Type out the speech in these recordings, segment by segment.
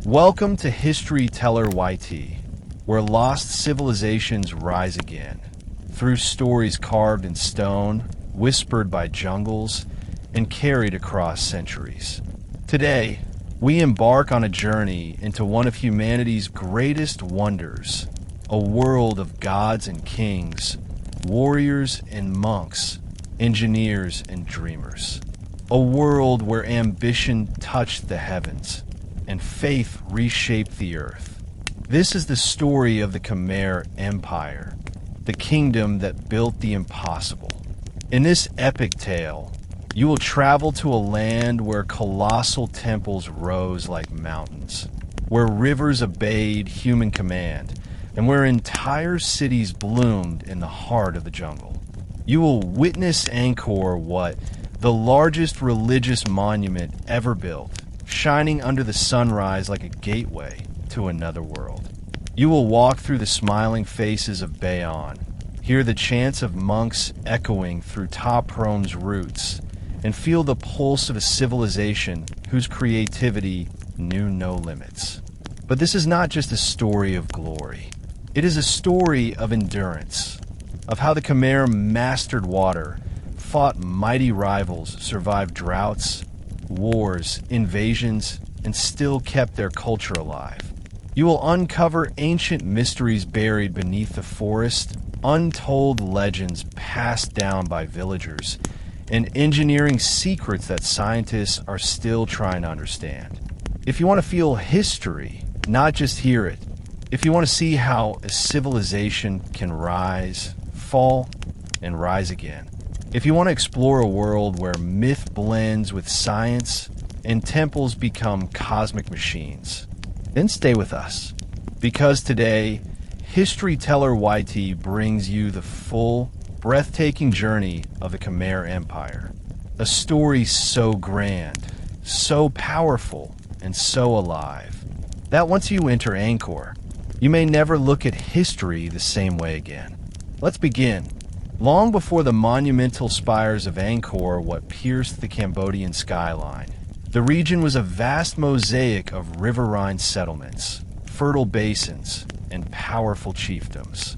Welcome to History Teller YT, where lost civilizations rise again, through stories carved in stone, whispered by jungles, and carried across centuries. Today, we embark on a journey into one of humanity's greatest wonders, a world of gods and kings, warriors and monks, engineers and dreamers. A world where ambition touched the heavens and faith reshaped the earth. This is the story of the Khmer Empire, the kingdom that built the impossible. In this epic tale, you will travel to a land where colossal temples rose like mountains, where rivers obeyed human command, and where entire cities bloomed in the heart of the jungle. You will witness Angkor Wat, the largest religious monument ever built, shining under the sunrise like a gateway to another world. You will walk through the smiling faces of Bayon, hear the chants of monks echoing through Prohm's roots, and feel the pulse of a civilization whose creativity knew no limits. But this is not just a story of glory. It is a story of endurance, of how the Khmer mastered water, fought mighty rivals, survived droughts, wars, invasions, and still kept their culture alive. You will uncover ancient mysteries buried beneath the forest, untold legends passed down by villagers, and engineering secrets that scientists are still trying to understand. If you want to feel history, not just hear it, if you want to see how a civilization can rise, fall, and rise again, if you want to explore a world where myth blends with science and temples become cosmic machines, then stay with us. Because today, History Teller YT brings you the full, breathtaking journey of the Khmer Empire. A story so grand, so powerful, and so alive, that once you enter Angkor, you may never look at history the same way again. Let's begin. Long before the monumental spires of Angkor Wat pierced the Cambodian skyline, the region was a vast mosaic of riverine settlements, fertile basins, and powerful chiefdoms.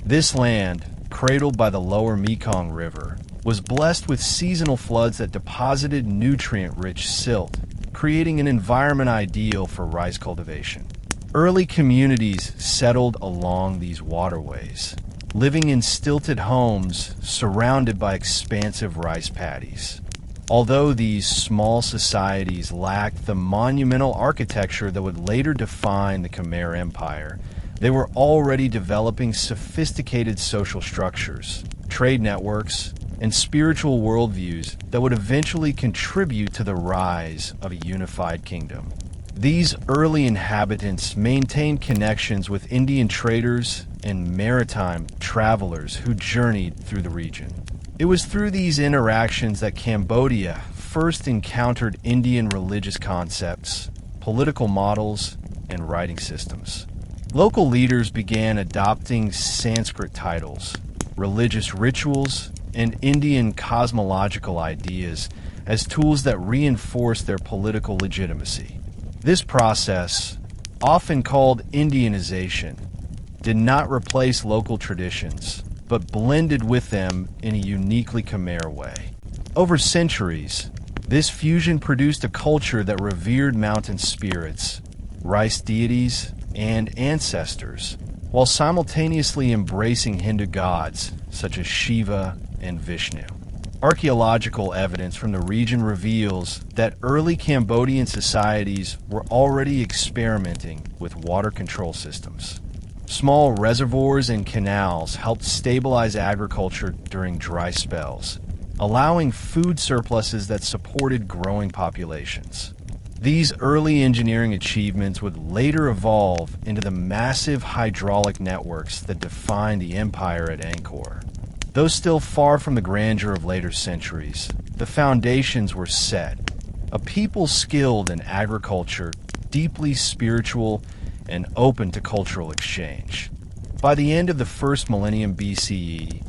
This land, cradled by the lower Mekong River, was blessed with seasonal floods that deposited nutrient-rich silt, creating an environment ideal for rice cultivation. Early communities settled along these waterways, living in stilted homes surrounded by expansive rice paddies. Although these small societies lacked the monumental architecture that would later define the Khmer Empire, they were already developing sophisticated social structures, trade networks, and spiritual worldviews that would eventually contribute to the rise of a unified kingdom. These early inhabitants maintained connections with Indian traders and maritime travelers who journeyed through the region. It was through these interactions that Cambodia first encountered Indian religious concepts, political models, and writing systems. Local leaders began adopting Sanskrit titles, religious rituals, and Indian cosmological ideas as tools that reinforced their political legitimacy. This process, often called Indianization, did not replace local traditions, but blended with them in a uniquely Khmer way. Over centuries, this fusion produced a culture that revered mountain spirits, rice deities, and ancestors, while simultaneously embracing Hindu gods such as Shiva and Vishnu. Archaeological evidence from the region reveals that early Cambodian societies were already experimenting with water control systems. Small reservoirs and canals helped stabilize agriculture during dry spells, allowing food surpluses that supported growing populations. These early engineering achievements would later evolve into the massive hydraulic networks that defined the empire at Angkor. Though still far from the grandeur of later centuries, the foundations were set. A people skilled in agriculture, deeply spiritual, and open to cultural exchange. By the end of the first millennium BCE,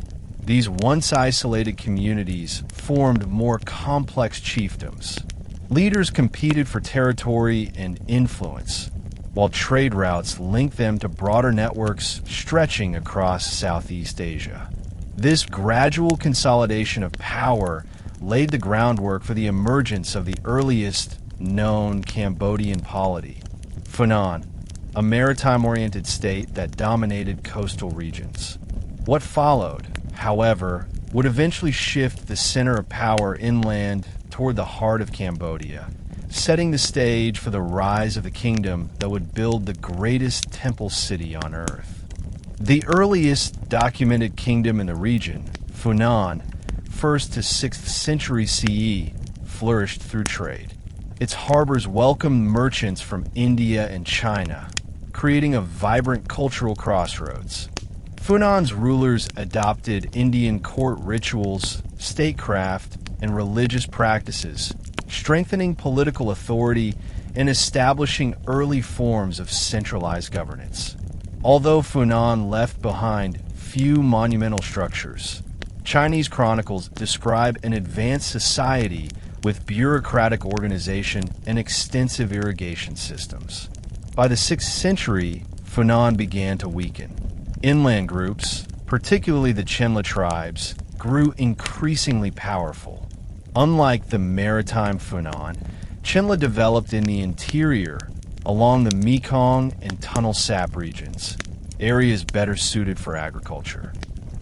these once-isolated communities formed more complex chiefdoms. Leaders competed for territory and influence, while trade routes linked them to broader networks stretching across Southeast Asia. This gradual consolidation of power laid the groundwork for the emergence of the earliest known Cambodian polity, Funan, a maritime-oriented state that dominated coastal regions. What followed, however, would eventually shift the center of power inland toward the heart of Cambodia, setting the stage for the rise of the kingdom that would build the greatest temple city on earth. The earliest documented kingdom in the region, Funan, 1st to 6th century CE, flourished through trade. Its harbors welcomed merchants from India and China, creating a vibrant cultural crossroads. Funan's rulers adopted Indian court rituals, statecraft, and religious practices, strengthening political authority and establishing early forms of centralized governance. Although Funan left behind few monumental structures, Chinese chronicles describe an advanced society with bureaucratic organization and extensive irrigation systems. By the 6th century, Funan began to weaken. Inland groups, particularly the Chenla tribes, grew increasingly powerful. Unlike the maritime Funan, Chenla developed in the interior, along the Mekong and Tonlé Sap regions, areas better suited for agriculture.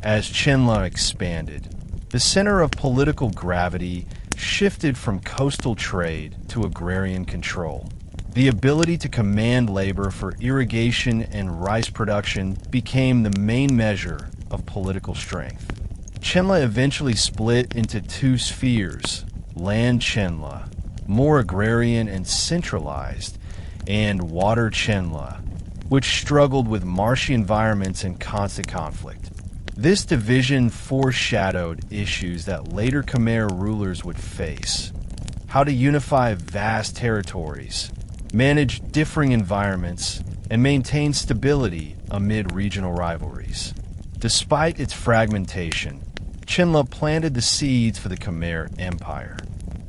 As Chenla expanded, the center of political gravity shifted from coastal trade to agrarian control. The ability to command labor for irrigation and rice production became the main measure of political strength. Chenla eventually split into two spheres, Land Chenla, more agrarian and centralized, and Water Chenla, which struggled with marshy environments and constant conflict. This division foreshadowed issues that later Khmer rulers would face: how to unify vast territories, manage differing environments, and maintain stability amid regional rivalries. Despite its fragmentation, Chenla planted the seeds for the Khmer Empire.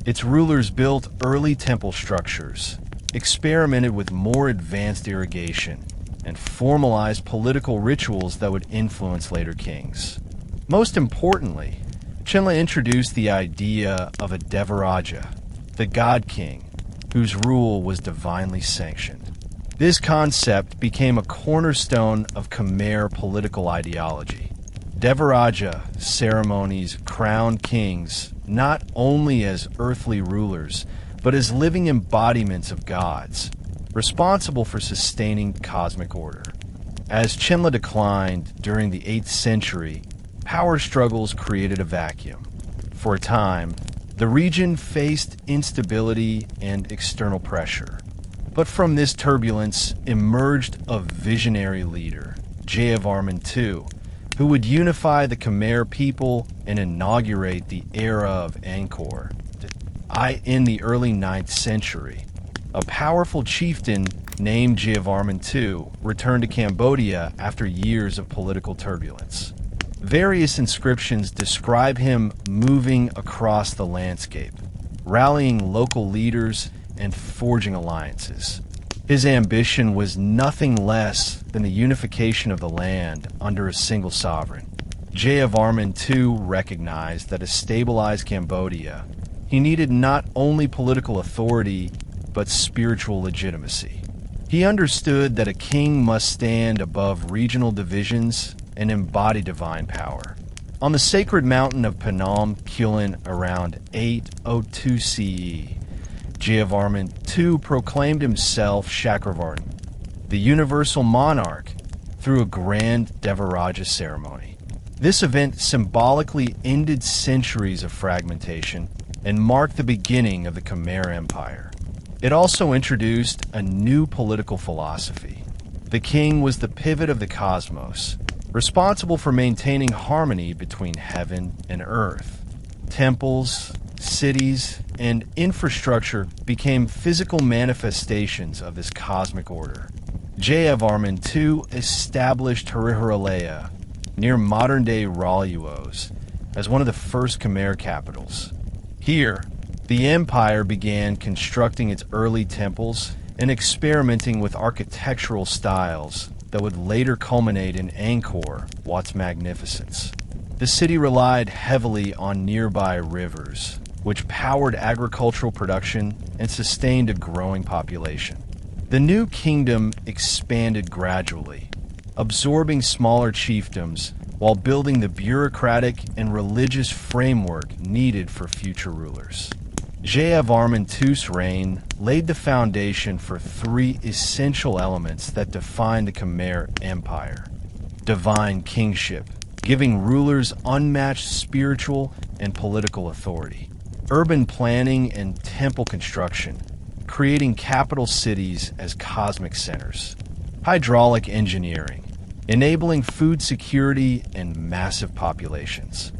Its rulers built early temple structures, experimented with more advanced irrigation, and formalized political rituals that would influence later kings. Most importantly, Chenla introduced the idea of a Devaraja, the god king, whose rule was divinely sanctioned. This concept became a cornerstone of Khmer political ideology. Devaraja ceremonies crowned kings not only as earthly rulers, but as living embodiments of gods, responsible for sustaining cosmic order. As Chenla declined during the 8th century, power struggles created a vacuum. For a time, the region faced instability and external pressure. But from this turbulence emerged a visionary leader, Jayavarman II, who would unify the Khmer people and inaugurate the era of Angkor in the early 9th century. A powerful chieftain named Jayavarman II returned to Cambodia after years of political turbulence. Various inscriptions describe him moving across the landscape, rallying local leaders and forging alliances. His ambition was nothing less than the unification of the land under a single sovereign. Jayavarman II recognized that to stabilize Cambodia, he needed not only political authority, but spiritual legitimacy. He understood that a king must stand above regional divisions and embody divine power. On the sacred mountain of Prohm Kulin around 802 CE, Jayavarman II proclaimed himself Suryavarman, the universal monarch, through a grand Devaraja ceremony. This event symbolically ended centuries of fragmentation and marked the beginning of the Khmer Empire. It also introduced a new political philosophy. The king was the pivot of the cosmos, responsible for maintaining harmony between heaven and earth. Temples, cities, and infrastructure became physical manifestations of this cosmic order. Jayavarman II established Hariharalaya, near modern-day Raluos, as one of the first Khmer capitals. Here, the empire began constructing its early temples and experimenting with architectural styles that would later culminate in Angkor Wat's magnificence. The city relied heavily on nearby rivers, which powered agricultural production and sustained a growing population. The new kingdom expanded gradually, absorbing smaller chiefdoms while building the bureaucratic and religious framework needed for future rulers. Jayavarman II's reign laid the foundation for three essential elements that defined the Khmer Empire: divine kingship, giving rulers unmatched spiritual and political authority; urban planning and temple construction, creating capital cities as cosmic centers; hydraulic engineering, enabling food security and massive populations.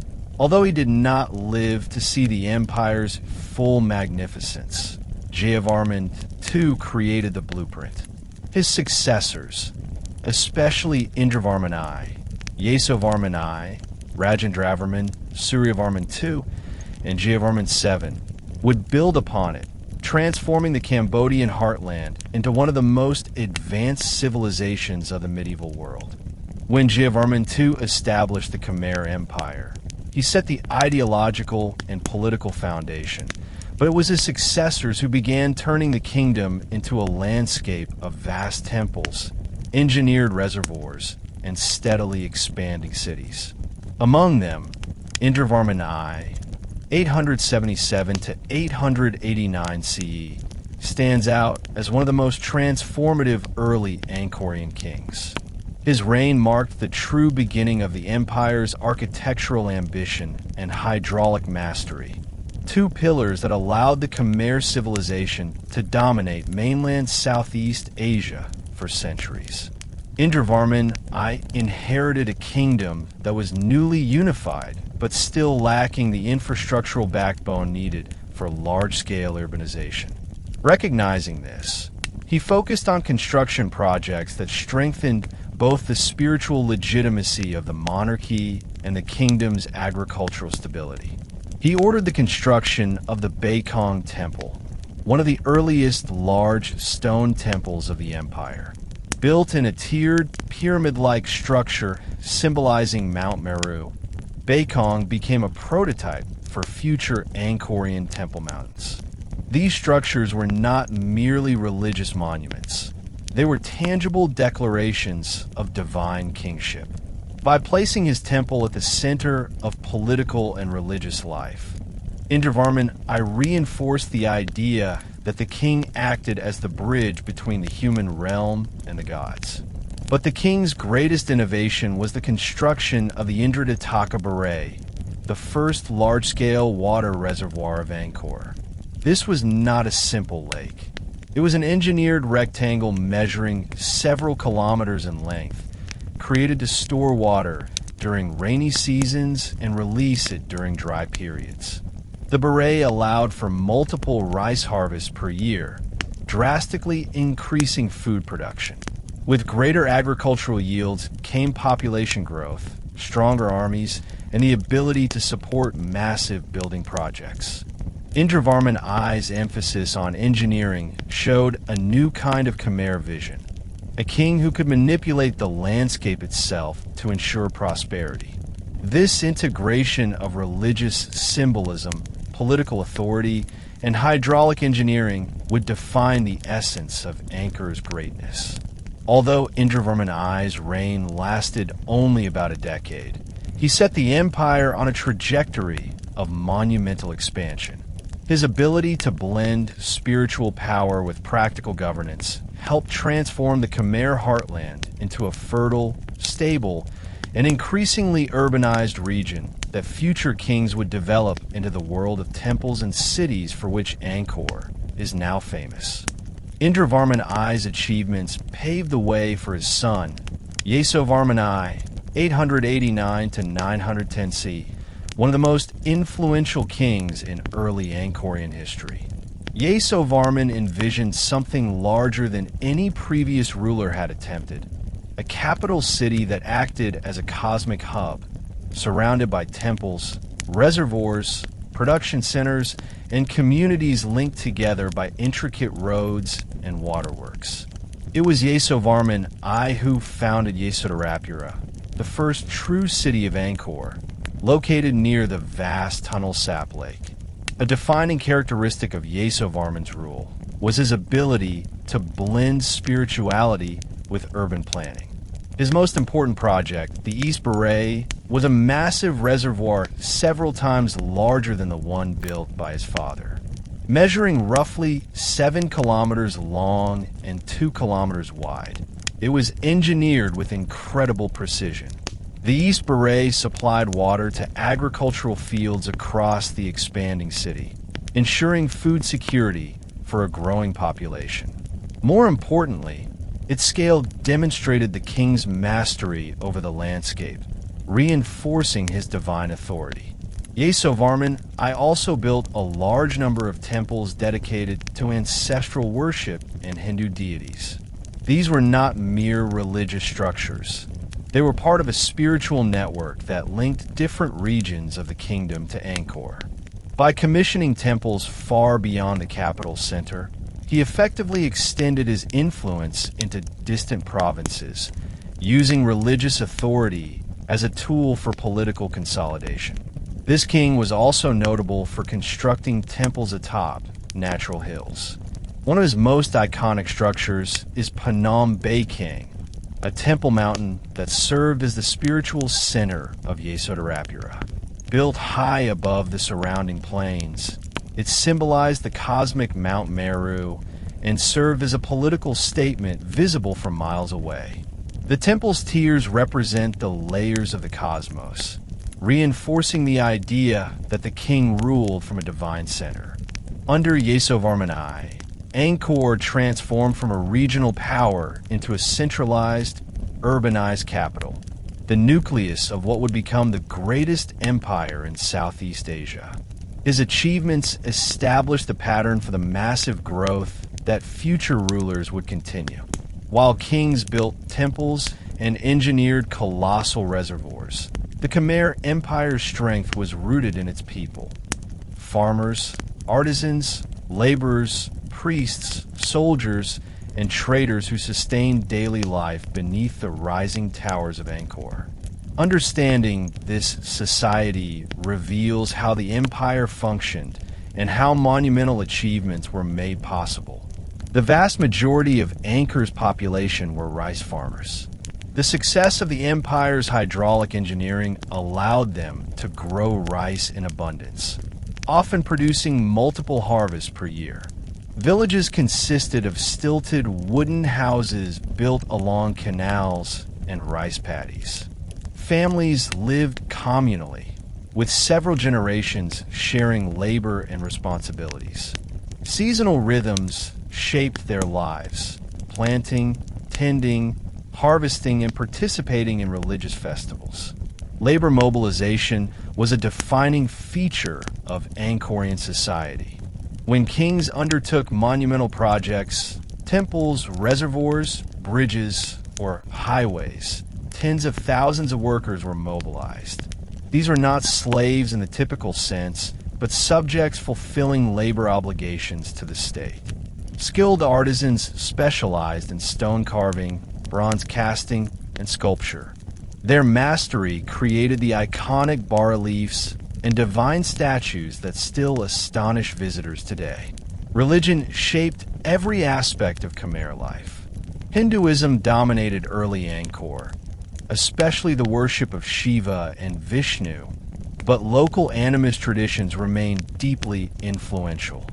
Although he did not live to see the empire's full magnificence, Jayavarman II created the blueprint. His successors, especially Indravarman I, Yasovarman I, Rajendravarman, Suryavarman II, and Jayavarman VII, would build upon it, transforming the Cambodian heartland into one of the most advanced civilizations of the medieval world. When Jayavarman II established the Khmer Empire, he set the ideological and political foundation, but it was his successors who began turning the kingdom into a landscape of vast temples, engineered reservoirs, and steadily expanding cities. Among them, Indravarman I, 877 to 889 CE, stands out as one of the most transformative early Angkorian kings. His reign marked the true beginning of the empire's architectural ambition and hydraulic mastery, two pillars that allowed the Khmer civilization to dominate mainland Southeast Asia for centuries. Indravarman I inherited a kingdom that was newly unified, but still lacking the infrastructural backbone needed for large-scale urbanization. Recognizing this, he focused on construction projects that strengthened both the spiritual legitimacy of the monarchy and the kingdom's agricultural stability. He ordered the construction of the Bayon Temple, one of the earliest large stone temples of the empire. Built in a tiered, pyramid-like structure symbolizing Mount Meru, Bayon became a prototype for future Angkorian temple mountains. These structures were not merely religious monuments. They were tangible declarations of divine kingship. By placing his temple at the center of political and religious life, Indravarman I reinforced the idea that the king acted as the bridge between the human realm and the gods. But the king's greatest innovation was the construction of the Indraditaka Baray, the first large-scale water reservoir of Angkor. This was not a simple lake. It was an engineered rectangle measuring several kilometers in length, created to store water during rainy seasons and release it during dry periods. The Baray allowed for multiple rice harvests per year, drastically increasing food production. With greater agricultural yields came population growth, stronger armies, and the ability to support massive building projects. Indravarman I's emphasis on engineering showed a new kind of Khmer vision, a king who could manipulate the landscape itself to ensure prosperity. This integration of religious symbolism, political authority, and hydraulic engineering would define the essence of Angkor's greatness. Although Indravarman I's reign lasted only about a decade, he set the empire on a trajectory of monumental expansion. His ability to blend spiritual power with practical governance helped transform the Khmer heartland into a fertile, stable, and increasingly urbanized region that future kings would develop into the world of temples and cities for which Angkor is now famous. Indravarman I's achievements paved the way for his son, Yasovarman I, 889 to 910 CE, one of the most influential kings in early Angkorian history. Yasovarman envisioned something larger than any previous ruler had attempted, a capital city that acted as a cosmic hub, surrounded by temples, reservoirs, production centers, and communities linked together by intricate roads and waterworks. It was Yayavarman I who founded Yasovarman, the first true city of Angkor, located near the vast Tonlé Sap Lake. A defining characteristic of Yasovarman's rule was his ability to blend spirituality with urban planning. His most important project, the East Baray, was a massive reservoir several times larger than the one built by his father. Measuring roughly 7 kilometers long and 2 kilometers wide, it was engineered with incredible precision. The East Baray supplied water to agricultural fields across the expanding city, ensuring food security for a growing population. More importantly, its scale demonstrated the king's mastery over the landscape, reinforcing his divine authority. Yayavarman I also built a large number of temples dedicated to ancestral worship and Hindu deities. These were not mere religious structures. They were part of a spiritual network that linked different regions of the kingdom to Angkor. By commissioning temples far beyond the capital center, he effectively extended his influence into distant provinces, using religious authority as a tool for political consolidation. This king was also notable for constructing temples atop natural hills. One of his most iconic structures is Prohm, a temple mountain that served as the spiritual center of Yasovarman. Built high above the surrounding plains, it symbolized the cosmic Mount Meru and served as a political statement visible from miles away. The temple's tiers represent the layers of the cosmos, reinforcing the idea that the king ruled from a divine center. Under Yayavarman I, Angkor transformed from a regional power into a centralized, urbanized capital, the nucleus of what would become the greatest empire in Southeast Asia. His achievements established the pattern for the massive growth that future rulers would continue. While kings built temples and engineered colossal reservoirs, the Khmer Empire's strength was rooted in its people. Farmers, artisans, laborers, priests, soldiers, and traders who sustained daily life beneath the rising towers of Angkor. Understanding this society reveals how the empire functioned and how monumental achievements were made possible. The vast majority of Angkor's population were rice farmers. The success of the empire's hydraulic engineering allowed them to grow rice in abundance, often producing multiple harvests per year. Villages consisted of stilted wooden houses built along canals and rice paddies. Families lived communally, with several generations sharing labor and responsibilities. Seasonal rhythms shaped their lives, planting, tending, harvesting, and participating in religious festivals. Labor mobilization was a defining feature of Angkorian society. When kings undertook monumental projects, temples, reservoirs, bridges, or highways, tens of thousands of workers were mobilized. These were not slaves in the typical sense, but subjects fulfilling labor obligations to the state. Skilled artisans specialized in stone carving, bronze casting, and sculpture. Their mastery created the iconic bas-reliefs and divine statues that still astonish visitors today. Religion shaped every aspect of Khmer life. Hinduism dominated early Angkor, especially the worship of Shiva and Vishnu, but local animist traditions remained deeply influential.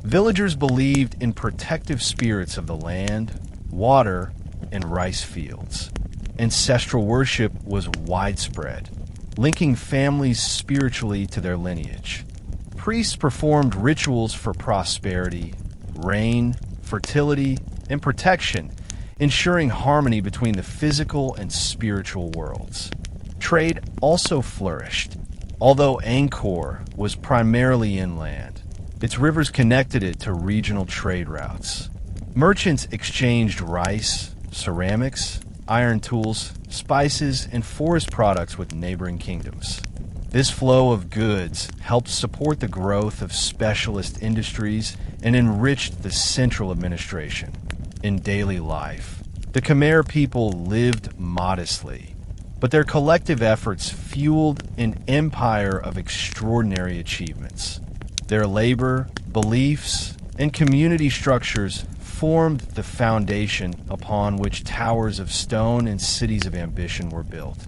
Villagers believed in protective spirits of the land, water, and rice fields. Ancestral worship was widespread, linking families spiritually to their lineage. Priests performed rituals for prosperity, rain, fertility, and protection, ensuring harmony between the physical and spiritual worlds. Trade also flourished. Although Angkor was primarily inland, its rivers connected it to regional trade routes. Merchants exchanged rice, ceramics, iron tools, spices, and forest products with neighboring kingdoms. This flow of goods helped support the growth of specialist industries and enriched the central administration. In daily life, the Khmer people lived modestly, but their collective efforts fueled an empire of extraordinary achievements. Their labor, beliefs, and community structures formed the foundation upon which towers of stone and cities of ambition were built.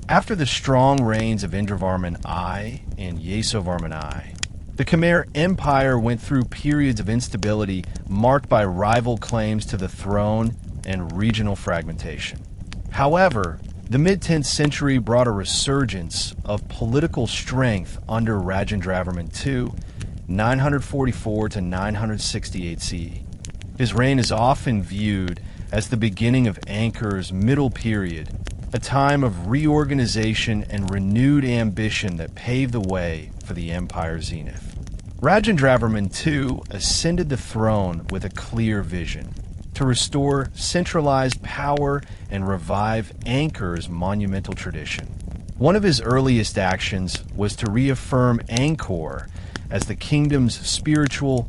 After the strong reigns of Indravarman I and Yasovarman I, the Khmer Empire went through periods of instability marked by rival claims to the throne and regional fragmentation. However, the mid-10th century brought a resurgence of political strength under Rajendravarman II, 944 to 968 CE. His reign is often viewed as the beginning of Angkor's middle period, a time of reorganization and renewed ambition that paved the way for the empire's zenith. Rajendravarman II ascended the throne with a clear vision to restore centralized power and revive Angkor's monumental tradition. One of his earliest actions was to reaffirm Angkor as the kingdom's spiritual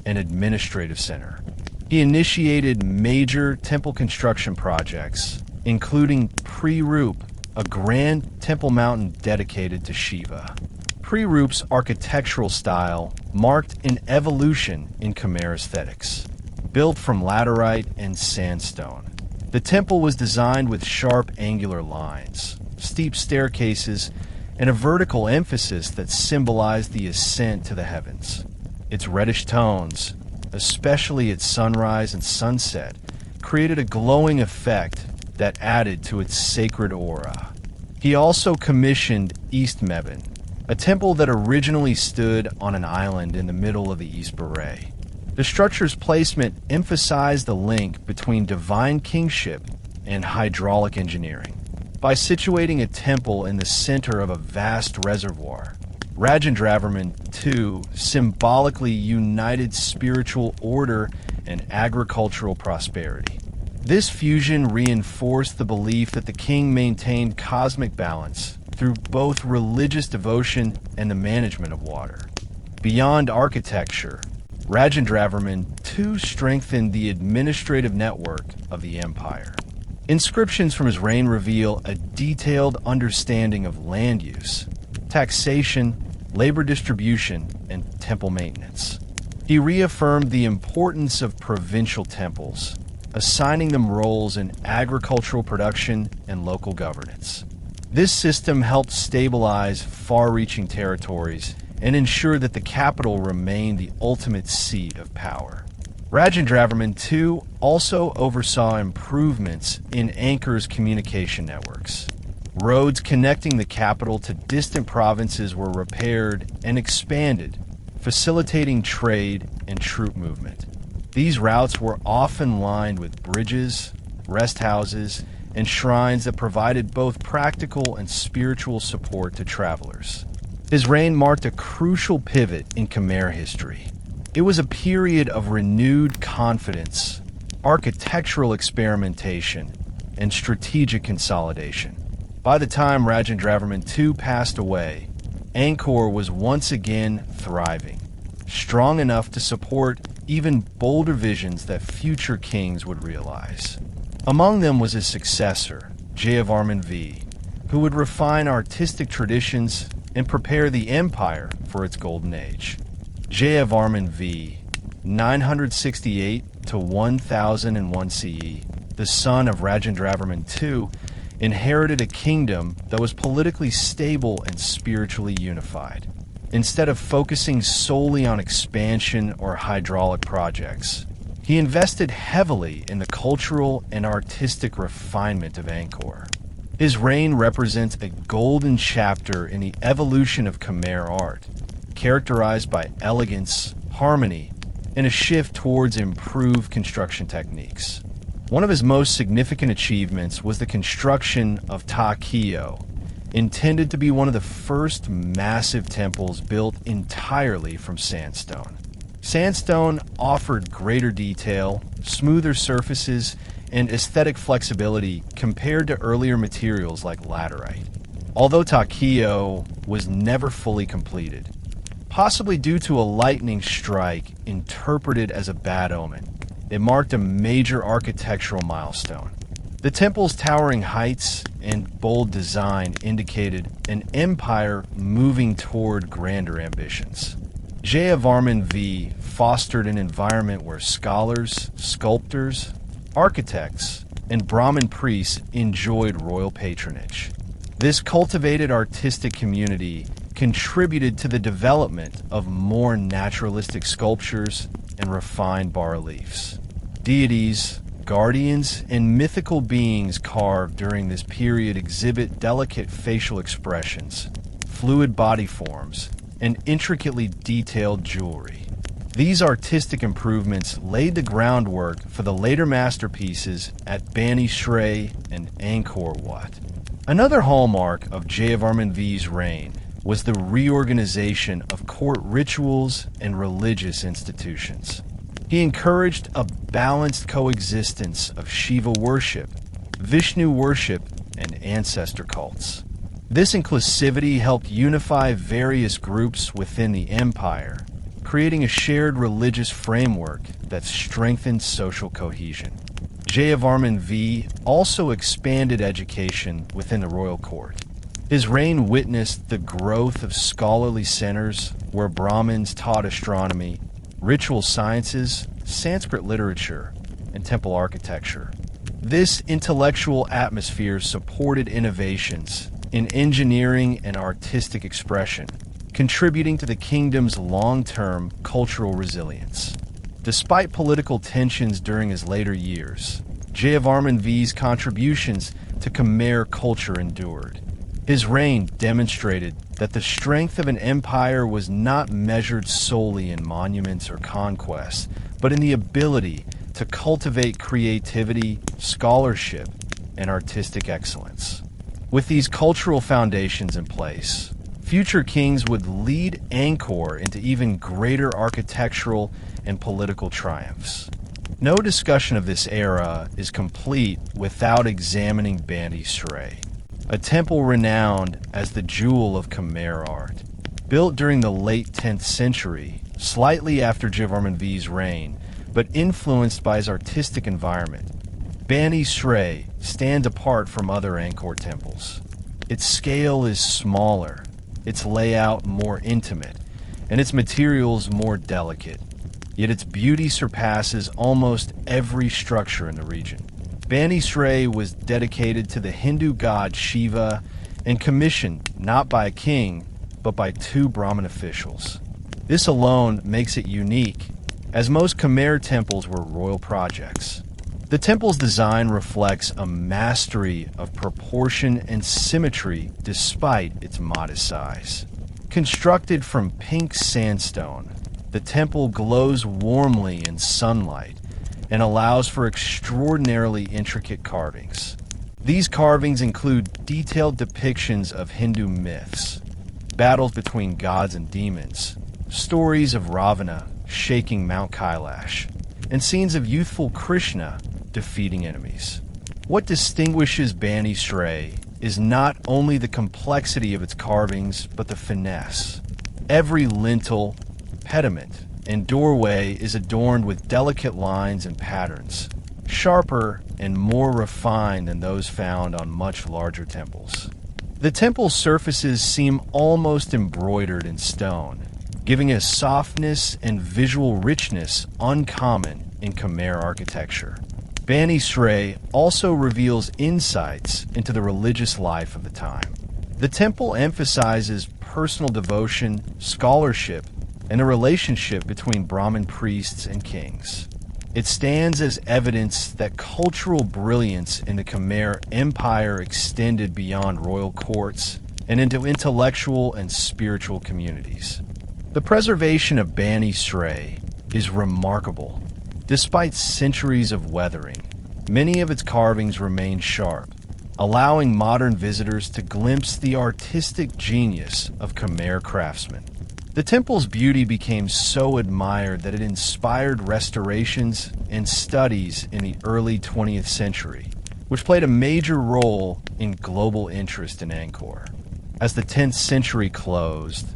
and administrative center. He initiated major temple construction projects, including Pre Rup, a grand temple mountain dedicated to Shiva. Pre Rup's architectural style marked an evolution in Khmer aesthetics. Built from laterite and sandstone, the temple was designed with sharp angular lines, steep staircases, and a vertical emphasis that symbolized the ascent to the heavens. Its reddish tones, especially at sunrise and sunset, created a glowing effect that added to its sacred aura. He also commissioned East Mebane, a temple that originally stood on an island in the middle of the East Baray. The structure's placement emphasized the link between divine kingship and hydraulic engineering. By situating a temple in the center of a vast reservoir, Rajendravarman II symbolically united spiritual order and agricultural prosperity. This fusion reinforced the belief that the king maintained cosmic balance through both religious devotion and the management of water. Beyond architecture, Rajendravarman II strengthened the administrative network of the empire. Inscriptions from his reign reveal a detailed understanding of land use, taxation, labor distribution, and temple maintenance. He reaffirmed the importance of provincial temples, assigning them roles in agricultural production and local governance. This system helped stabilize far-reaching territories and ensure that the capital remained the ultimate seat of power. Rajendravarman II also oversaw improvements in Angkor's communication networks. Roads connecting the capital to distant provinces were repaired and expanded, facilitating trade and troop movement. These routes were often lined with bridges, rest houses, and shrines that provided both practical and spiritual support to travelers. His reign marked a crucial pivot in Khmer history. It was a period of renewed confidence, architectural experimentation, and strategic consolidation. By the time Rajendravarman II passed away, Angkor was once again thriving, strong enough to support even bolder visions that future kings would realize. Among them was his successor, Jayavarman I, who would refine artistic traditions and prepare the empire for its golden age. Jayavarman I, 968 to 1001 CE, the son of Rajendravarman II, inherited a kingdom that was politically stable and spiritually unified. Instead of focusing solely on expansion or hydraulic projects, he invested heavily in the cultural and artistic refinement of Angkor. His reign represents a golden chapter in the evolution of Khmer art, characterized by elegance, harmony, and a shift towards improved construction techniques. One of his most significant achievements was the construction of Ta Keo, intended to be one of the first massive temples built entirely from sandstone. Sandstone offered greater detail, smoother surfaces, and aesthetic flexibility compared to earlier materials like laterite. although Takeo was never fully completed, possibly due to a lightning strike interpreted as a bad omen. It marked a major architectural milestone. The temple's towering heights and bold design indicated an empire moving toward grander ambitions. Jayavarman I fostered an environment where scholars, sculptors, architects, and Brahmin priests enjoyed royal patronage. This cultivated artistic community contributed to the development of more naturalistic sculptures and refined bas-reliefs. Deities, guardians, and mythical beings carved during this period exhibit delicate facial expressions, fluid body forms, and intricately detailed jewelry. These artistic improvements laid the groundwork for the later masterpieces at Bani Sray and Angkor Wat. Another hallmark of Jayavarman I's reign was the reorganization of court rituals and religious institutions. He encouraged a balanced coexistence of Shiva worship, Vishnu worship, and ancestor cults. This inclusivity helped unify various groups within the empire, creating a shared religious framework that strengthened social cohesion. Jayavarman I also expanded education within the royal court. His reign witnessed the growth of scholarly centers where Brahmins taught astronomy, ritual sciences, Sanskrit literature, and temple architecture. This intellectual atmosphere supported innovations in engineering and artistic expression, contributing to the kingdom's long-term cultural resilience. Despite political tensions during his later years, Jayavarman I's contributions to Khmer culture endured. His reign demonstrated that the strength of an empire was not measured solely in monuments or conquests, but in the ability to cultivate creativity, scholarship, and artistic excellence. With these cultural foundations in place, future kings would lead Angkor into even greater architectural and political triumphs. No discussion of this era is complete without examining Bani Sray, a temple renowned as the jewel of Khmer art. Built during the late 10th century, slightly after Jayavarman I's reign, but influenced by his artistic environment, Bani Sray stands apart from other Angkor temples. Its scale is smaller, its layout more intimate, and its materials more delicate. Yet its beauty surpasses almost every structure in the region. Bani Sray was dedicated to the Hindu god Shiva and commissioned not by a king, but by 2 Brahmin officials. This alone makes it unique, as most Khmer temples were royal projects. The temple's design reflects a mastery of proportion and symmetry despite its modest size. Constructed from pink sandstone, the temple glows warmly in sunlight and allows for extraordinarily intricate carvings. These carvings include detailed depictions of Hindu myths, battles between gods and demons, stories of Ravana shaking Mount Kailash, and scenes of youthful Krishna defeating enemies. What distinguishes Bani Sray is not only the complexity of its carvings, but the finesse. Every lintel, pediment, and doorway is adorned with delicate lines and patterns, sharper and more refined than those found on much larger temples. The temple's surfaces seem almost embroidered in stone, giving a softness and visual richness uncommon in Khmer architecture. Bani Sray also reveals insights into the religious life of the time. The temple emphasizes personal devotion, scholarship, and the relationship between Brahmin priests and kings. It stands as evidence that cultural brilliance in the Khmer Empire extended beyond royal courts and into intellectual and spiritual communities. The preservation of Bani Sray is remarkable. Despite centuries of weathering, many of its carvings remain sharp, allowing modern visitors to glimpse the artistic genius of Khmer craftsmen. The temple's beauty became so admired that it inspired restorations and studies in the early 20th century, which played a major role in global interest in Angkor. As the 10th century closed,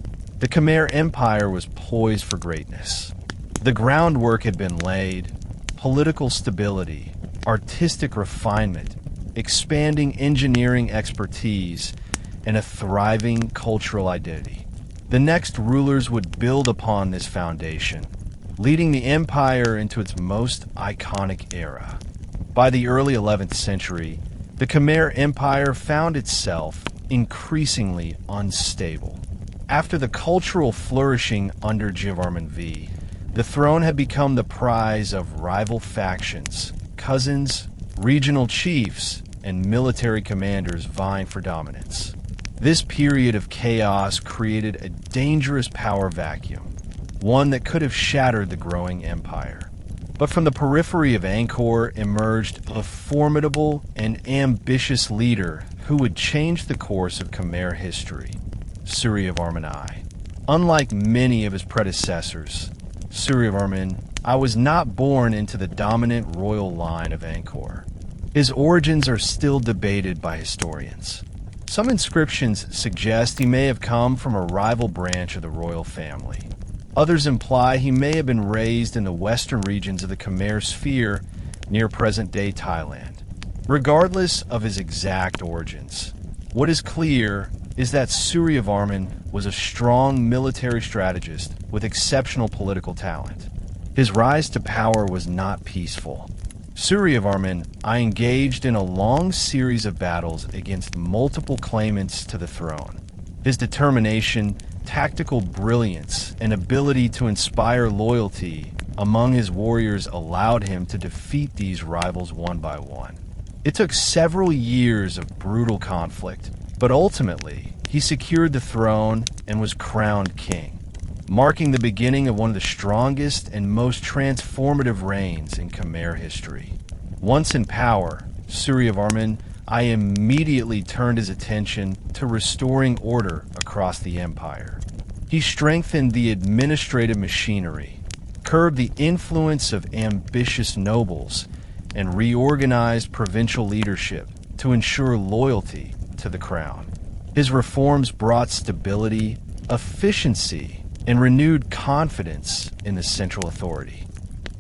the Khmer Empire was poised for greatness. The groundwork had been laid: political stability, artistic refinement, expanding engineering expertise, and a thriving cultural identity. The next rulers would build upon this foundation, leading the empire into its most iconic era. By the early 11th century, the Khmer Empire found itself increasingly unstable. After the cultural flourishing under Jayavarman I, the throne had become the prize of rival factions, cousins, regional chiefs, and military commanders vying for dominance. This period of chaos created a dangerous power vacuum, one that could have shattered the growing empire. But from the periphery of Angkor emerged a formidable and ambitious leader who would change the course of Khmer history: Suryavarman I. Unlike many of his predecessors, Suryavarman I was not born into the dominant royal line of Angkor. His origins are still debated by historians. Some inscriptions suggest he may have come from a rival branch of the royal family. Others imply he may have been raised in the western regions of the Khmer sphere near present-day Thailand. Regardless of his exact origins, what is clear is that Suryavarman was a strong military strategist with exceptional political talent. His rise to power was not peaceful. Suryavarman I engaged in a long series of battles against multiple claimants to the throne. His determination, tactical brilliance, and ability to inspire loyalty among his warriors allowed him to defeat these rivals one by one. It took several years of brutal conflict, but ultimately he secured the throne and was crowned king, marking the beginning of one of the strongest and most transformative reigns in Khmer history. Once in power, Suryavarman I immediately turned his attention to restoring order across the empire. He strengthened the administrative machinery, curbed the influence of ambitious nobles, and reorganized provincial leadership to ensure loyalty to the crown. His reforms brought stability, efficiency, and renewed confidence in the central authority.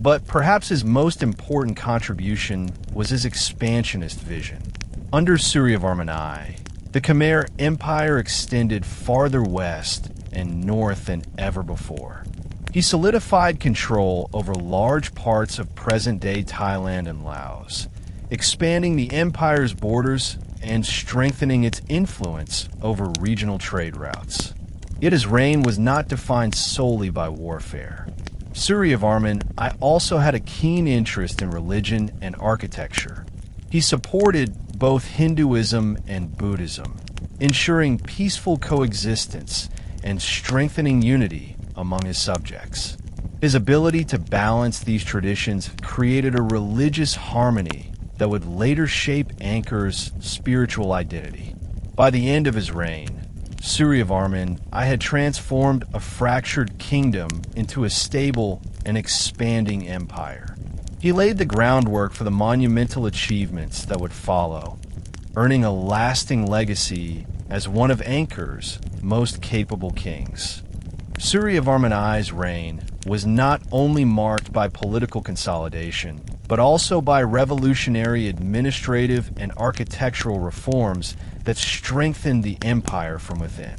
But perhaps his most important contribution was his expansionist vision. Under Suryavarman I, the Khmer Empire extended farther west and north than ever before. He solidified control over large parts of present-day Thailand and Laos, expanding the empire's borders and strengthening its influence over regional trade routes. Yet his reign was not defined solely by warfare. Suryavarman I also had a keen interest in religion and architecture. He supported both Hinduism and Buddhism, ensuring peaceful coexistence and strengthening unity among his subjects. His ability to balance these traditions created a religious harmony that would later shape Angkor's spiritual identity. By the end of his reign, Suryavarman I had transformed a fractured kingdom into a stable and expanding empire. He laid the groundwork for the monumental achievements that would follow, earning a lasting legacy as one of Angkor's most capable kings. Suryavarman I's reign was not only marked by political consolidation, but also by revolutionary administrative and architectural reforms that strengthened the empire from within.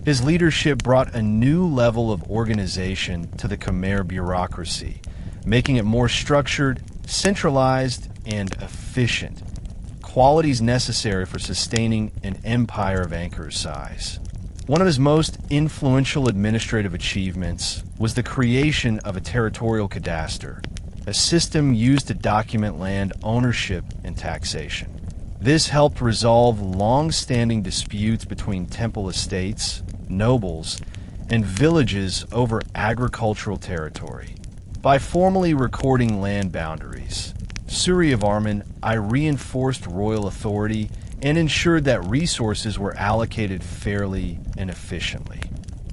His leadership brought a new level of organization to the Khmer bureaucracy, making it more structured, centralized, and efficient, qualities necessary for sustaining an empire of Angkor's size. One of his most influential administrative achievements was the creation of a territorial cadastre, a system used to document land ownership and taxation. This helped resolve long-standing disputes between temple estates, nobles, and villages over agricultural territory. By formally recording land boundaries, Suryavarman I reinforced royal authority and ensured that resources were allocated fairly and efficiently.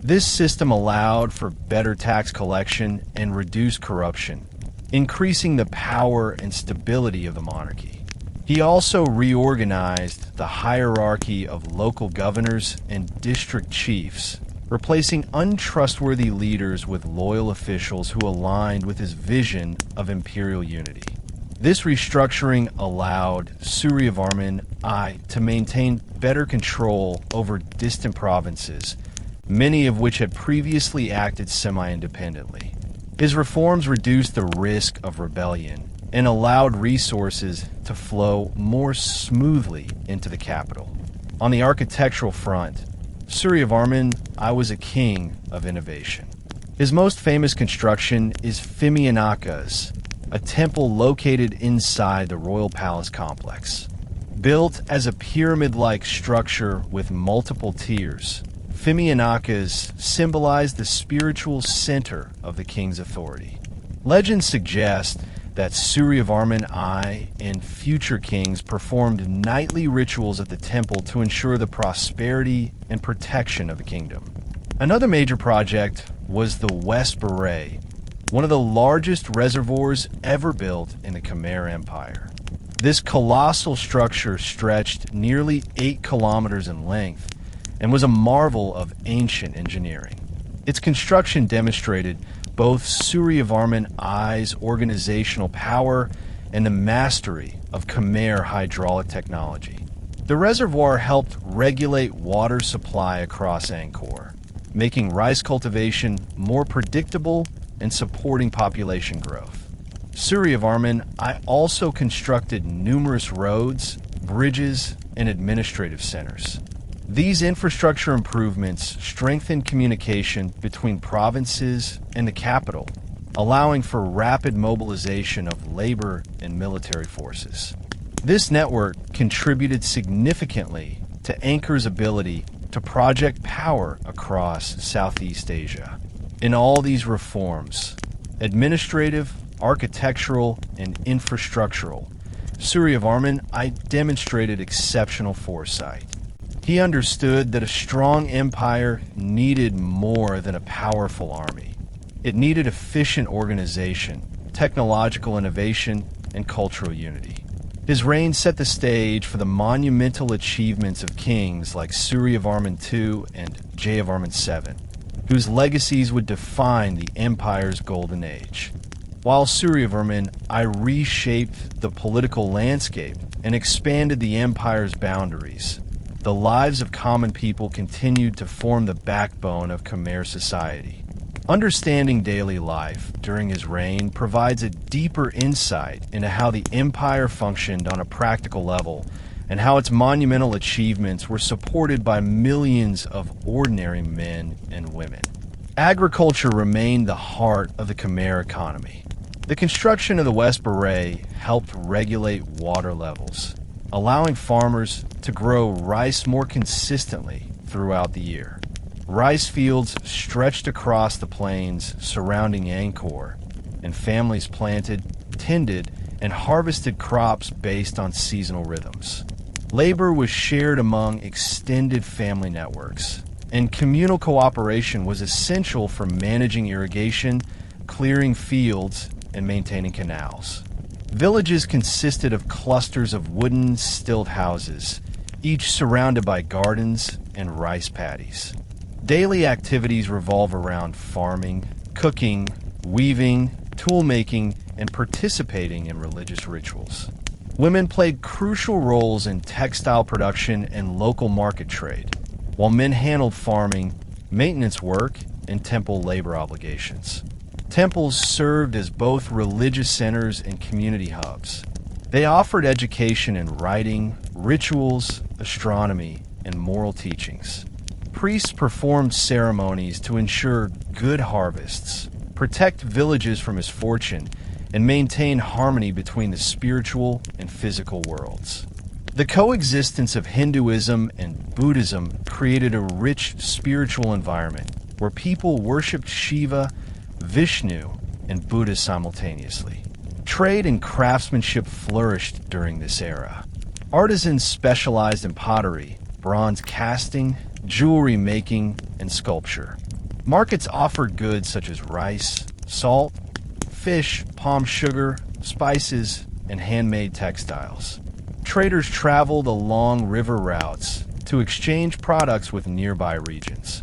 This system allowed for better tax collection and reduced corruption, increasing the power and stability of the monarchy. He also reorganized the hierarchy of local governors and district chiefs, replacing untrustworthy leaders with loyal officials who aligned with his vision of imperial unity. This restructuring allowed Suryavarman I to maintain better control over distant provinces, many of which had previously acted semi-independently. His reforms reduced the risk of rebellion and allowed resources to flow more smoothly into the capital. On the architectural front, Suryavarman I was a king of innovation. His most famous construction is Phimianaka's, a temple located inside the royal palace complex. Built as a pyramid-like structure with multiple tiers, Phimianaka's symbolized the spiritual center of the king's authority. Legends suggest that Suryavarman I and future kings performed nightly rituals at the temple to ensure the prosperity and protection of the kingdom. Another major project was the West Baray, one of the largest reservoirs ever built in the Khmer Empire. This colossal structure stretched nearly 8 kilometers in length and was a marvel of ancient engineering. Its construction demonstrated both Suryavarman I's organizational power and the mastery of Khmer hydraulic technology. The reservoir helped regulate water supply across Angkor, making rice cultivation more predictable and supporting population growth. Suryavarman I also constructed numerous roads, bridges, and administrative centers. These infrastructure improvements strengthened communication between provinces and the capital, allowing for rapid mobilization of labor and military forces. This network contributed significantly to Angkor's ability to project power across Southeast Asia. In all these reforms, administrative, architectural, and infrastructural, Suryavarman I demonstrated exceptional foresight. He understood that a strong empire needed more than a powerful army. It needed efficient organization, technological innovation, and cultural unity. His reign set the stage for the monumental achievements of kings like Suryavarman II and Jayavarman II, whose legacies would define the empire's golden age. While Suryavarman I reshaped the political landscape and expanded the empire's boundaries, the lives of common people continued to form the backbone of Khmer society. Understanding daily life during his reign provides a deeper insight into how the empire functioned on a practical level and how its monumental achievements were supported by millions of ordinary men and women. Agriculture remained the heart of the Khmer economy. The construction of the West Baray helped regulate water levels, allowing farmers to grow rice more consistently throughout the year. Rice fields stretched across the plains surrounding Angkor, and families planted, tended, and harvested crops based on seasonal rhythms. Labor was shared among extended family networks, and communal cooperation was essential for managing irrigation, clearing fields, and maintaining canals. Villages consisted of clusters of wooden, stilt houses, each surrounded by gardens and rice paddies. Daily activities revolve around farming, cooking, weaving, tool-making, and participating in religious rituals. Women played crucial roles in textile production and local market trade, while men handled farming, maintenance work, and temple labor obligations. Temples served as both religious centers and community hubs. They offered education in writing, rituals, astronomy, and moral teachings. Priests performed ceremonies to ensure good harvests, protect villages from misfortune, and maintain harmony between the spiritual and physical worlds. The coexistence of Hinduism and Buddhism created a rich spiritual environment where people worshipped Shiva, Vishnu, and Buddha simultaneously. Trade and craftsmanship flourished during this era. Artisans specialized in pottery, bronze casting, jewelry making, and sculpture. Markets offered goods such as rice, salt, fish, palm sugar, spices, and handmade textiles. Traders traveled along river routes to exchange products with nearby regions.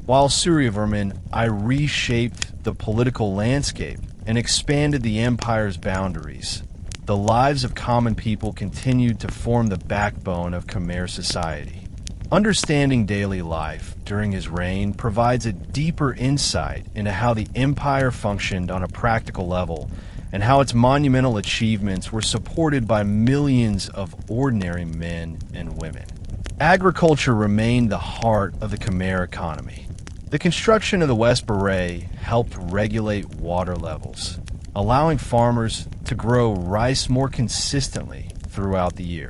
While Suryavarman I reshaped the political landscape and expanded the empire's boundaries, the lives of common people continued to form the backbone of Khmer society. Understanding daily life during his reign provides a deeper insight into how the empire functioned on a practical level and how its monumental achievements were supported by millions of ordinary men and women. Agriculture remained the heart of the Khmer economy. The construction of the West Baray helped regulate water levels, allowing farmers to grow rice more consistently throughout the year.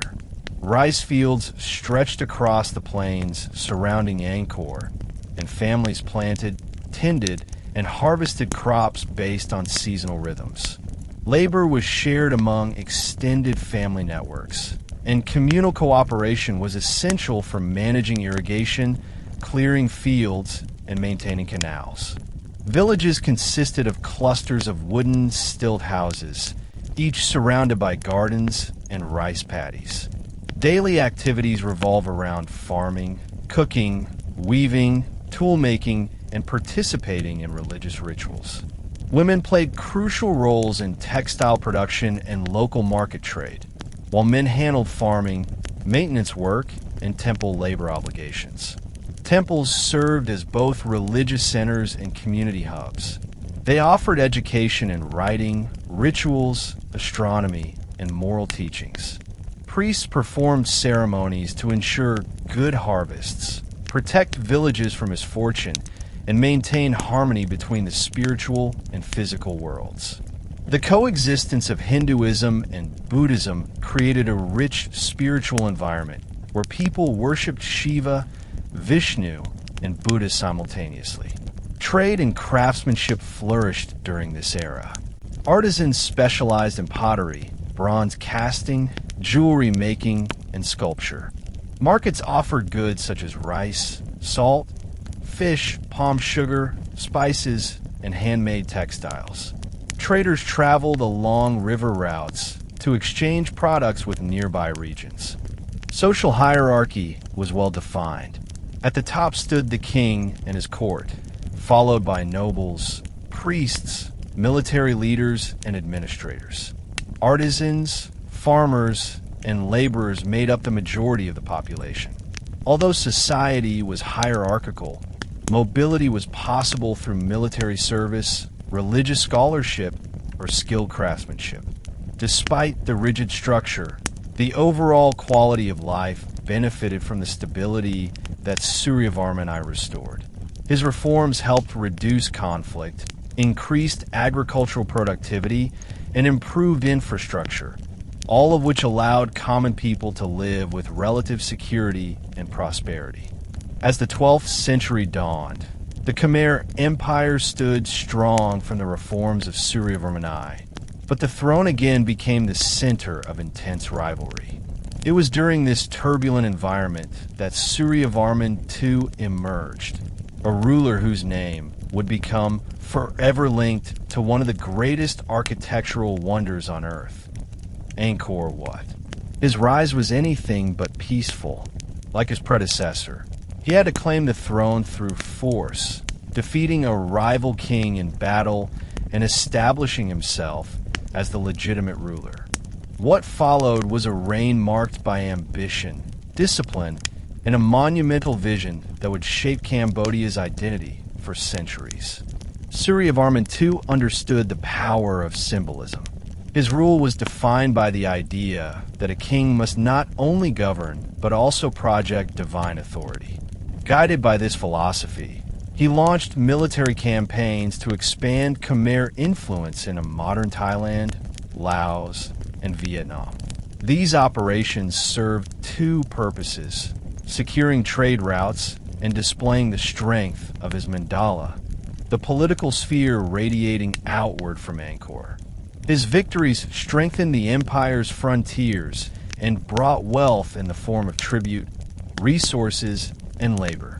Rice fields stretched across the plains surrounding Angkor, and families planted, tended, and harvested crops based on seasonal rhythms. Labor was shared among extended family networks, and communal cooperation was essential for managing irrigation, clearing fields, and maintaining canals. Villages consisted of clusters of wooden, stilt houses, each surrounded by gardens and rice paddies. Daily activities revolve around farming, cooking, weaving, tool-making, and participating in religious rituals. Women played crucial roles in textile production and local market trade, while men handled farming, maintenance work, and temple labor obligations. Temples served as both religious centers and community hubs. They offered education in writing, rituals, astronomy, and moral teachings. Priests performed ceremonies to ensure good harvests, protect villages from misfortune, and maintain harmony between the spiritual and physical worlds. The coexistence of Hinduism and Buddhism created a rich spiritual environment where people worshipped Shiva, Vishnu, and Buddha simultaneously. Trade and craftsmanship flourished during this era. Artisans specialized in pottery, bronze casting, jewelry making, and sculpture. Markets offered goods such as rice, salt, fish, palm sugar, spices, and handmade textiles. Traders traveled along river routes to exchange products with nearby regions. Social hierarchy was well defined. At the top stood the king and his court, followed by nobles, priests, military leaders, and administrators. Artisans, farmers, and laborers made up the majority of the population. Although society was hierarchical, mobility was possible through military service, religious scholarship, or skilled craftsmanship. Despite the rigid structure, the overall quality of life benefited from the stability that Suryavarman I restored. His reforms helped reduce conflict, increased agricultural productivity, and improved infrastructure, all of which allowed common people to live with relative security and prosperity. As the 12th century dawned, the Khmer Empire stood strong from the reforms of Suryavarman I, but the throne again became the center of intense rivalry. It was during this turbulent environment that Suryavarman II emerged, a ruler whose name would become forever linked to one of the greatest architectural wonders on earth, Angkor Wat. His rise was anything but peaceful. Like his predecessor, he had to claim the throne through force, defeating a rival king in battle and establishing himself as the legitimate ruler. What followed was a reign marked by ambition, discipline, and a monumental vision that would shape Cambodia's identity for centuries. Suryavarman II understood the power of symbolism. His rule was defined by the idea that a king must not only govern, but also project divine authority. Guided by this philosophy, he launched military campaigns to expand Khmer influence in modern Thailand, Laos, and Vietnam. These operations served two purposes: securing trade routes and displaying the strength of his mandala, the political sphere radiating outward from Angkor. His victories strengthened the empire's frontiers and brought wealth in the form of tribute, resources, and labor.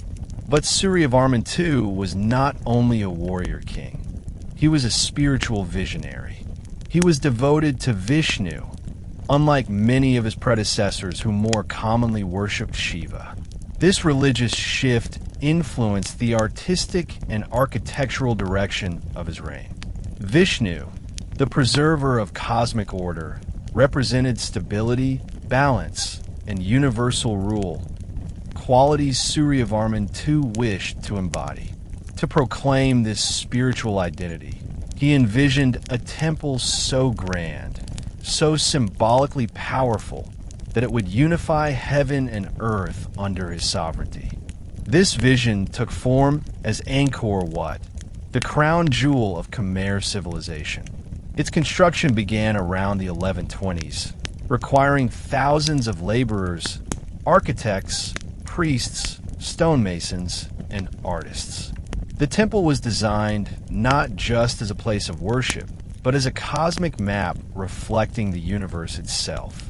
But Suryavarman II was not only a warrior king. He was a spiritual visionary. He was devoted to Vishnu, unlike many of his predecessors who more commonly worshipped Shiva. This religious shift influenced the artistic and architectural direction of his reign. Vishnu, the preserver of cosmic order, represented stability, balance, and universal rule, qualities Suryavarman II wished to embody. To proclaim this spiritual identity, he envisioned a temple so grand, so symbolically powerful, that it would unify heaven and earth under his sovereignty. This vision took form as Angkor Wat, the crown jewel of Khmer civilization. Its construction began around the 1120s, requiring thousands of laborers, architects, priests, stonemasons, and artists. The temple was designed not just as a place of worship, but as a cosmic map reflecting the universe itself.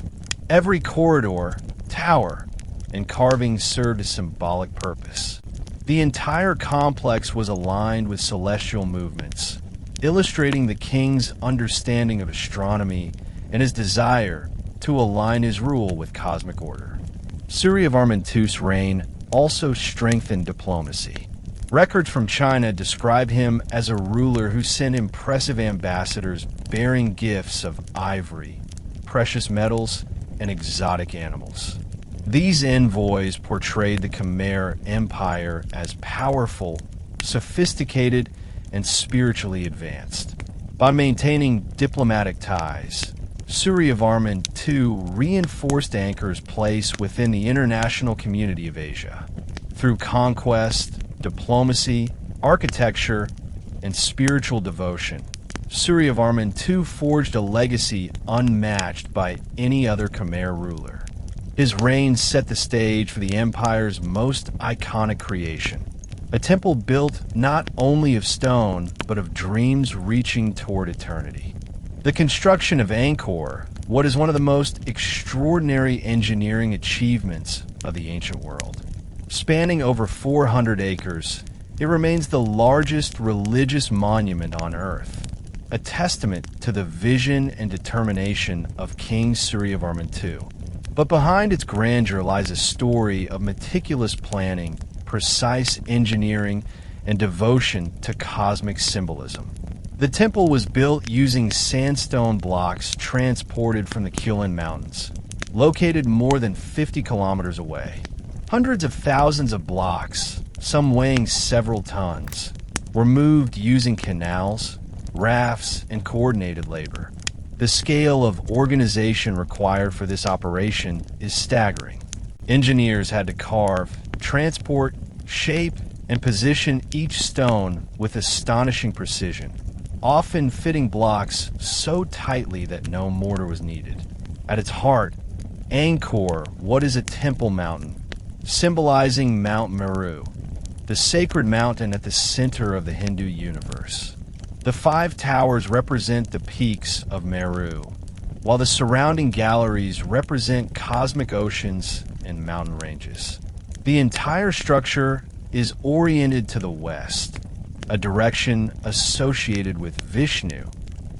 Every corridor, tower, and carving served a symbolic purpose. The entire complex was aligned with celestial movements, illustrating the king's understanding of astronomy and his desire to align his rule with cosmic order. Suryavarman II's reign also strengthened diplomacy. Records from China describe him as a ruler who sent impressive ambassadors bearing gifts of ivory, precious metals, and exotic animals. These envoys portrayed the Khmer Empire as powerful, sophisticated, and spiritually advanced. By maintaining diplomatic ties, Suryavarman II reinforced Angkor's place within the international community of Asia. Through conquest, diplomacy, architecture, and spiritual devotion, Suryavarman II forged a legacy unmatched by any other Khmer ruler. His reign set the stage for the empire's most iconic creation, a temple built not only of stone, but of dreams reaching toward eternity. The construction of Angkor, what is one of the most extraordinary engineering achievements of the ancient world. Spanning over 400 acres, it remains the largest religious monument on Earth, a testament to the vision and determination of King Suryavarman II. But behind its grandeur lies a story of meticulous planning, precise engineering, and devotion to cosmic symbolism. The temple was built using sandstone blocks transported from the Kulin Mountains, located more than 50 kilometers away. Hundreds of thousands of blocks, some weighing several tons, were moved using canals, rafts, and coordinated labor. The scale of organization required for this operation is staggering. Engineers had to carve, transport, shape, and position each stone with astonishing precision, often fitting blocks so tightly that no mortar was needed. At its heart, Angkor, what is a temple mountain, symbolizing Mount Meru, the sacred mountain at the center of the Hindu universe. The 5 towers represent the peaks of Meru, while the surrounding galleries represent cosmic oceans and mountain ranges. The entire structure is oriented to the west, a direction associated with Vishnu,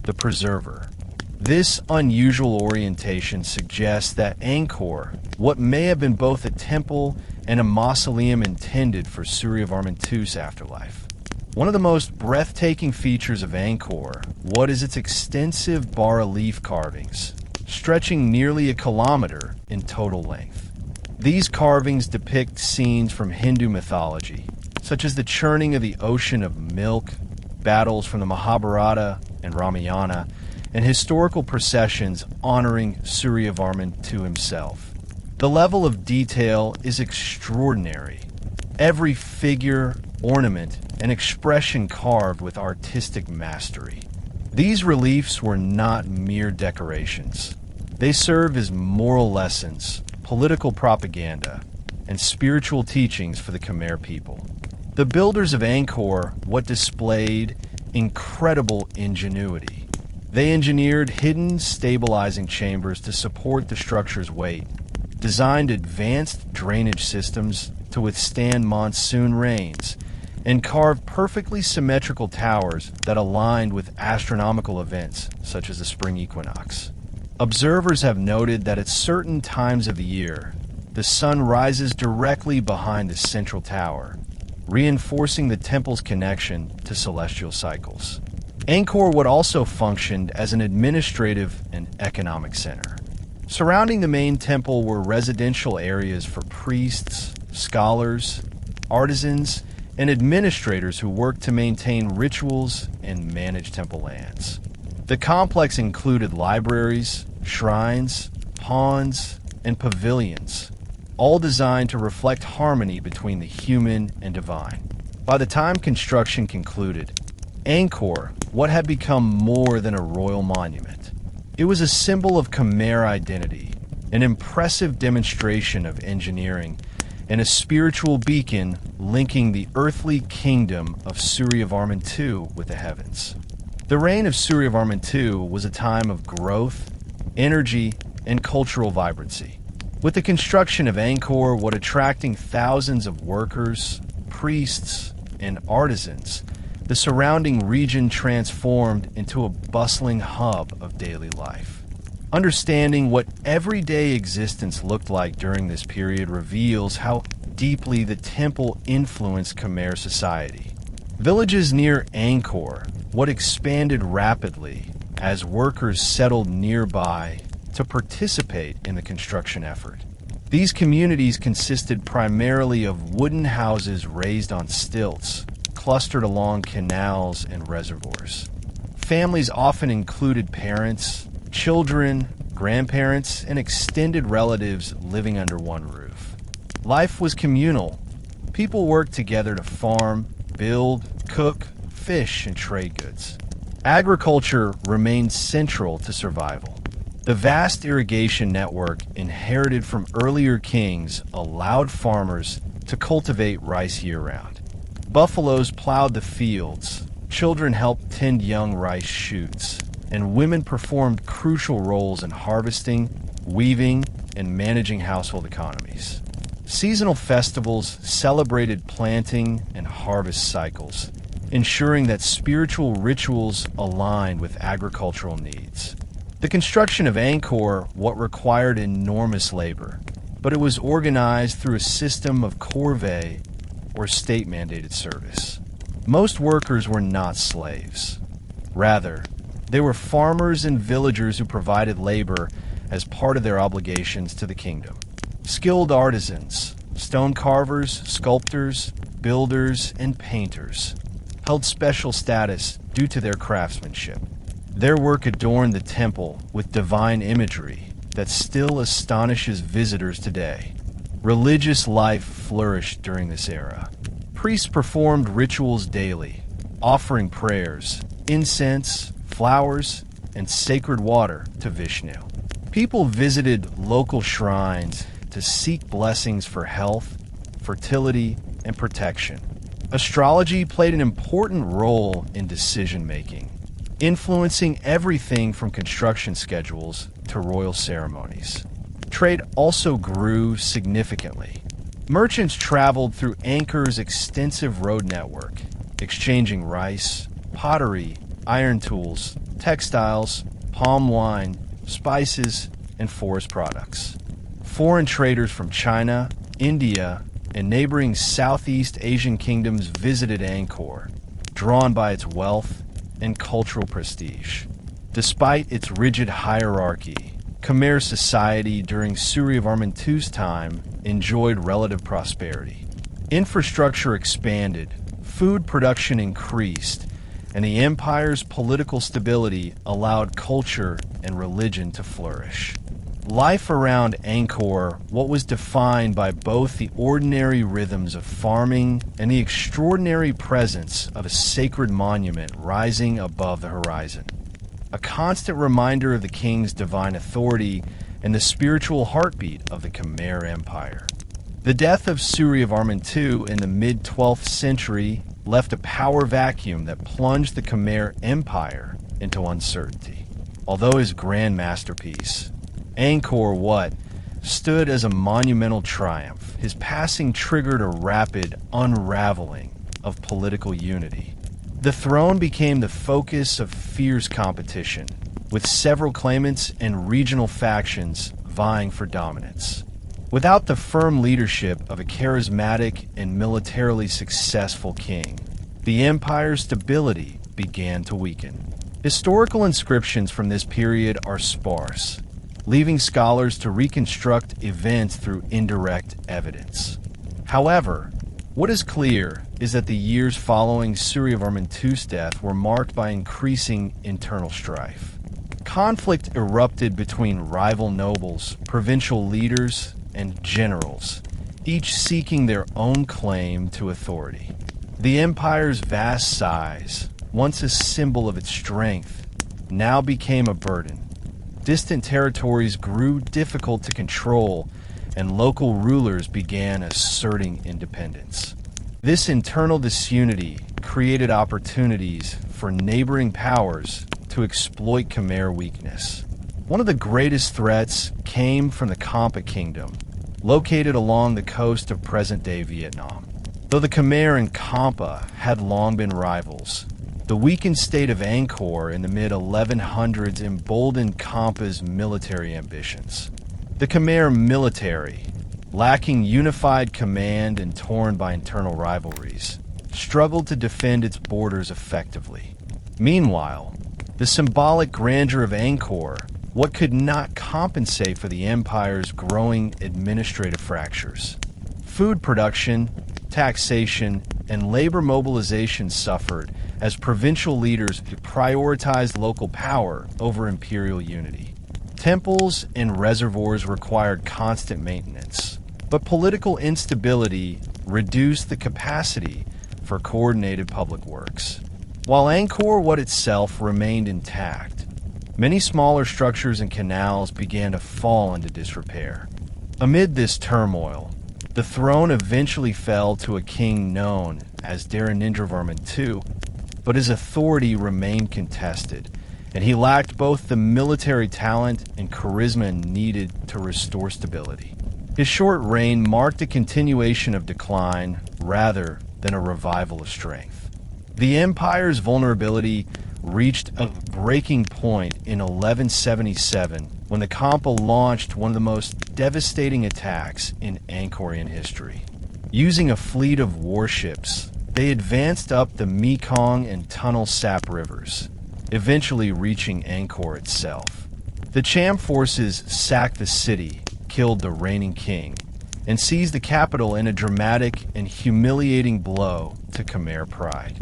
the preserver. This unusual orientation suggests that Angkor, what may have been both a temple and a mausoleum intended for Suryavarman II's afterlife. One of the most breathtaking features of Angkor, what is its extensive bas-relief carvings, stretching nearly a kilometer in total length. These carvings depict scenes from Hindu mythology, such as the churning of the ocean of milk, battles from the Mahabharata and Ramayana, and historical processions honoring Suryavarman II himself. The level of detail is extraordinary. Every figure, ornament, and expression carved with artistic mastery. These reliefs were not mere decorations. They serve as moral lessons, political propaganda, and spiritual teachings for the Khmer people. The builders of Angkor, what displayed incredible ingenuity. They engineered hidden stabilizing chambers to support the structure's weight, designed advanced drainage systems to withstand monsoon rains, and carved perfectly symmetrical towers that aligned with astronomical events such as the spring equinox. Observers have noted that at certain times of the year, the sun rises directly behind the central tower, reinforcing the temple's connection to celestial cycles. Angkor Wat also functioned as an administrative and economic center. Surrounding the main temple were residential areas for priests, scholars, artisans, and administrators who worked to maintain rituals and manage temple lands. The complex included libraries, shrines, ponds, and pavilions, all designed to reflect harmony between the human and divine. By the time construction concluded, Angkor Wat had become more than a royal monument. It was a symbol of Khmer identity, an impressive demonstration of engineering, and a spiritual beacon linking the earthly kingdom of Suryavarman II with the heavens. The reign of Suryavarman II was a time of growth, energy, and cultural vibrancy. With the construction of Angkor Wat attracting thousands of workers, priests, and artisans, the surrounding region transformed into a bustling hub of daily life. Understanding what everyday existence looked like during this period reveals how deeply the temple influenced Khmer society. Villages near Angkor Wat expanded rapidly as workers settled nearby to participate in the construction effort. These communities consisted primarily of wooden houses raised on stilts, clustered along canals and reservoirs. Families often included parents, children, grandparents, and extended relatives living under one roof. Life was communal. People worked together to farm, build, cook, fish, and trade goods. Agriculture remained central to survival. The vast irrigation network inherited from earlier kings allowed farmers to cultivate rice year-round. Buffaloes plowed the fields, children helped tend young rice shoots, and women performed crucial roles in harvesting, weaving, and managing household economies. Seasonal festivals celebrated planting and harvest cycles, ensuring that spiritual rituals aligned with agricultural needs. The construction of Angkor Wat required enormous labor, but it was organized through a system of corvée or state-mandated service. Most workers were not slaves. Rather, they were farmers and villagers who provided labor as part of their obligations to the kingdom. Skilled artisans, stone carvers, sculptors, builders, and painters held special status due to their craftsmanship. Their work adorned the temple with divine imagery that still astonishes visitors today. Religious life flourished during this era. Priests performed rituals daily, offering prayers, incense, flowers, and sacred water to Vishnu. People visited local shrines to seek blessings for health, fertility, and protection. Astrology played an important role in decision-making, influencing everything from construction schedules to royal ceremonies. Trade also grew significantly. Merchants traveled through Angkor's extensive road network, exchanging rice, pottery, iron tools, textiles, palm wine, spices, and forest products. Foreign traders from China, India, and neighboring Southeast Asian kingdoms visited Angkor, drawn by its wealth and cultural prestige. Despite its rigid hierarchy, Khmer society during Suryavarman II's time enjoyed relative prosperity. Infrastructure expanded, food production increased, and the empire's political stability allowed culture and religion to flourish. Life around Angkor Wat was defined by both the ordinary rhythms of farming and the extraordinary presence of a sacred monument rising above the horizon. A constant reminder of the king's divine authority and the spiritual heartbeat of the Khmer Empire. The death of Suryavarman II in the mid-12th century left a power vacuum that plunged the Khmer Empire into uncertainty. Although his grand masterpiece, Angkor Wat, stood as a monumental triumph, his passing triggered a rapid unraveling of political unity. The throne became the focus of fierce competition, with several claimants and regional factions vying for dominance. Without the firm leadership of a charismatic and militarily successful king, the empire's stability began to weaken. Historical inscriptions from this period are sparse, leaving scholars to reconstruct events through indirect evidence. However, what is clear is that the years following Suryavarman II's death were marked by increasing internal strife. Conflict erupted between rival nobles, provincial leaders, and generals, each seeking their own claim to authority. The empire's vast size, once a symbol of its strength, now became a burden. Distant territories grew difficult to control, and local rulers began asserting independence. This internal disunity created opportunities for neighboring powers to exploit Khmer weakness. One of the greatest threats came from the Kampa Kingdom, located along the coast of present-day Vietnam. Though the Khmer and Kampa had long been rivals, the weakened state of Angkor in the mid-1100s emboldened Kampa's military ambitions. The Khmer military, lacking unified command and torn by internal rivalries, struggled to defend its borders effectively. Meanwhile, the symbolic grandeur of Angkor, what could not compensate for the empire's growing administrative fractures. Food production, taxation, and labor mobilization suffered as provincial leaders prioritized local power over imperial unity. Temples and reservoirs required constant maintenance, but political instability reduced the capacity for coordinated public works. While Angkor Wat itself remained intact, many smaller structures and canals began to fall into disrepair. Amid this turmoil, the throne eventually fell to a king known as Jayavarman II, but his authority remained contested, and he lacked both the military talent and charisma needed to restore stability. His short reign marked a continuation of decline rather than a revival of strength. The empire's vulnerability reached a breaking point in 1177 when the Kampa launched one of the most devastating attacks in Angkorian history. Using a fleet of warships, they advanced up the Mekong and Tonlé Sap rivers, eventually reaching Angkor itself. The Cham forces sacked the city, killed the reigning king, and seized the capital in a dramatic and humiliating blow to Khmer pride.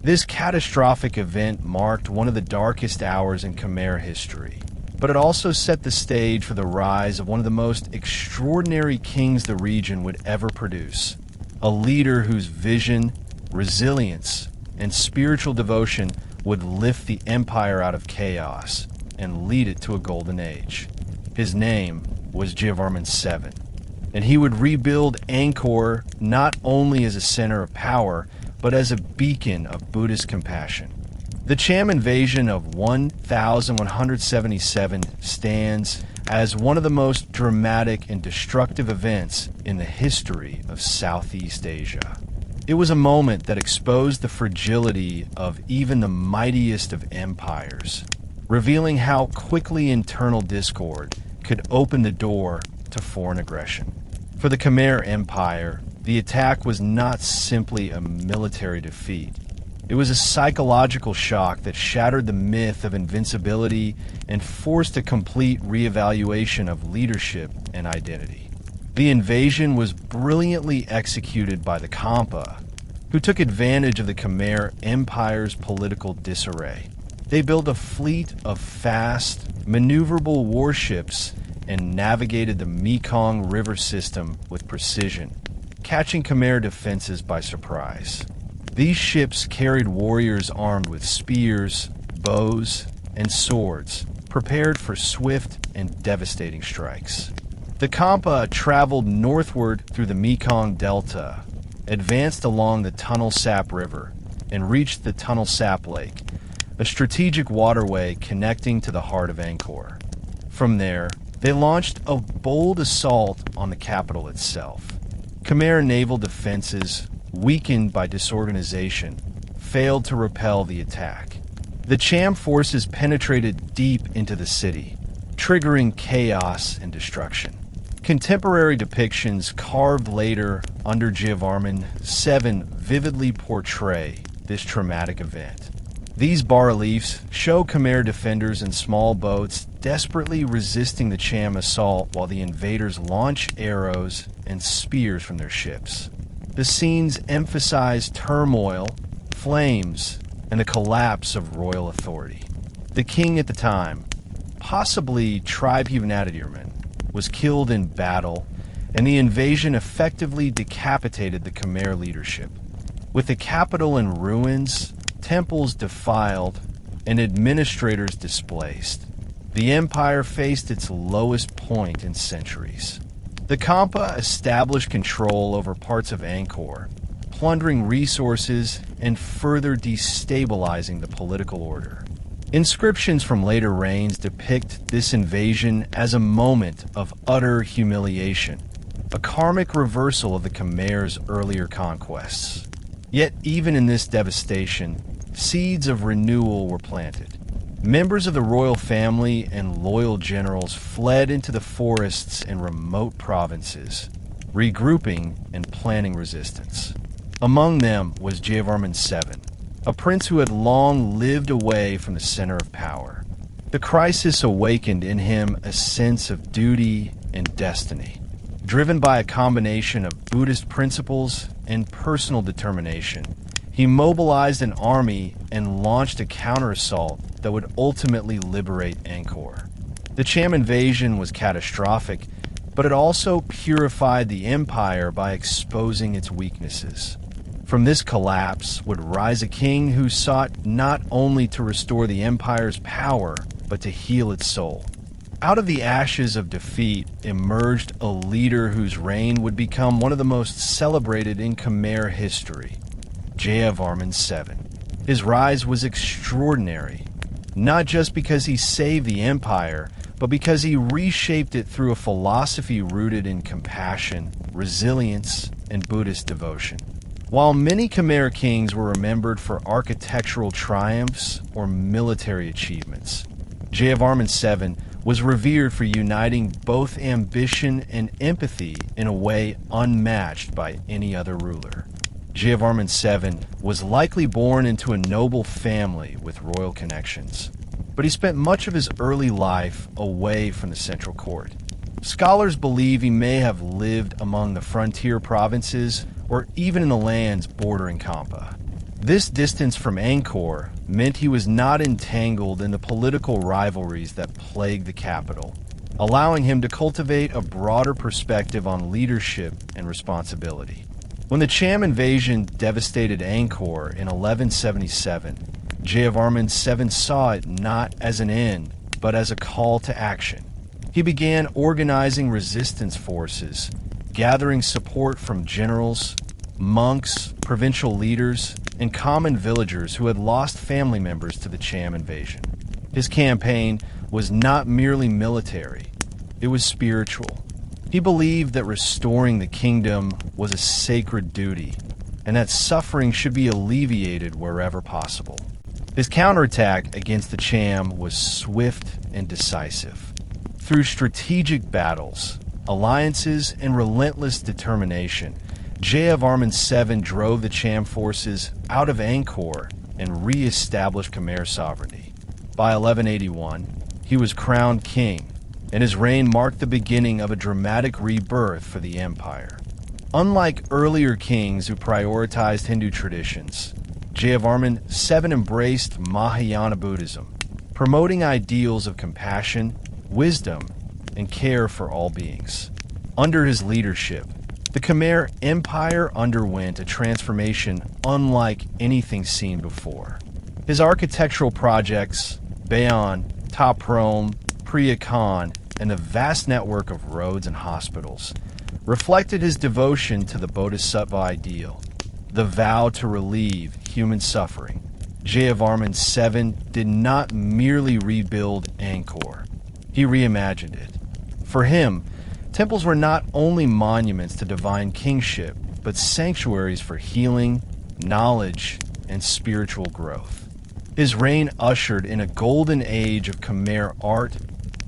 This catastrophic event marked one of the darkest hours in Khmer history, but it also set the stage for the rise of one of the most extraordinary kings the region would ever produce, a leader whose vision, resilience, and spiritual devotion would lift the empire out of chaos and lead it to a golden age. His name was Jayavarman II, and he would rebuild Angkor not only as a center of power, but as a beacon of Buddhist compassion. The Cham invasion of 1177 stands as one of the most dramatic and destructive events in the history of Southeast Asia. It was a moment that exposed the fragility of even the mightiest of empires, revealing how quickly internal discord could open the door to foreign aggression. For the Khmer Empire, the attack was not simply a military defeat. It was a psychological shock that shattered the myth of invincibility and forced a complete reevaluation of leadership and identity. The invasion was brilliantly executed by the Kampa, who took advantage of the Khmer Empire's political disarray. They built a fleet of fast, maneuverable warships and navigated the Mekong River system with precision, catching Khmer defenses by surprise. These ships carried warriors armed with spears, bows, and swords, prepared for swift and devastating strikes. The Kampa traveled northward through the Mekong Delta, advanced along the Tonlé Sap River, and reached the Tonlé Sap Lake, a strategic waterway connecting to the heart of Angkor. From there, they launched a bold assault on the capital itself. Khmer naval defenses, weakened by disorganization, failed to repel the attack. The Cham forces penetrated deep into the city, triggering chaos and destruction. Contemporary depictions carved later under Jayavarman II vividly portray this traumatic event. These bas-reliefs show Khmer defenders in small boats desperately resisting the Cham assault while the invaders launch arrows and spears from their ships. The scenes emphasize turmoil, flames, and the collapse of royal authority. The king at the time, possibly Suryavarman, was killed in battle, and the invasion effectively decapitated the Khmer leadership. With the capital in ruins, temples defiled, and administrators displaced, the empire faced its lowest point in centuries. The Khampa established control over parts of Angkor, plundering resources and further destabilizing the political order. Inscriptions from later reigns depict this invasion as a moment of utter humiliation, a karmic reversal of the Khmer's earlier conquests. Yet even in this devastation, seeds of renewal were planted. Members of the royal family and loyal generals fled into the forests and remote provinces, regrouping and planning resistance. Among them was Jayavarman II, a prince who had long lived away from the center of power. The crisis awakened in him a sense of duty and destiny. Driven by a combination of Buddhist principles and personal determination, he mobilized an army and launched a counterassault that would ultimately liberate Angkor. The Cham invasion was catastrophic, but it also purified the empire by exposing its weaknesses. From this collapse would rise a king who sought not only to restore the empire's power, but to heal its soul. Out of the ashes of defeat emerged a leader whose reign would become one of the most celebrated in Khmer history, Jayavarman II. His rise was extraordinary, not just because he saved the empire, but because he reshaped it through a philosophy rooted in compassion, resilience, and Buddhist devotion. While many Khmer kings were remembered for architectural triumphs or military achievements, Jayavarman II was revered for uniting both ambition and empathy in a way unmatched by any other ruler. Jayavarman II was likely born into a noble family with royal connections, but he spent much of his early life away from the central court. Scholars believe he may have lived among the frontier provinces or even in the lands bordering Khampa. This distance from Angkor meant he was not entangled in the political rivalries that plagued the capital, allowing him to cultivate a broader perspective on leadership and responsibility. When the Cham invasion devastated Angkor in 1177, Jayavarman II saw it not as an end, but as a call to action. He began organizing resistance forces, gathering support from generals, monks, provincial leaders, and common villagers who had lost family members to the Cham invasion. His campaign was not merely military, it was spiritual. He believed that restoring the kingdom was a sacred duty, and that suffering should be alleviated wherever possible. His counterattack against the Cham was swift and decisive. Through strategic battles, alliances, and relentless determination, Jayavarman II drove the Cham forces out of Angkor and re-established Khmer sovereignty. By 1181, he was crowned king, and his reign marked the beginning of a dramatic rebirth for the empire. Unlike earlier kings who prioritized Hindu traditions, Jayavarman VII embraced Mahayana Buddhism, promoting ideals of compassion, wisdom, and care for all beings. Under his leadership, the Khmer Empire underwent a transformation unlike anything seen before. His architectural projects, Bayon, Prohm, Khan, and the vast network of roads and hospitals, reflected his devotion to the Bodhisattva ideal, the vow to relieve human suffering. Jayavarman VII did not merely rebuild Angkor, he reimagined it. For him, temples were not only monuments to divine kingship, but sanctuaries for healing, knowledge, and spiritual growth. His reign ushered in a golden age of Khmer art,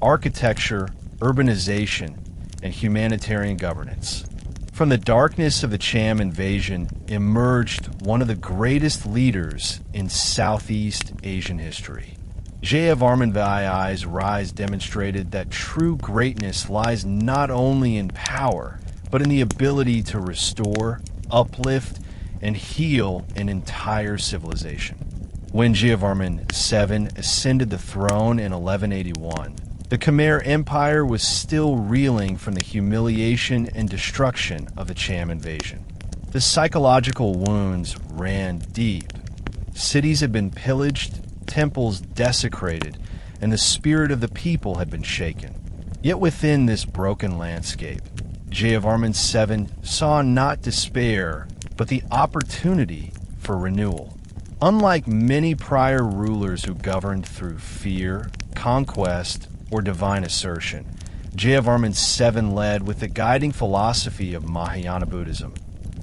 architecture, urbanization, and humanitarian governance. From the darkness of the Cham invasion emerged one of the greatest leaders in Southeast Asian history. Jayavarman I's rise demonstrated that true greatness lies not only in power, but in the ability to restore, uplift, and heal an entire civilization. When Jayavarman II ascended the throne in 1181, the Khmer Empire was still reeling from the humiliation and destruction of the Cham invasion. The psychological wounds ran deep. Cities had been pillaged, temples desecrated, and the spirit of the people had been shaken. Yet within this broken landscape, Jayavarman VII saw not despair, but the opportunity for renewal. Unlike many prior rulers who governed through fear, conquest, or divine assertion, Jayavarman VII led with the guiding philosophy of Mahayana Buddhism,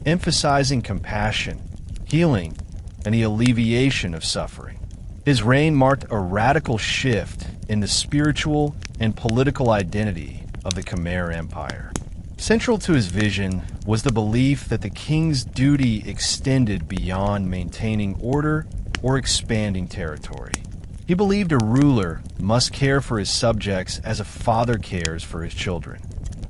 emphasizing compassion, healing, and the alleviation of suffering. His reign marked a radical shift in the spiritual and political identity of the Khmer Empire. Central to his vision was the belief that the king's duty extended beyond maintaining order or expanding territory. He believed a ruler must care for his subjects as a father cares for his children.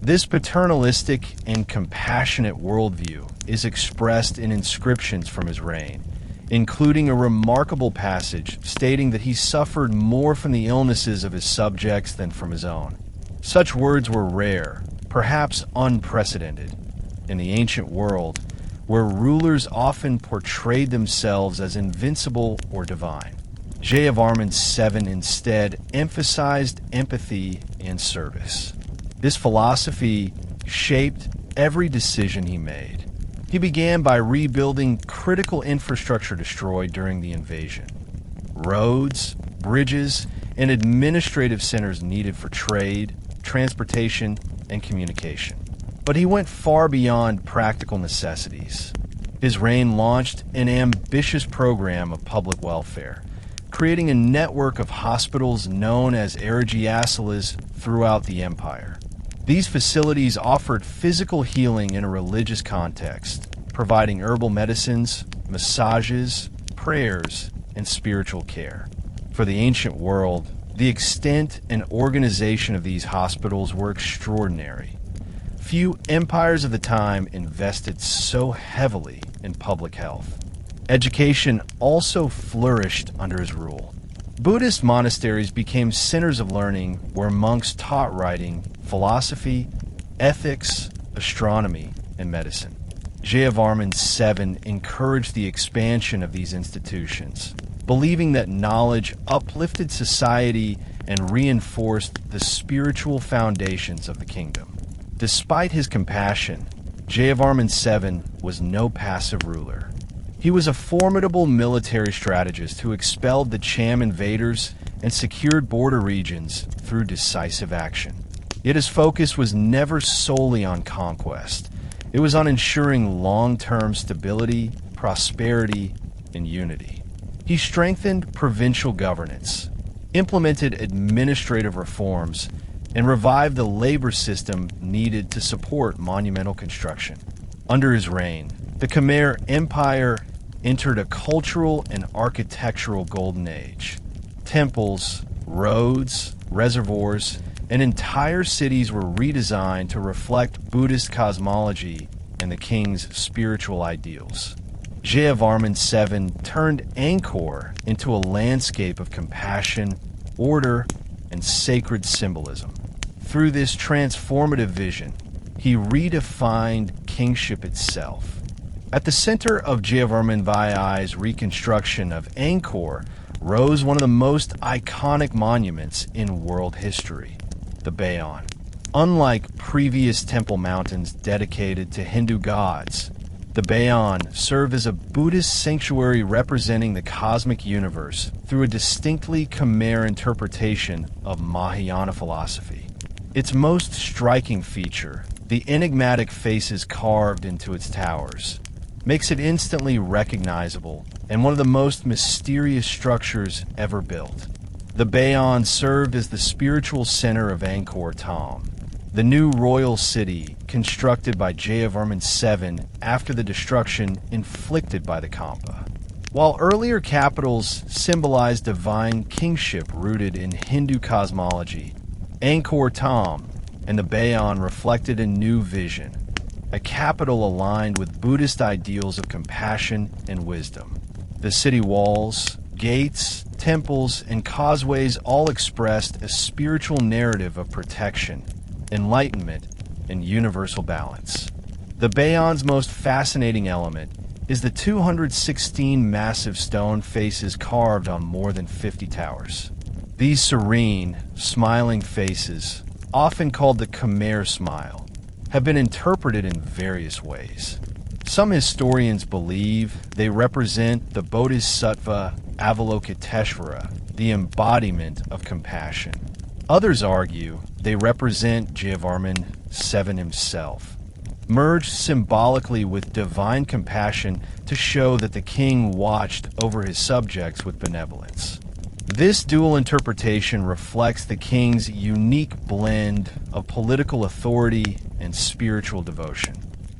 This paternalistic and compassionate worldview is expressed in inscriptions from his reign, including a remarkable passage stating that he suffered more from the illnesses of his subjects than from his own. Such words were rare, perhaps unprecedented, in the ancient world, where rulers often portrayed themselves as invincible or divine. Jayavarman VII instead emphasized empathy and service. This philosophy shaped every decision he made. He began by rebuilding critical infrastructure destroyed during the invasion. Roads, bridges, and administrative centers needed for trade, transportation, and communication. But he went far beyond practical necessities. His reign launched an ambitious program of public welfare, creating a network of hospitals known as Aragiasalas throughout the empire. These facilities offered physical healing in a religious context, providing herbal medicines, massages, prayers, and spiritual care. For the ancient world, the extent and organization of these hospitals were extraordinary. Few empires of the time invested so heavily in public health. Education also flourished under his rule. Buddhist monasteries became centers of learning where monks taught writing, philosophy, ethics, astronomy, and medicine. Jayavarman VII encouraged the expansion of these institutions, believing that knowledge uplifted society and reinforced the spiritual foundations of the kingdom. Despite his compassion, Jayavarman VII was no passive ruler. He was a formidable military strategist who expelled the Cham invaders and secured border regions through decisive action. Yet his focus was never solely on conquest. It was on ensuring long-term stability, prosperity, and unity. He strengthened provincial governance, implemented administrative reforms, and revived the labor system needed to support monumental construction. Under his reign, the Khmer Empire entered a cultural and architectural golden age. Temples, roads, reservoirs, and entire cities were redesigned to reflect Buddhist cosmology and the king's spiritual ideals. Jayavarman VII turned Angkor into a landscape of compassion, order, and sacred symbolism. Through this transformative vision, he redefined kingship itself. At the center of Jayavarman I's reconstruction of Angkor rose one of the most iconic monuments in world history, the Bayon. Unlike previous temple mountains dedicated to Hindu gods, the Bayon served as a Buddhist sanctuary representing the cosmic universe through a distinctly Khmer interpretation of Mahayana philosophy. Its most striking feature, the enigmatic faces carved into its towers, makes it instantly recognizable and one of the most mysterious structures ever built. The Bayon served as the spiritual center of Angkor Thom, the new royal city constructed by Jayavarman II after the destruction inflicted by the Khampa. While earlier capitals symbolized divine kingship rooted in Hindu cosmology, Angkor Thom and the Bayon reflected a new vision, a capital aligned with Buddhist ideals of compassion and wisdom. The city walls, gates, temples, and causeways all expressed a spiritual narrative of protection, enlightenment, and universal balance. The Bayon's most fascinating element is the 216 massive stone faces carved on more than 50 towers. These serene, smiling faces, often called the Khmer smile, have been interpreted in various ways. Some historians believe they represent the Bodhisattva Avalokiteshvara, the embodiment of compassion. Others argue they represent Jayavarman II himself, merged symbolically with divine compassion to show that the king watched over his subjects with benevolence. This dual interpretation reflects the king's unique blend of political authority and spiritual devotion.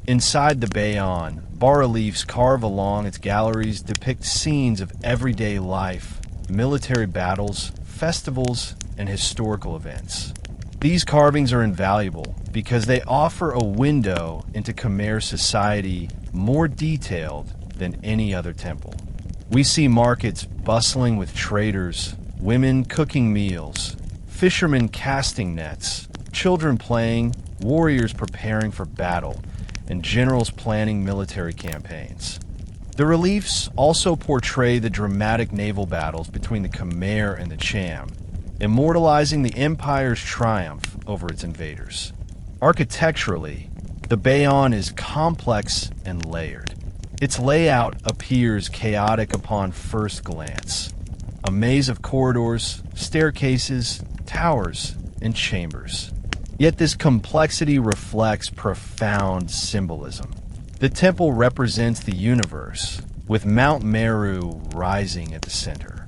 Inside the Bayon, bas-reliefs carved along its galleries depict scenes of everyday life, military battles, festivals, and historical events. These carvings are invaluable because they offer a window into Khmer society more detailed than any other temple. We see markets bustling with traders, women cooking meals, fishermen casting nets, children playing, warriors preparing for battle, and generals planning military campaigns. The reliefs also portray the dramatic naval battles between the Khmer and the Cham, immortalizing the empire's triumph over its invaders. Architecturally, the Bayon is complex and layered. Its layout appears chaotic upon first glance. A maze of corridors, staircases, towers, and chambers. Yet this complexity reflects profound symbolism. The temple represents the universe, with Mount Meru rising at the center.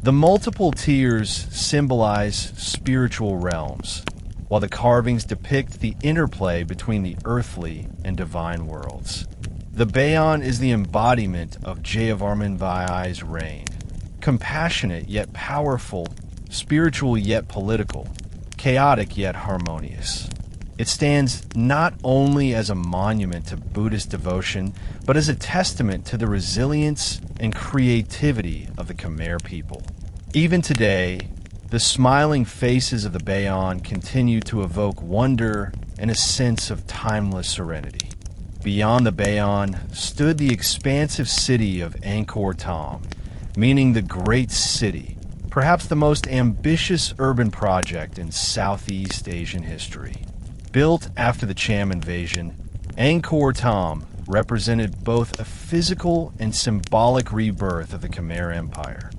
The multiple tiers symbolize spiritual realms, while the carvings depict the interplay between the earthly and divine worlds. The Bayon is the embodiment of Jayavarman I's reign, compassionate yet powerful, spiritual yet political, chaotic yet harmonious. It stands not only as a monument to Buddhist devotion, but as a testament to the resilience and creativity of the Khmer people. Even today, the smiling faces of the Bayon continue to evoke wonder and a sense of timeless serenity. Beyond the Bayon stood the expansive city of Angkor Thom, meaning the Great City, perhaps the most ambitious urban project in Southeast Asian history. Built after the Cham invasion, Angkor Thom represented both a physical and symbolic rebirth of the Khmer Empire.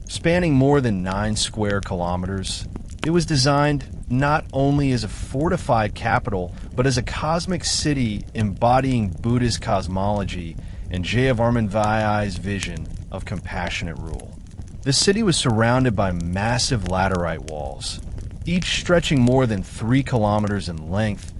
Spanning more than 9 square kilometers, it was designed not only as a fortified capital, but as a cosmic city embodying Buddhist cosmology and Jayavarman I's vision of compassionate rule. The city was surrounded by massive laterite walls, each stretching more than 3 kilometers in length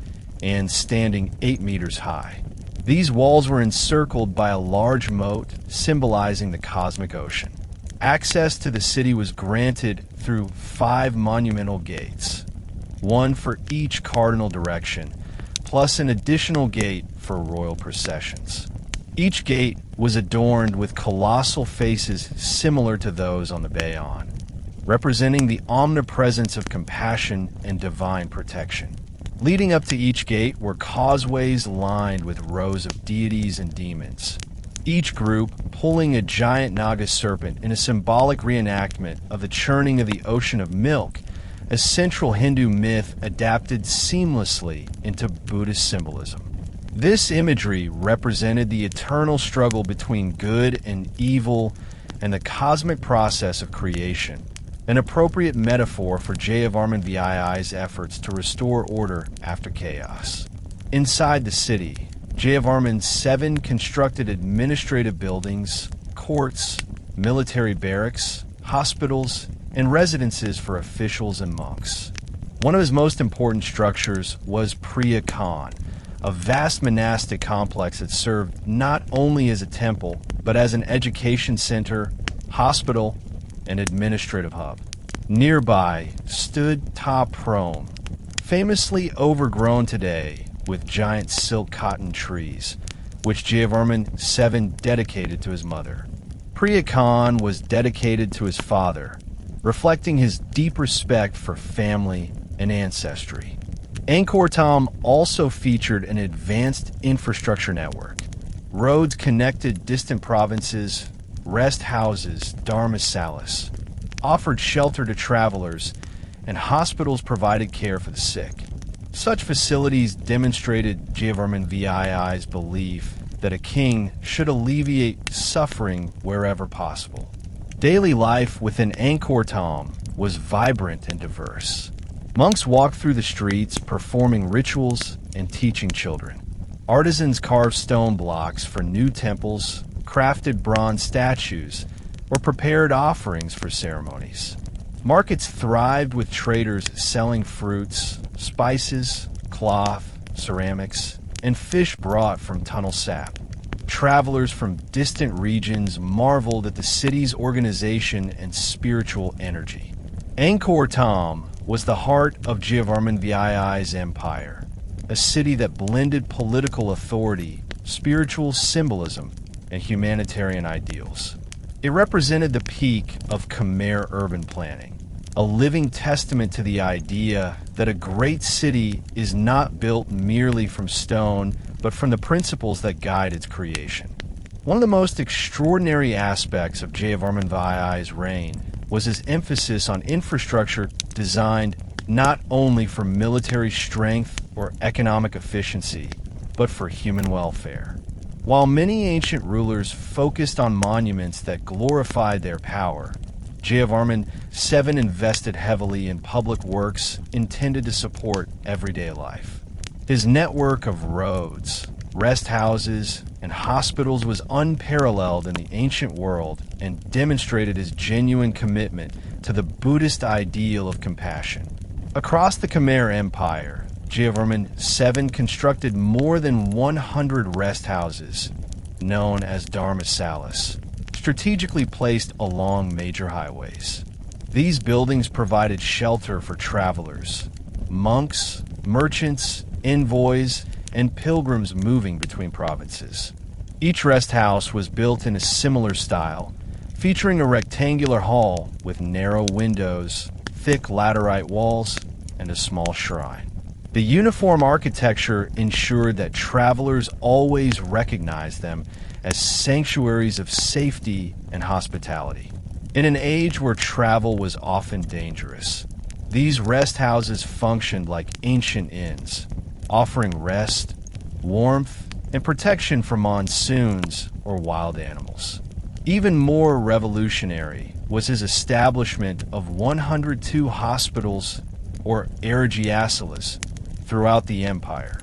and standing 8 meters high. These walls were encircled by a large moat symbolizing the cosmic ocean. Access to the city was granted through 5 monumental gates, one for each cardinal direction, plus an additional gate for royal processions. Each gate was adorned with colossal faces similar to those on the Bayon, representing the omnipresence of compassion and divine protection. Leading up to each gate were causeways lined with rows of deities and demons, each group pulling a giant Naga serpent in a symbolic reenactment of the churning of the ocean of milk, a central Hindu myth adapted seamlessly into Buddhist symbolism. This imagery represented the eternal struggle between good and evil and the cosmic process of creation, an appropriate metaphor for Jayavarman I's efforts to restore order after chaos. Inside the city, Jayavarman VII constructed administrative buildings, courts, military barracks, hospitals, and residences for officials and monks. One of his most important structures was Priya Khan, a vast monastic complex that served not only as a temple, but as an education center, hospital, and administrative hub. Nearby stood Ta Prohm, famously overgrown today with giant silk cotton trees, which Jayavarman VII dedicated to his mother. Priya Khan was dedicated to his father, reflecting his deep respect for family and ancestry. Angkor Thom also featured an advanced infrastructure network. Roads connected distant provinces, rest houses, dharmasalas, offered shelter to travelers, and hospitals provided care for the sick. Such facilities demonstrated Jayavarman VII's belief that a king should alleviate suffering wherever possible. Daily life within Angkor Thom was vibrant and diverse. Monks walked through the streets, performing rituals and teaching children. Artisans carved stone blocks for new temples, crafted bronze statues, or prepared offerings for ceremonies. Markets thrived with traders selling fruits, spices, cloth, ceramics, and fish brought from Tonlé Sap. Travelers from distant regions marveled at the city's organization and spiritual energy. Angkor Thom was the heart of Jayavarman VII's empire, a city that blended political authority, spiritual symbolism, and humanitarian ideals. It represented the peak of Khmer urban planning, a living testament to the idea that a great city is not built merely from stone, but from the principles that guide its creation. One of the most extraordinary aspects of Jayavarman VII's reign was his emphasis on infrastructure designed not only for military strength or economic efficiency, but for human welfare. While many ancient rulers focused on monuments that glorified their power, Jayavarman VII invested heavily in public works intended to support everyday life. His network of roads, rest houses, and hospitals was unparalleled in the ancient world and demonstrated his genuine commitment to the Buddhist ideal of compassion. Across the Khmer Empire, Jayavarman VII constructed more than 100 rest houses, known as dharmasalas, strategically placed along major highways. These buildings provided shelter for travelers, monks, merchants, envoys, and pilgrims moving between provinces. Each rest house was built in a similar style, featuring a rectangular hall with narrow windows, thick laterite walls, and a small shrine. The uniform architecture ensured that travelers always recognized them as sanctuaries of safety and hospitality. In an age where travel was often dangerous, these rest houses functioned like ancient inns, offering rest, warmth, and protection from monsoons or wild animals. Even more revolutionary was his establishment of 102 hospitals, or erigiasalas, throughout the empire.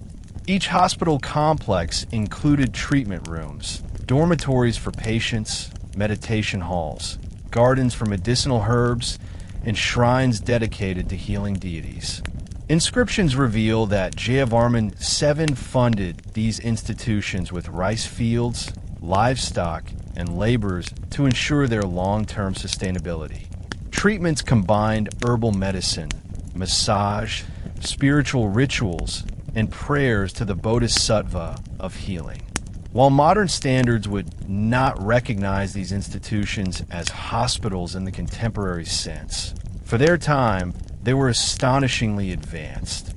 Each hospital complex included treatment rooms, dormitories for patients, meditation halls, gardens for medicinal herbs, and shrines dedicated to healing deities. Inscriptions reveal that Jayavarman VII funded these institutions with rice fields, livestock, and laborers to ensure their long-term sustainability. Treatments combined herbal medicine, massage, spiritual rituals, and prayers to the bodhisattva of healing. While modern standards would not recognize these institutions as hospitals in the contemporary sense, for their time, they were astonishingly advanced.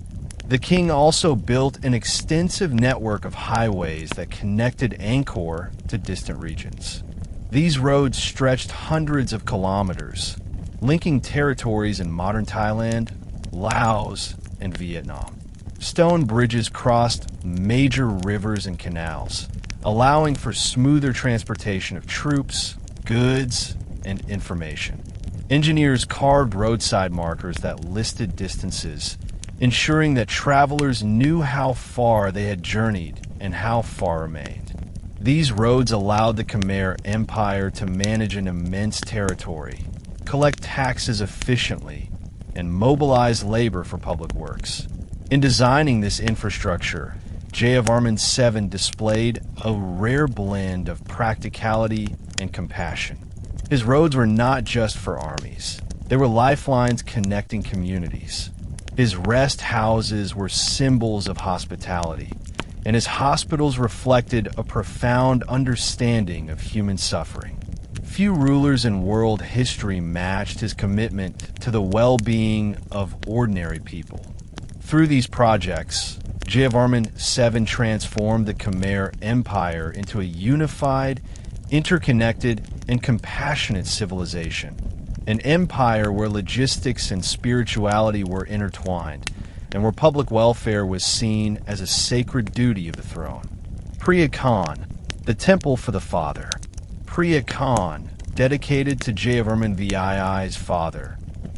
The king also built an extensive network of highways that connected Angkor to distant regions. These roads stretched hundreds of kilometers, linking territories in modern Thailand, Laos, and Vietnam. Stone bridges crossed major rivers and canals, allowing for smoother transportation of troops, goods, and information. Engineers carved roadside markers that listed distances, ensuring that travelers knew how far they had journeyed and how far remained. These roads allowed the Khmer Empire to manage an immense territory, collect taxes efficiently, and mobilize labor for public works. In designing this infrastructure, Jayavarman II displayed a rare blend of practicality and compassion. His roads were not just for armies. They were lifelines connecting communities. His rest houses were symbols of hospitality, and his hospitals reflected a profound understanding of human suffering. Few rulers in world history matched his commitment to the well-being of ordinary people. Through these projects, Jayavarman II transformed the Khmer Empire into a unified, interconnected, and compassionate civilization. An empire where logistics and spirituality were intertwined, and where public welfare was seen as a sacred duty of the throne. Priya Khan, the temple for the father. Priya Khan, dedicated to Jayavarman II's father,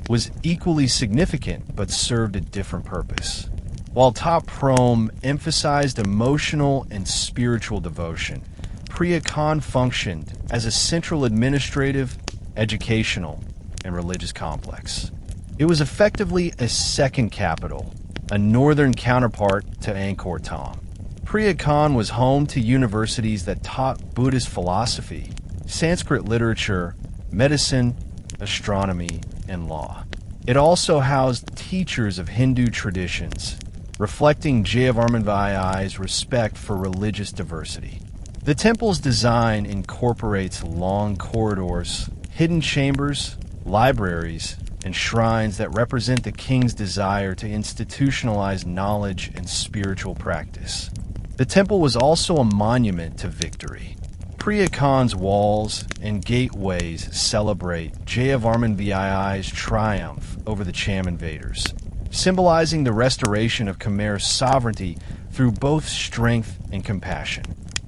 was equally significant but served a different purpose. While Top Prohm emphasized emotional and spiritual devotion, Priya Khan functioned as a central administrative, educational, and religious complex. It was effectively a second capital, a northern counterpart to Angkor Wat. Priya Khan was home to universities that taught Buddhist philosophy, Sanskrit literature, medicine, astronomy, and law. It also housed teachers of Hindu traditions, reflecting Jayavarman II's respect for religious diversity. The temple's design incorporates long corridors, hidden chambers, libraries, and shrines that represent the king's desire to institutionalize knowledge and spiritual practice. The temple was also a monument to victory. Priya Khan's walls and gateways celebrate Jayavarman II's triumph over the Cham invaders, symbolizing the restoration of Khmer's sovereignty through both strength and compassion.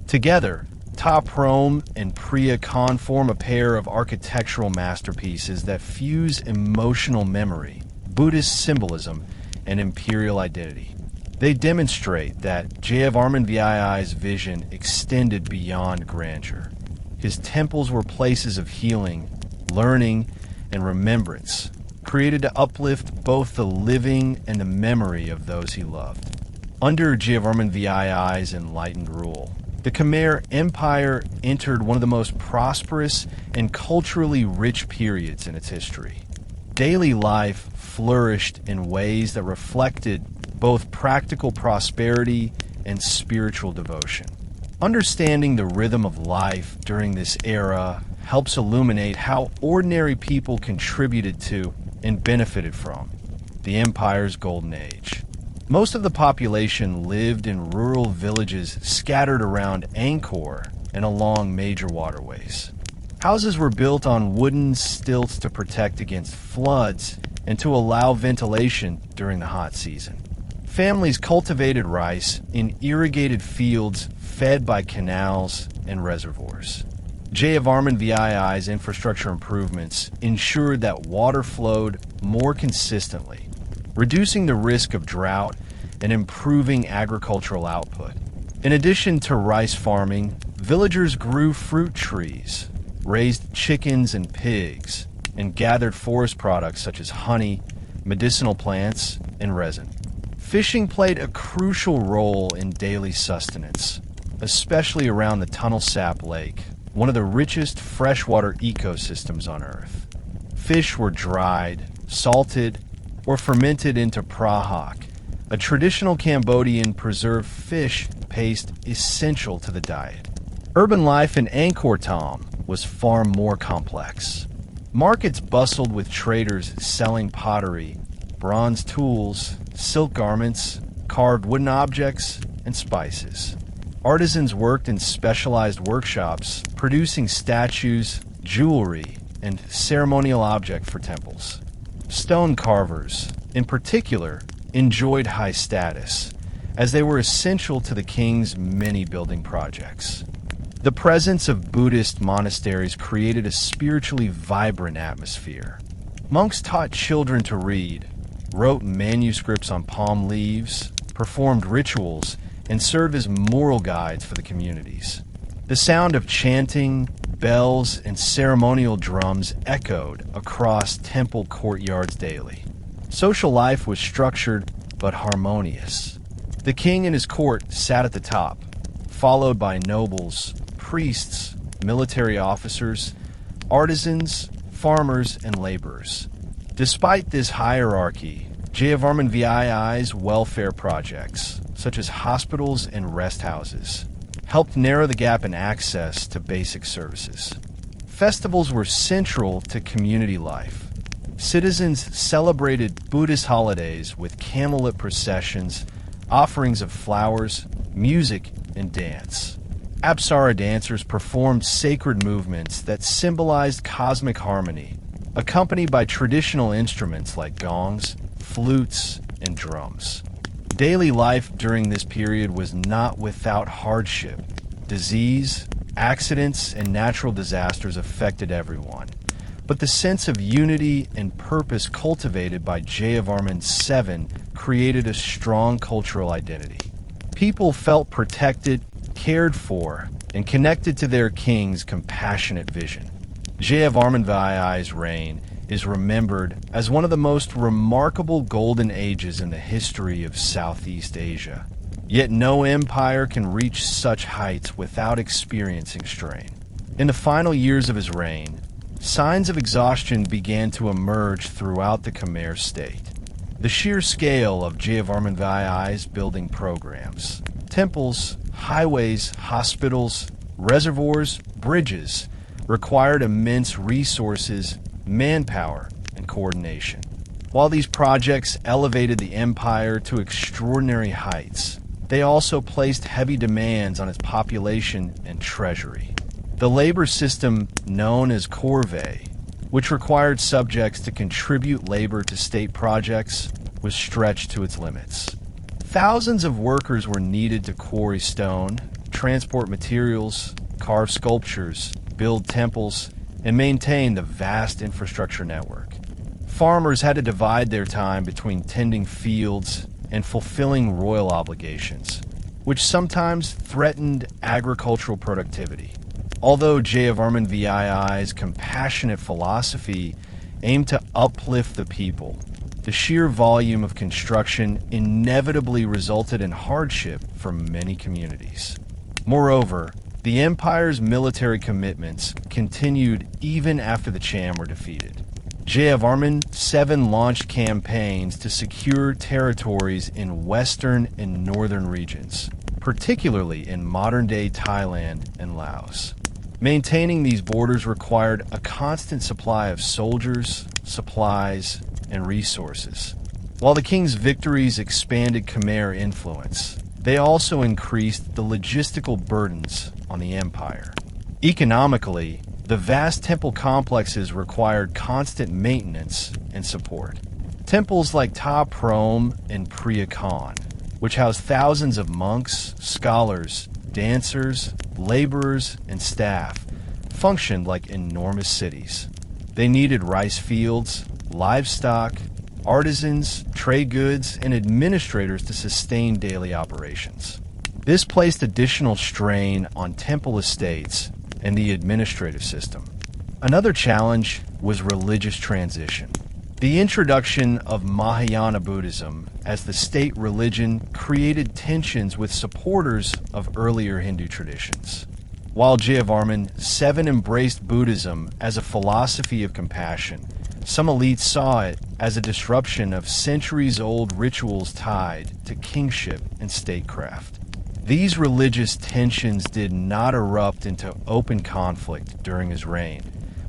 Together, Top Prohm and Priya Khan form a pair of architectural masterpieces that fuse emotional memory, Buddhist symbolism, and imperial identity. They demonstrate that Jayavarman II's vision extended beyond grandeur. His temples were places of healing, learning, and remembrance, created to uplift both the living and the memory of those he loved. Under Jayavarman II's enlightened rule, the Khmer Empire entered one of the most prosperous and culturally rich periods in its history. Daily life flourished in ways that reflected both practical prosperity and spiritual devotion. Understanding the rhythm of life during this era helps illuminate how ordinary people contributed to and benefited from the empire's golden age. Most of the population lived in rural villages scattered around Angkor and along major waterways. Houses were built on wooden stilts to protect against floods and to allow ventilation during the hot season. Families cultivated rice in irrigated fields fed by canals and reservoirs. Jayavarman II's infrastructure improvements ensured that water flowed more consistently, reducing the risk of drought and improving agricultural output. In addition to rice farming, villagers grew fruit trees, raised chickens and pigs, and gathered forest products such as honey, medicinal plants, and resin. Fishing played a crucial role in daily sustenance, especially around the Tonlé Sap Lake, one of the richest freshwater ecosystems on Earth. Fish were dried, salted, or fermented into prahak, a traditional Cambodian preserved fish paste essential to the diet. Urban life in Angkor Wat was far more complex. Markets bustled with traders selling pottery, bronze tools, silk garments, carved wooden objects, and spices. Artisans worked in specialized workshops, producing statues, jewelry, and ceremonial objects for temples. Stone carvers, in particular, enjoyed high status, as they were essential to the king's many building projects. The presence of Buddhist monasteries created a spiritually vibrant atmosphere. Monks taught children to read, wrote manuscripts on palm leaves, performed rituals, and served as moral guides for the communities. The sound of chanting, bells, and ceremonial drums echoed across temple courtyards daily. Social life was structured but harmonious. The king and his court sat at the top, followed by nobles, priests, military officers, artisans, farmers, and laborers. Despite this hierarchy, Jayavarman VII's welfare projects, such as hospitals and rest houses, helped narrow the gap in access to basic services. Festivals were central to community life. Citizens celebrated Buddhist holidays with candlelit processions, offerings of flowers, music, and dance. Apsara dancers performed sacred movements that symbolized cosmic harmony, accompanied by traditional instruments like gongs, flutes, and drums. Daily life during this period was not without hardship. Disease, accidents, and natural disasters affected everyone. But the sense of unity and purpose cultivated by Jayavarman II created a strong cultural identity. People felt protected, cared for, and connected to their king's compassionate vision. Jayavarman VII's reign is remembered as one of the most remarkable golden ages in the history of Southeast Asia. Yet no empire can reach such heights without experiencing strain. In the final years of his reign, signs of exhaustion began to emerge throughout the Khmer state. The sheer scale of Jayavarman VII's building programs, temples, highways, hospitals, reservoirs, bridges, required immense resources, manpower, and coordination. While these projects elevated the empire to extraordinary heights, they also placed heavy demands on its population and treasury. The labor system known as corvée, which required subjects to contribute labor to state projects, was stretched to its limits. Thousands of workers were needed to quarry stone, transport materials, carve sculptures, build temples, and maintain the vast infrastructure network. Farmers had to divide their time between tending fields and fulfilling royal obligations, which sometimes threatened agricultural productivity. Although Jayavarman VII's compassionate philosophy aimed to uplift the people, the sheer volume of construction inevitably resulted in hardship for many communities. Moreover, the empire's military commitments continued even after the Cham were defeated. Jayavarman VII launched campaigns to secure territories in western and northern regions, particularly in modern-day Thailand and Laos. Maintaining these borders required a constant supply of soldiers, supplies, and resources. While the king's victories expanded Khmer influence, they also increased the logistical burdens on the empire. Economically, the vast temple complexes required constant maintenance and support. Temples like Ta Prohm and Priya Khan, which housed thousands of monks, scholars, dancers, laborers, and staff, functioned like enormous cities. They needed rice fields, livestock, artisans, trade goods, and administrators to sustain daily operations. This placed additional strain on temple estates and the administrative system. Another challenge was religious transition. The introduction of Mahayana Buddhism as the state religion created tensions with supporters of earlier Hindu traditions. While Jayavarman VII embraced Buddhism as a philosophy of compassion, some elites saw it as a disruption of centuries-old rituals tied to kingship and statecraft. These religious tensions did not erupt into open conflict during his reign,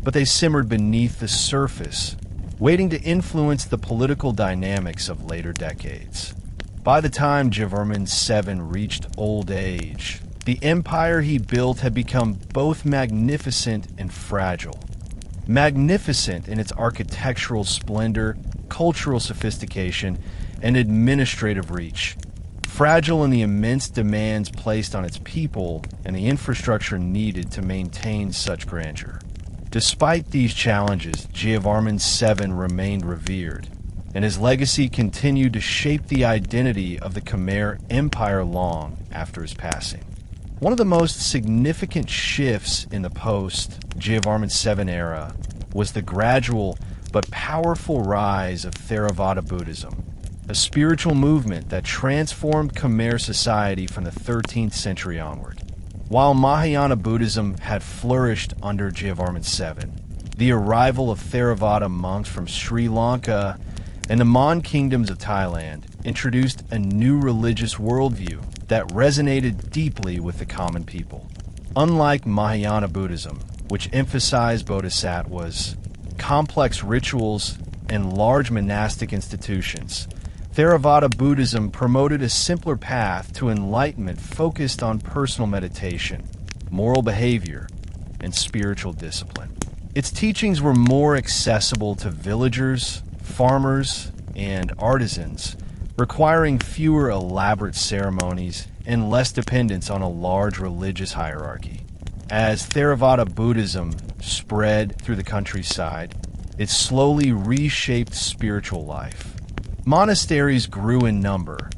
but they simmered beneath the surface, waiting to influence the political dynamics of later decades. By the time Jayavarman VII reached old age, the empire he built had become both magnificent and fragile. Magnificent in its architectural splendor, cultural sophistication, and administrative reach. Fragile in the immense demands placed on its people and the infrastructure needed to maintain such grandeur. Despite these challenges, Jayavarman VII remained revered. and his legacy continued to shape the identity of the Khmer Empire long after his passing. One of the most significant shifts in the post-Jayavarman II era was the gradual but powerful rise of Theravada Buddhism, a spiritual movement that transformed Khmer society from the 13th century onward. While Mahayana Buddhism had flourished under Jayavarman II, the arrival of Theravada monks from Sri Lanka and the Mon kingdoms of Thailand introduced a new religious worldview that resonated deeply with the common people. Unlike Mahayana Buddhism, which emphasized bodhisattvas, complex rituals, and large monastic institutions, Theravada Buddhism promoted a simpler path to enlightenment focused on personal meditation, moral behavior, and spiritual discipline. Its teachings were more accessible to villagers, farmers, and artisans, requiring fewer elaborate ceremonies and less dependence on a large religious hierarchy. As Theravada Buddhism spread through the countryside, it slowly reshaped spiritual life. Monasteries grew in number,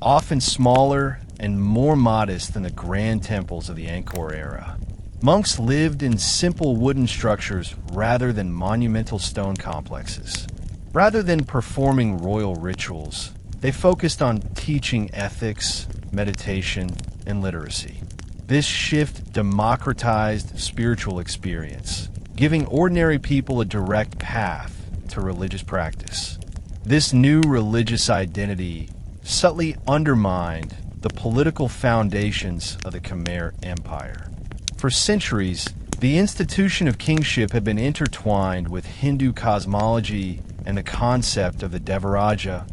often smaller and more modest than the grand temples of the Angkor era. Monks lived in simple wooden structures rather than monumental stone complexes. Rather than performing royal rituals, they focused on teaching ethics, meditation, and literacy. This shift democratized spiritual experience, giving ordinary people a direct path to religious practice. This new religious identity subtly undermined the political foundations of the Khmer Empire. For centuries, the institution of kingship had been intertwined with Hindu cosmology and the concept of the Devaraja,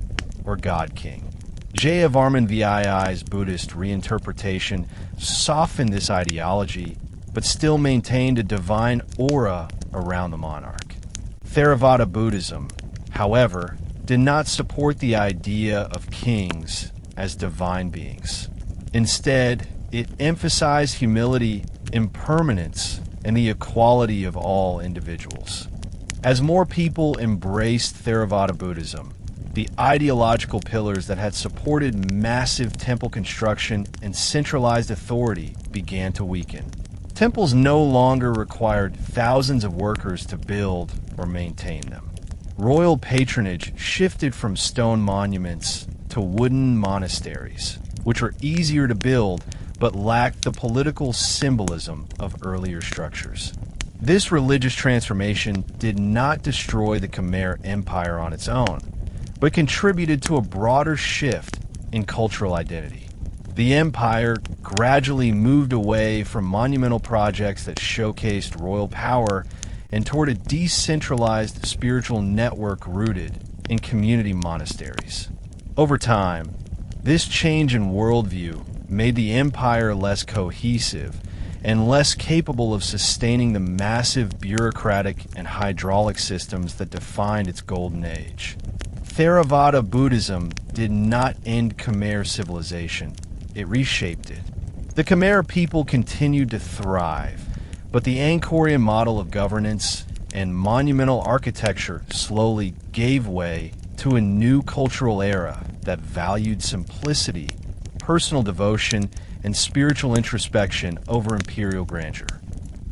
or God King. Jayavarman II's Buddhist reinterpretation softened this ideology, but still maintained a divine aura around the monarch. Theravada Buddhism, however, did not support the idea of kings as divine beings. Instead, it emphasized humility, impermanence, and the equality of all individuals. As more people embraced Theravada Buddhism, the ideological pillars that had supported massive temple construction and centralized authority began to weaken. Temples no longer required thousands of workers to build or maintain them. Royal patronage shifted from stone monuments to wooden monasteries, which were easier to build but lacked the political symbolism of earlier structures. This religious transformation did not destroy the Khmer Empire on its own, but contributed to a broader shift in cultural identity. The empire gradually moved away from monumental projects that showcased royal power and toward a decentralized spiritual network rooted in community monasteries. Over time, this change in worldview made the empire less cohesive and less capable of sustaining the massive bureaucratic and hydraulic systems that defined its golden age. Theravada Buddhism did not end Khmer civilization, it reshaped it. The Khmer people continued to thrive, but the Angkorian model of governance and monumental architecture slowly gave way to a new cultural era that valued simplicity, personal devotion, and spiritual introspection over imperial grandeur.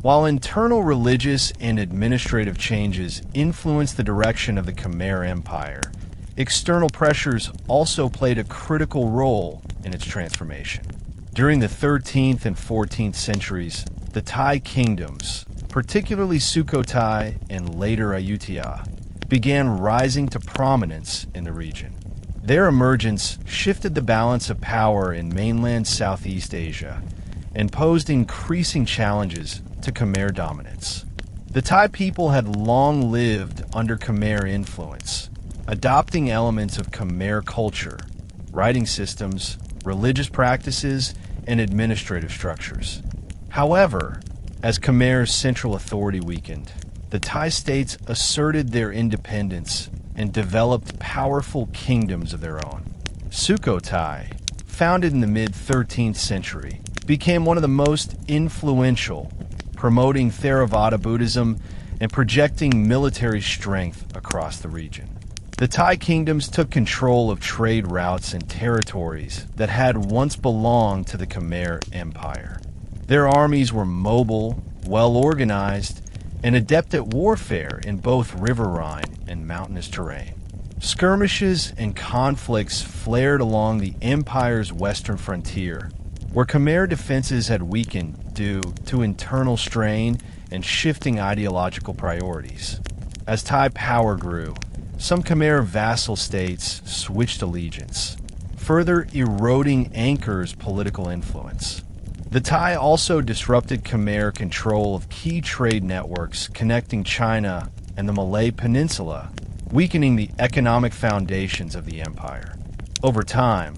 While internal religious and administrative changes influenced the direction of the Khmer Empire, external pressures also played a critical role in its transformation. During the 13th and 14th centuries, the Thai kingdoms, particularly Sukhothai and later Ayutthaya, began rising to prominence in the region. Their emergence shifted the balance of power in mainland Southeast Asia and posed increasing challenges to Khmer dominance. The Thai people had long lived under Khmer influence, adopting elements of Khmer culture, writing systems, religious practices, and administrative structures. However, as Khmer's central authority weakened, the Thai states asserted their independence and developed powerful kingdoms of their own. Sukhothai, founded in the mid-13th century, became one of the most influential, promoting Theravada Buddhism and projecting military strength across the region. The Thai kingdoms took control of trade routes and territories that had once belonged to the Khmer Empire. Their armies were mobile, well-organized, and adept at warfare in both riverine and mountainous terrain. Skirmishes and conflicts flared along the empire's western frontier, where Khmer defenses had weakened due to internal strain and shifting ideological priorities. As Thai power grew, some Khmer vassal states switched allegiance, further eroding Angkor's political influence. The Thai also disrupted Khmer control of key trade networks connecting China and the Malay Peninsula, weakening the economic foundations of the empire. Over time,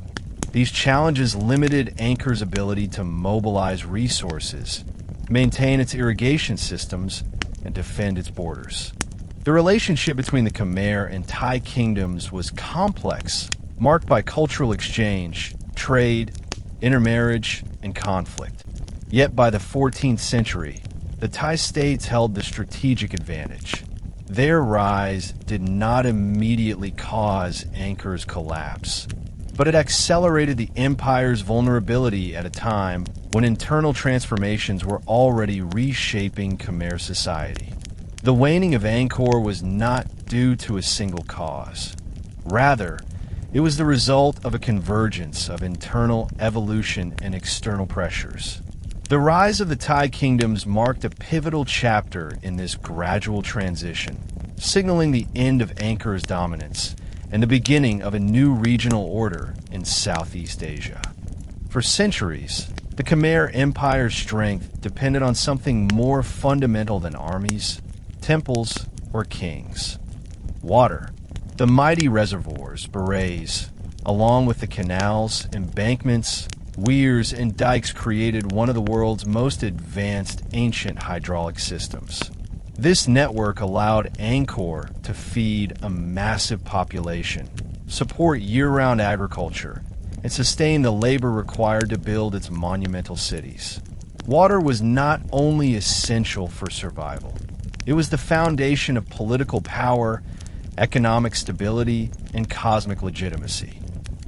these challenges limited Angkor's ability to mobilize resources, maintain its irrigation systems, and defend its borders. The relationship between the Khmer and Thai kingdoms was complex, marked by cultural exchange, trade, intermarriage, and conflict. Yet by the 14th century, the Thai states held the strategic advantage. Their rise did not immediately cause Angkor's collapse, but it accelerated the empire's vulnerability at a time when internal transformations were already reshaping Khmer society. The waning of Angkor was not due to a single cause. Rather, it was the result of a convergence of internal evolution and external pressures. The rise of the Thai kingdoms marked a pivotal chapter in this gradual transition, signaling the end of Angkor's dominance and the beginning of a new regional order in Southeast Asia. For centuries, the Khmer Empire's strength depended on something more fundamental than armies, temples, or kings: water. The mighty reservoirs, barrays, along with the canals, embankments, weirs, and dikes created one of the world's most advanced ancient hydraulic systems. This network allowed Angkor to feed a massive population, support year-round agriculture, and sustain the labor required to build its monumental cities. Water was not only essential for survival, it was the foundation of political power, economic stability, and cosmic legitimacy.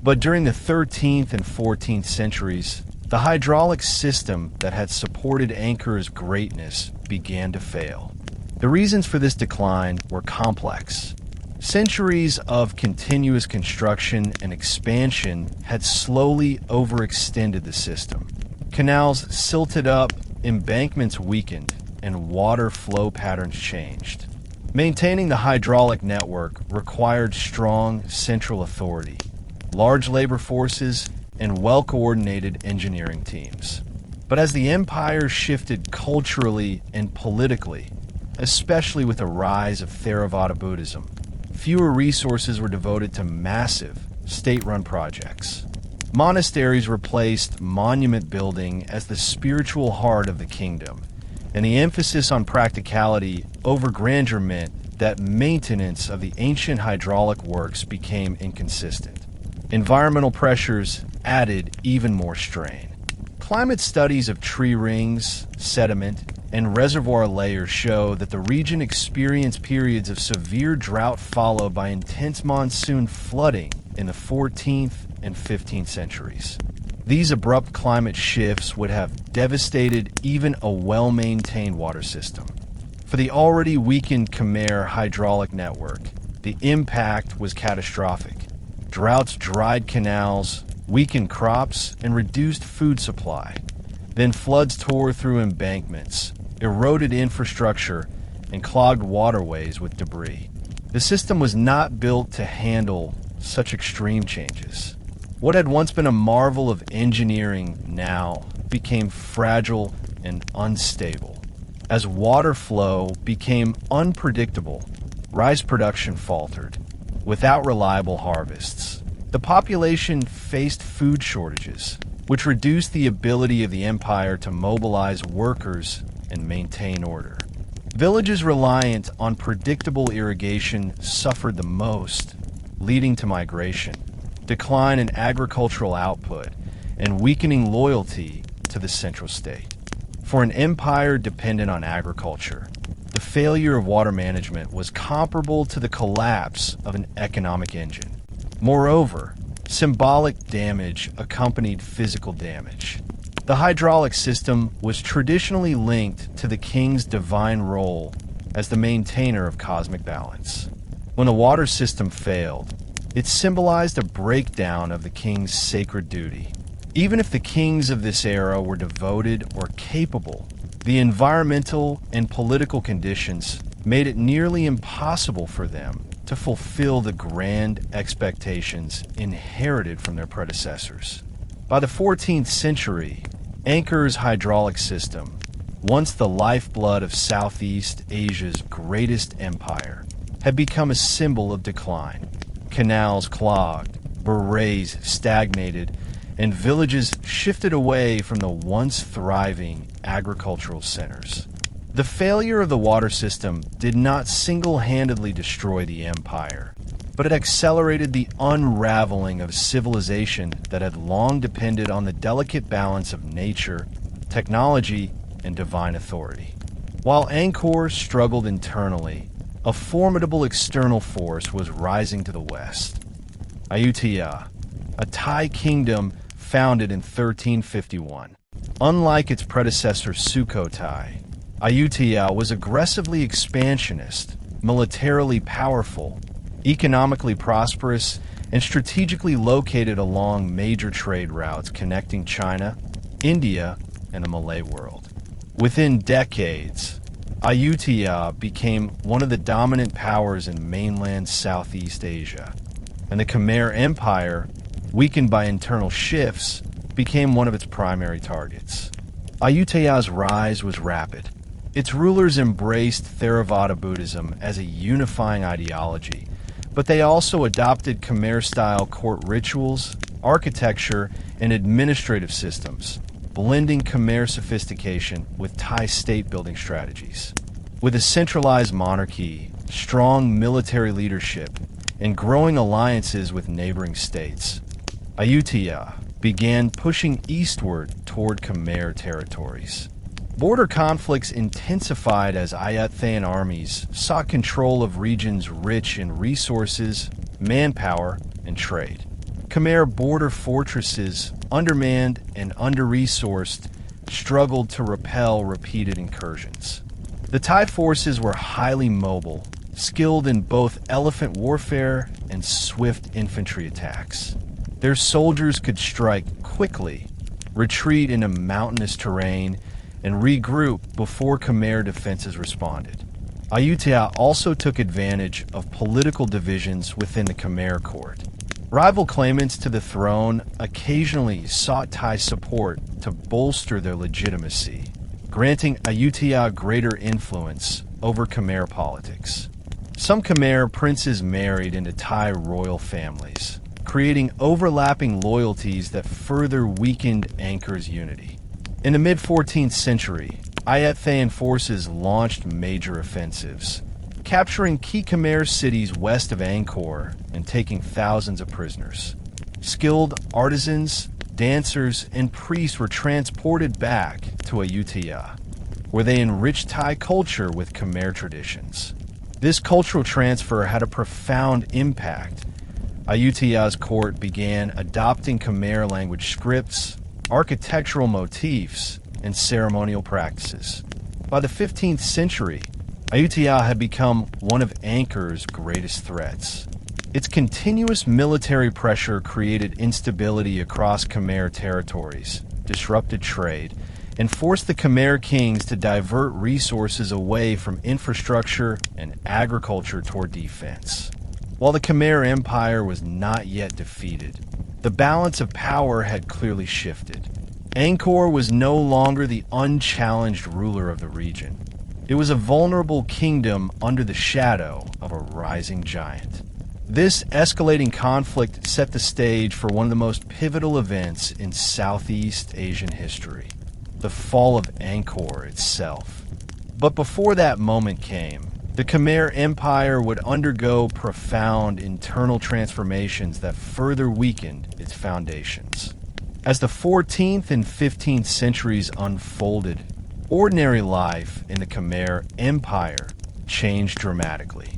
But during the 13th and 14th centuries, the hydraulic system that had supported Angkor's greatness began to fail. The reasons for this decline were complex. Centuries of continuous construction and expansion had slowly overextended the system. Canals silted up, embankments weakened, and water flow patterns changed. Maintaining the hydraulic network required strong central authority, large labor forces, and well-coordinated engineering teams. But as the empire shifted culturally and politically, especially with the rise of Theravada Buddhism, fewer resources were devoted to massive, state-run projects. Monasteries replaced monument building as the spiritual heart of the kingdom, and the emphasis on practicality over grandeur meant that maintenance of the ancient hydraulic works became inconsistent. Environmental pressures added even more strain. Climate studies of tree rings, sediment, and reservoir layers show that the region experienced periods of severe drought followed by intense monsoon flooding in the 14th and 15th centuries. These abrupt climate shifts would have devastated even a well-maintained water system. For the already weakened Khmer hydraulic network, the impact was catastrophic. Droughts dried canals, weakened crops, and reduced food supply. Then floods tore through embankments, eroded infrastructure, and clogged waterways with debris. The system was not built to handle such extreme changes. What had once been a marvel of engineering now became fragile and unstable. As water flow became unpredictable, rice production faltered. Without reliable harvests, the population faced food shortages, which reduced the ability of the empire to mobilize workers and maintain order. Villages reliant on predictable irrigation suffered the most, leading to migration, decline in agricultural output, and weakening loyalty to the central state. For an empire dependent on agriculture, the failure of water management was comparable to the collapse of an economic engine. Moreover, symbolic damage accompanied physical damage. The hydraulic system was traditionally linked to the king's divine role as the maintainer of cosmic balance. When the water system failed, it symbolized a breakdown of the king's sacred duty. Even if the kings of this era were devoted or capable, the environmental and political conditions made it nearly impossible for them to fulfill the grand expectations inherited from their predecessors. By the 14th century, Angkor's hydraulic system, once the lifeblood of Southeast Asia's greatest empire, had become a symbol of decline. Canals clogged, barays stagnated, and villages shifted away from the once thriving agricultural centers. The failure of the water system did not single-handedly destroy the empire, but it accelerated the unraveling of civilization that had long depended on the delicate balance of nature, technology, and divine authority. While Angkor struggled internally, a formidable external force was rising to the west. Ayutthaya, a Thai kingdom founded in 1351. Unlike its predecessor Sukhothai, Ayutthaya was aggressively expansionist, militarily powerful, economically prosperous, and strategically located along major trade routes connecting China, India, and the Malay world. Within decades, Ayutthaya became one of the dominant powers in mainland Southeast Asia, and the Khmer Empire, weakened by internal shifts, became one of its primary targets. Ayutthaya's rise was rapid. Its rulers embraced Theravada Buddhism as a unifying ideology, but they also adopted Khmer-style court rituals, architecture, and administrative systems, blending Khmer sophistication with Thai state-building strategies. With a centralized monarchy, strong military leadership, and growing alliances with neighboring states, Ayutthaya began pushing eastward toward Khmer territories. Border conflicts intensified as Ayutthayan armies sought control of regions rich in resources, manpower, and trade. Khmer border fortresses, undermanned and under-resourced, struggled to repel repeated incursions. The Thai forces were highly mobile, skilled in both elephant warfare and swift infantry attacks. Their soldiers could strike quickly, retreat into mountainous terrain, and regroup before Khmer defenses responded. Ayutthaya also took advantage of political divisions within the Khmer court. Rival claimants to the throne occasionally sought Thai support to bolster their legitimacy, granting Ayutthaya greater influence over Khmer politics. Some Khmer princes married into Thai royal families, creating overlapping loyalties that further weakened Angkor's unity. In the mid-14th century, Ayutthayan forces launched major offensives, capturing key Khmer cities west of Angkor and taking thousands of prisoners. Skilled artisans, dancers, and priests were transported back to Ayutthaya, where they enriched Thai culture with Khmer traditions. This cultural transfer had a profound impact. Ayutthaya's court began adopting Khmer language scripts, architectural motifs, and ceremonial practices. By the 15th century, Ayutthaya had become one of Angkor's greatest threats. Its continuous military pressure created instability across Khmer territories, disrupted trade, and forced the Khmer kings to divert resources away from infrastructure and agriculture toward defense. While the Khmer Empire was not yet defeated, the balance of power had clearly shifted. Angkor was no longer the unchallenged ruler of the region. It was a vulnerable kingdom under the shadow of a rising giant. This escalating conflict set the stage for one of the most pivotal events in Southeast Asian history, the fall of Angkor itself. But before that moment came, the Khmer Empire would undergo profound internal transformations that further weakened its foundations. As the 14th and 15th centuries unfolded, ordinary life in the Khmer Empire changed dramatically.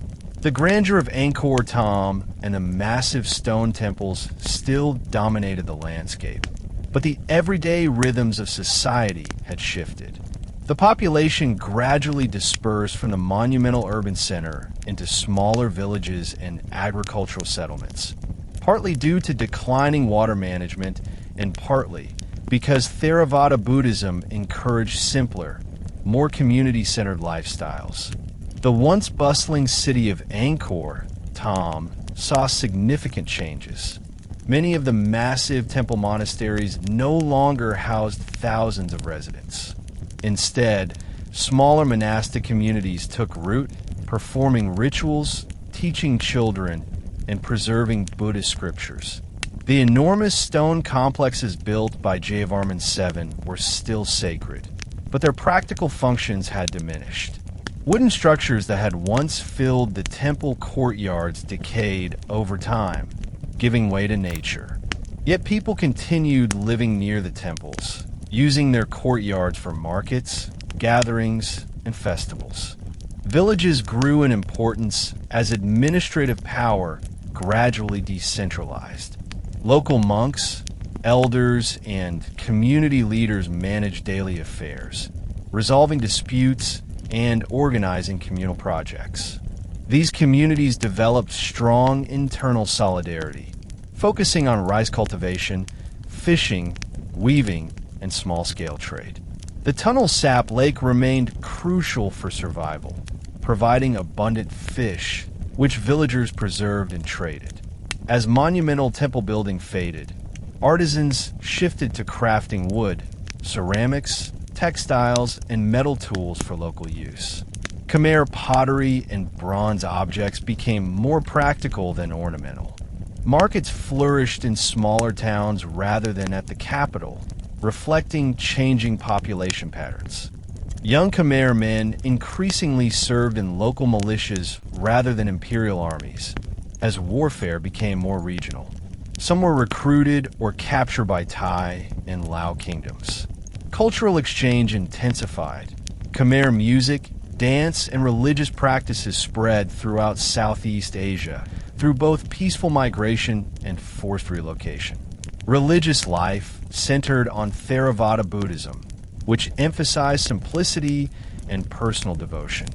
The grandeur of Angkor Thom and the massive stone temples still dominated the landscape, but the everyday rhythms of society had shifted. The population gradually dispersed from the monumental urban center into smaller villages and agricultural settlements, partly due to declining water management and partly because Theravada Buddhism encouraged simpler, more community-centered lifestyles. The once bustling city of Angkor Thom saw significant changes. Many of the massive temple monasteries no longer housed thousands of residents. Instead, smaller monastic communities took root, performing rituals, teaching children, and preserving Buddhist scriptures. The enormous stone complexes built by Jayavarman II were still sacred, but their practical functions had diminished. Wooden structures that had once filled the temple courtyards decayed over time, giving way to nature. Yet people continued living near the temples, using their courtyards for markets, gatherings, and festivals. Villages grew in importance as administrative power gradually decentralized. Local monks, elders, and community leaders managed daily affairs, resolving disputes and organizing communal projects. These communities developed strong internal solidarity, focusing on rice cultivation, fishing, weaving, and small-scale trade. The Tonlé Sap Lake remained crucial for survival, providing abundant fish, which villagers preserved and traded. As monumental temple building faded, artisans shifted to crafting wood, ceramics, textiles, and metal tools for local use. Khmer pottery and bronze objects became more practical than ornamental. Markets flourished in smaller towns rather than at the capital, reflecting changing population patterns. Young Khmer men increasingly served in local militias rather than imperial armies, as warfare became more regional. Some were recruited or captured by Thai and Lao kingdoms. Cultural exchange intensified. Khmer music, dance, and religious practices spread throughout Southeast Asia through both peaceful migration and forced relocation. Religious life centered on Theravada Buddhism, which emphasized simplicity and personal devotion.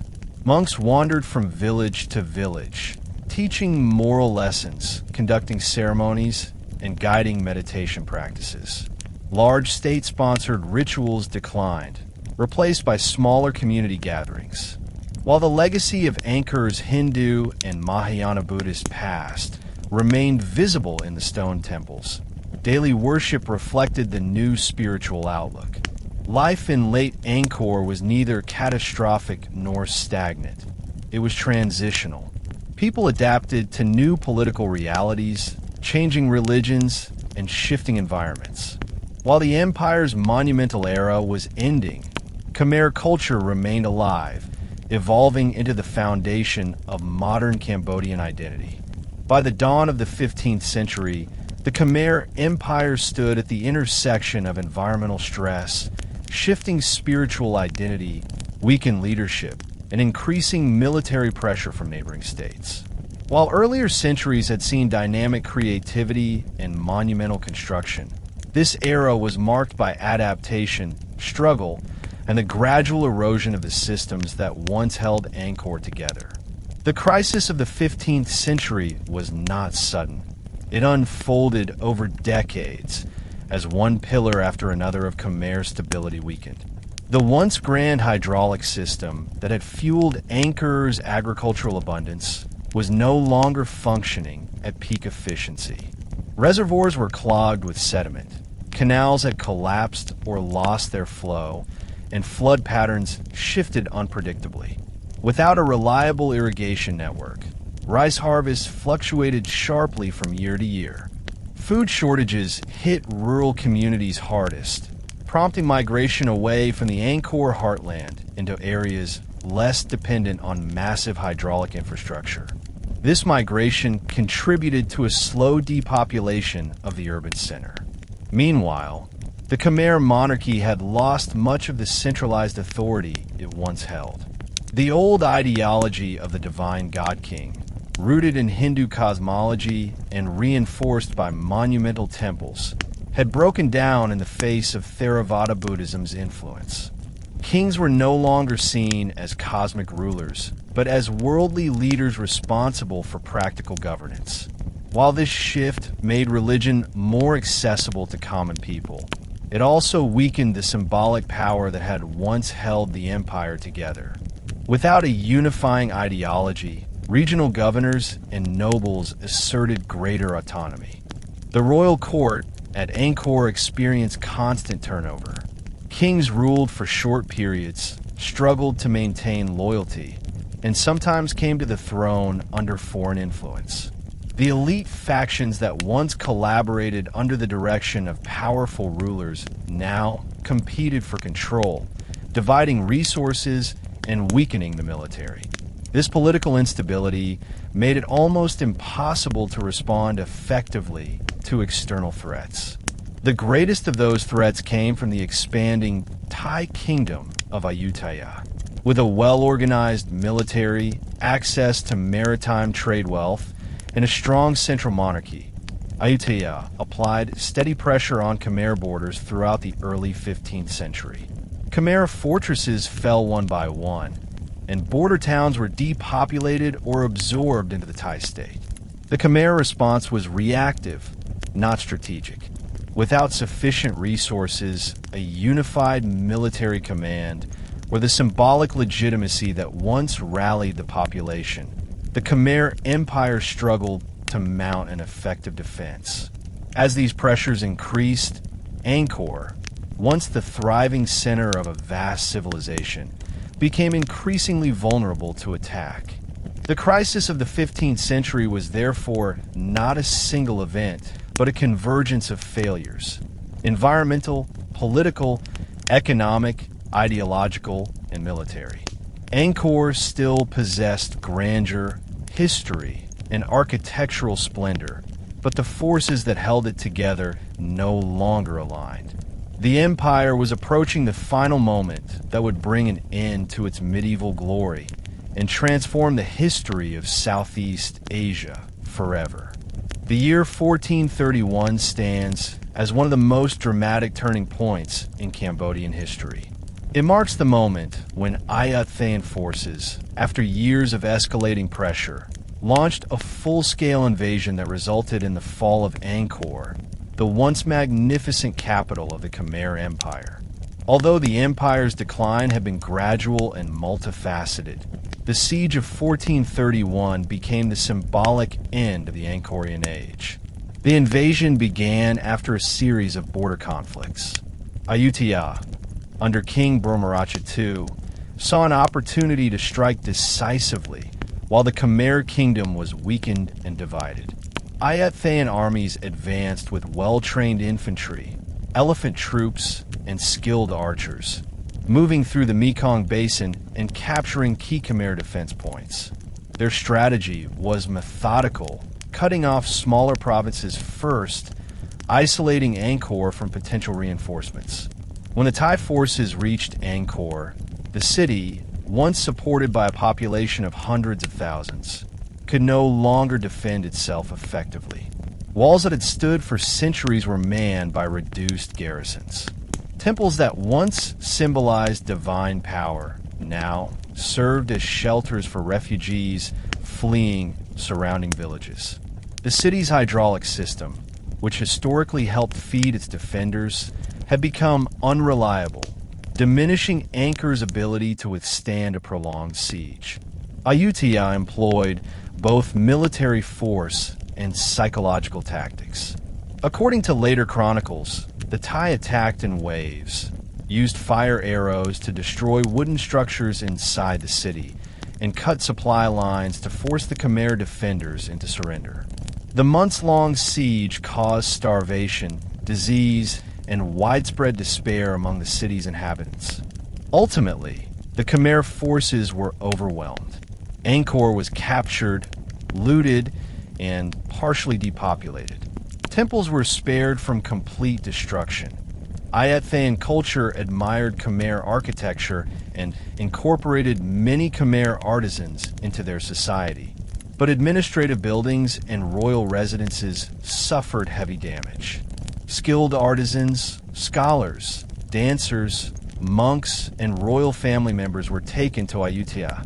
Monks wandered from village to village, teaching moral lessons, conducting ceremonies, and guiding meditation practices. Large state-sponsored rituals declined, replaced by smaller community gatherings. While the legacy of Angkor's Hindu and Mahayana Buddhist past remained visible in the stone temples, daily worship reflected the new spiritual outlook. Life in late Angkor was neither catastrophic nor stagnant. It was transitional. People adapted to new political realities, changing religions, and shifting environments. While the empire's monumental era was ending, Khmer culture remained alive, evolving into the foundation of modern Cambodian identity. By the dawn of the 15th century, the Khmer Empire stood at the intersection of environmental stress, shifting spiritual identity, weakened leadership, and increasing military pressure from neighboring states. While earlier centuries had seen dynamic creativity and monumental construction, this era was marked by adaptation, struggle, and the gradual erosion of the systems that once held Angkor together. The crisis of the 15th century was not sudden. It unfolded over decades as one pillar after another of Khmer stability weakened. The once grand hydraulic system that had fueled Angkor's agricultural abundance was no longer functioning at peak efficiency. Reservoirs were clogged with sediment. Canals had collapsed or lost their flow, and flood patterns shifted unpredictably. Without a reliable irrigation network, rice harvests fluctuated sharply from year to year. Food shortages hit rural communities hardest, prompting migration away from the Angkor heartland into areas less dependent on massive hydraulic infrastructure. This migration contributed to a slow depopulation of the urban center. Meanwhile, the Khmer monarchy had lost much of the centralized authority it once held. The old ideology of the divine god king, rooted in Hindu cosmology and reinforced by monumental temples, had broken down in the face of Theravada Buddhism's influence. Kings were no longer seen as cosmic rulers, but as worldly leaders responsible for practical governance. While this shift made religion more accessible to common people, it also weakened the symbolic power that had once held the empire together. Without a unifying ideology, regional governors and nobles asserted greater autonomy. The royal court at Angkor experienced constant turnover. Kings ruled for short periods, struggled to maintain loyalty, and sometimes came to the throne under foreign influence. The elite factions that once collaborated under the direction of powerful rulers now competed for control, dividing resources and weakening the military. This political instability made it almost impossible to respond effectively to external threats. The greatest of those threats came from the expanding Thai kingdom of Ayutthaya. With a well-organized military, access to maritime trade wealth, and a strong central monarchy, Ayutthaya applied steady pressure on Khmer borders throughout the early 15th century. Khmer fortresses fell one by one, and border towns were depopulated or absorbed into the Thai state. The Khmer response was reactive, not strategic. Without sufficient resources, a unified military command, or the symbolic legitimacy that once rallied the population, the Khmer Empire struggled to mount an effective defense. As these pressures increased, Angkor, once the thriving center of a vast civilization, became increasingly vulnerable to attack. The crisis of the 15th century was therefore not a single event, but a convergence of failures: environmental, political, economic, ideological, and military. Angkor still possessed grandeur, history, and architectural splendor, but the forces that held it together no longer aligned. The empire was approaching the final moment that would bring an end to its medieval glory and transform the history of Southeast Asia forever. The year 1431 stands as one of the most dramatic turning points in Cambodian history. It marks the moment when Ayutthayan forces, after years of escalating pressure, launched a full-scale invasion that resulted in the fall of Angkor, the once magnificent capital of the Khmer Empire. Although the empire's decline had been gradual and multifaceted, the siege of 1431 became the symbolic end of the Angkorian Age. The invasion began after a series of border conflicts. Ayutthaya, under King Brahmaraja II, saw an opportunity to strike decisively while the Khmer kingdom was weakened and divided. Ayutthayan armies advanced with well-trained infantry, elephant troops, and skilled archers, moving through the Mekong Basin and capturing key Khmer defense points. Their strategy was methodical, cutting off smaller provinces first, isolating Angkor from potential reinforcements. When the Thai forces reached Angkor, the city, once supported by a population of hundreds of thousands, could no longer defend itself effectively. Walls that had stood for centuries were manned by reduced garrisons. Temples that once symbolized divine power now served as shelters for refugees fleeing surrounding villages. The city's hydraulic system, which historically helped feed its defenders, had become unreliable, diminishing Angkor's ability to withstand a prolonged siege. Ayutthaya employed both military force and psychological tactics. According to later chronicles, the Thai attacked in waves, used fire arrows to destroy wooden structures inside the city, and cut supply lines to force the Khmer defenders into surrender. The months-long siege caused starvation, disease, and widespread despair among the city's inhabitants. Ultimately, the Khmer forces were overwhelmed. Angkor was captured, looted, and partially depopulated. Temples were spared from complete destruction. Ayathayan culture admired Khmer architecture and incorporated many Khmer artisans into their society. But administrative buildings and royal residences suffered heavy damage. Skilled artisans, scholars, dancers, monks, and royal family members were taken to Ayutthaya,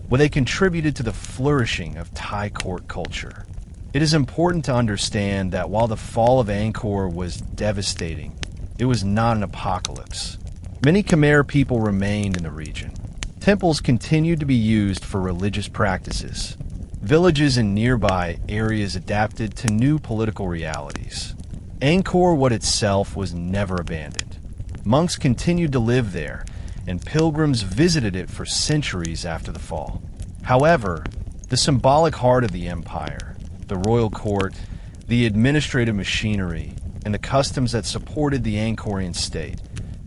where they contributed to the flourishing of Thai court culture. It is important to understand that while the fall of Angkor was devastating, it was not an apocalypse. Many Khmer people remained in the region. Temples continued to be used for religious practices. Villages in nearby areas adapted to new political realities. Angkor Wat itself was never abandoned. Monks continued to live there, and pilgrims visited it for centuries after the fall. However, the symbolic heart of the empire, the royal court, the administrative machinery, and the customs that supported the Angkorian state,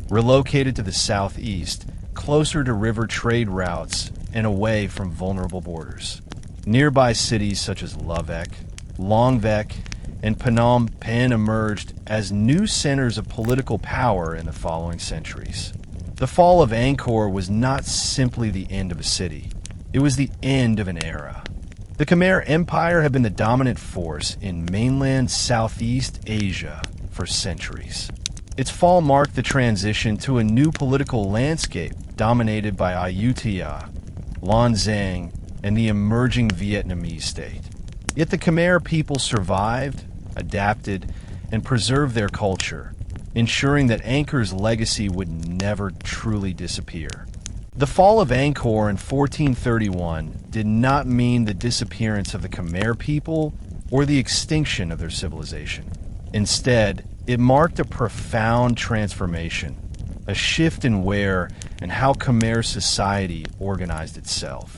relocated to the southeast, closer to river trade routes and away from vulnerable borders. Nearby cities such as Lovek, Longvek, and Phnom Penh emerged as new centers of political power in the following centuries. The fall of Angkor was not simply the end of a city. It was the end of an era. The Khmer Empire had been the dominant force in mainland Southeast Asia for centuries. Its fall marked the transition to a new political landscape dominated by Ayutthaya, Lan Xang, and the emerging Vietnamese state. Yet the Khmer people survived, adapted, and preserved their culture, ensuring that Angkor's legacy would never truly disappear. The fall of Angkor in 1431 did not mean the disappearance of the Khmer people or the extinction of their civilization. Instead, it marked a profound transformation, a shift in where and how Khmer society organized itself.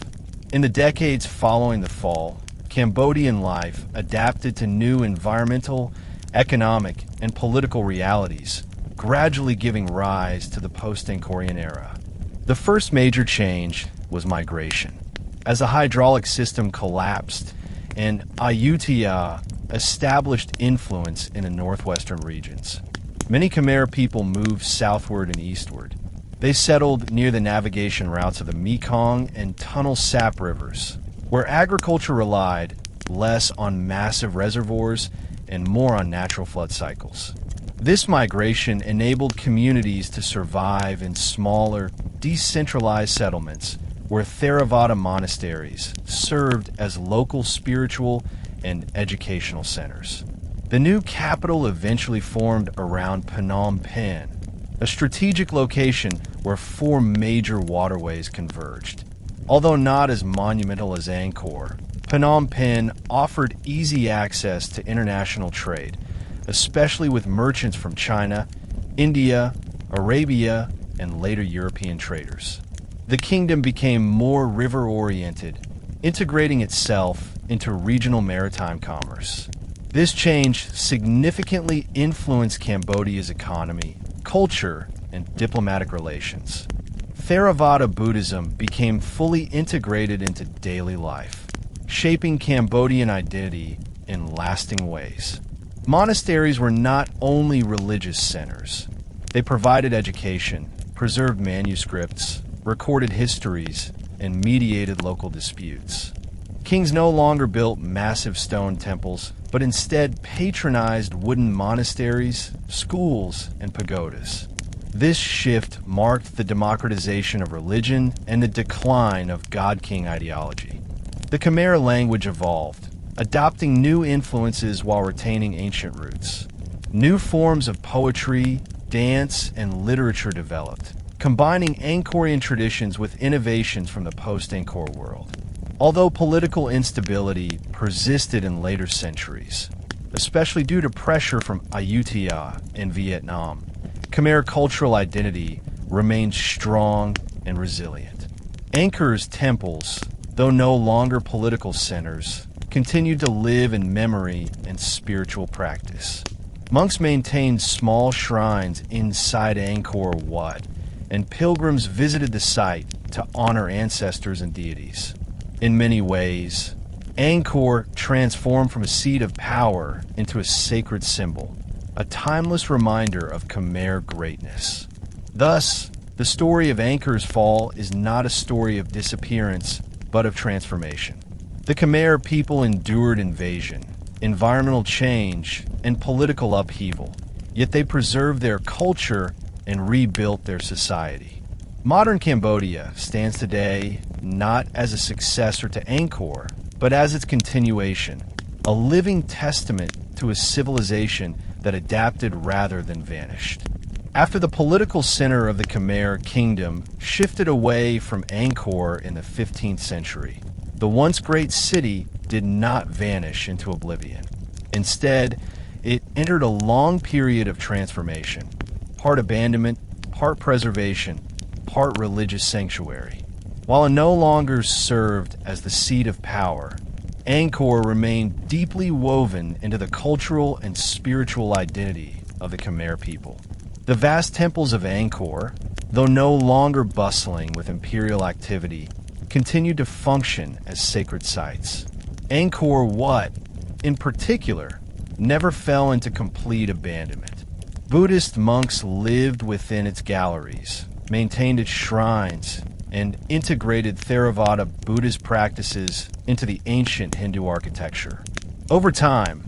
In the decades following the fall, Cambodian life adapted to new environmental, economic, and political realities, gradually giving rise to the post-Angkorian era. The first major change was migration. As the hydraulic system collapsed and Ayutthaya established influence in the northwestern regions, many Khmer people moved southward and eastward. They settled near the navigation routes of the Mekong and Tonlé Sap rivers, where agriculture relied less on massive reservoirs and more on natural flood cycles. This migration enabled communities to survive in smaller, decentralized settlements where Theravada monasteries served as local spiritual and educational centers. The new capital eventually formed around Phnom Penh, a strategic location where four major waterways converged. Although not as monumental as Angkor, Phnom Penh offered easy access to international trade, especially with merchants from China, India, Arabia, and later European traders. The kingdom became more river-oriented, integrating itself into regional maritime commerce. This change significantly influenced Cambodia's economy, culture, and diplomatic relations. Theravada Buddhism became fully integrated into daily life, shaping Cambodian identity in lasting ways. Monasteries were not only religious centers. They provided education, preserved manuscripts, recorded histories, and mediated local disputes. Kings no longer built massive stone temples, but instead patronized wooden monasteries, schools, and pagodas. This shift marked the democratization of religion and the decline of God-King ideology. The Khmer language evolved, adopting new influences while retaining ancient roots. New forms of poetry, dance, and literature developed, combining Angkorian traditions with innovations from the post-Angkor world. Although political instability persisted in later centuries, especially due to pressure from Ayutthaya and Vietnam, Khmer cultural identity remained strong and resilient. Angkor's temples, though no longer political centers, continued to live in memory and spiritual practice. Monks maintained small shrines inside Angkor Wat, and pilgrims visited the site to honor ancestors and deities. In many ways, Angkor transformed from a seat of power into a sacred symbol. a timeless reminder of Khmer greatness. Thus, the story of Angkor's fall is not a story of disappearance, but of transformation. The Khmer people endured invasion, environmental change, and political upheaval, yet they preserved their culture and rebuilt their society. Modern Cambodia stands today not as a successor to Angkor, but as its continuation, a living testament to a civilization that adapted rather than vanished. After the political center of the Khmer kingdom shifted away from Angkor in the 15th century, the once great city did not vanish into oblivion. Instead, it entered a long period of transformation, part abandonment, part preservation, part religious sanctuary. While it no longer served as the seat of power, Angkor remained deeply woven into the cultural and spiritual identity of the Khmer people. The vast temples of Angkor, though no longer bustling with imperial activity, continued to function as sacred sites. Angkor Wat, in particular, never fell into complete abandonment. Buddhist monks lived within its galleries, maintained its shrines, and integrated Theravada Buddhist practices into the ancient Hindu architecture. Over time,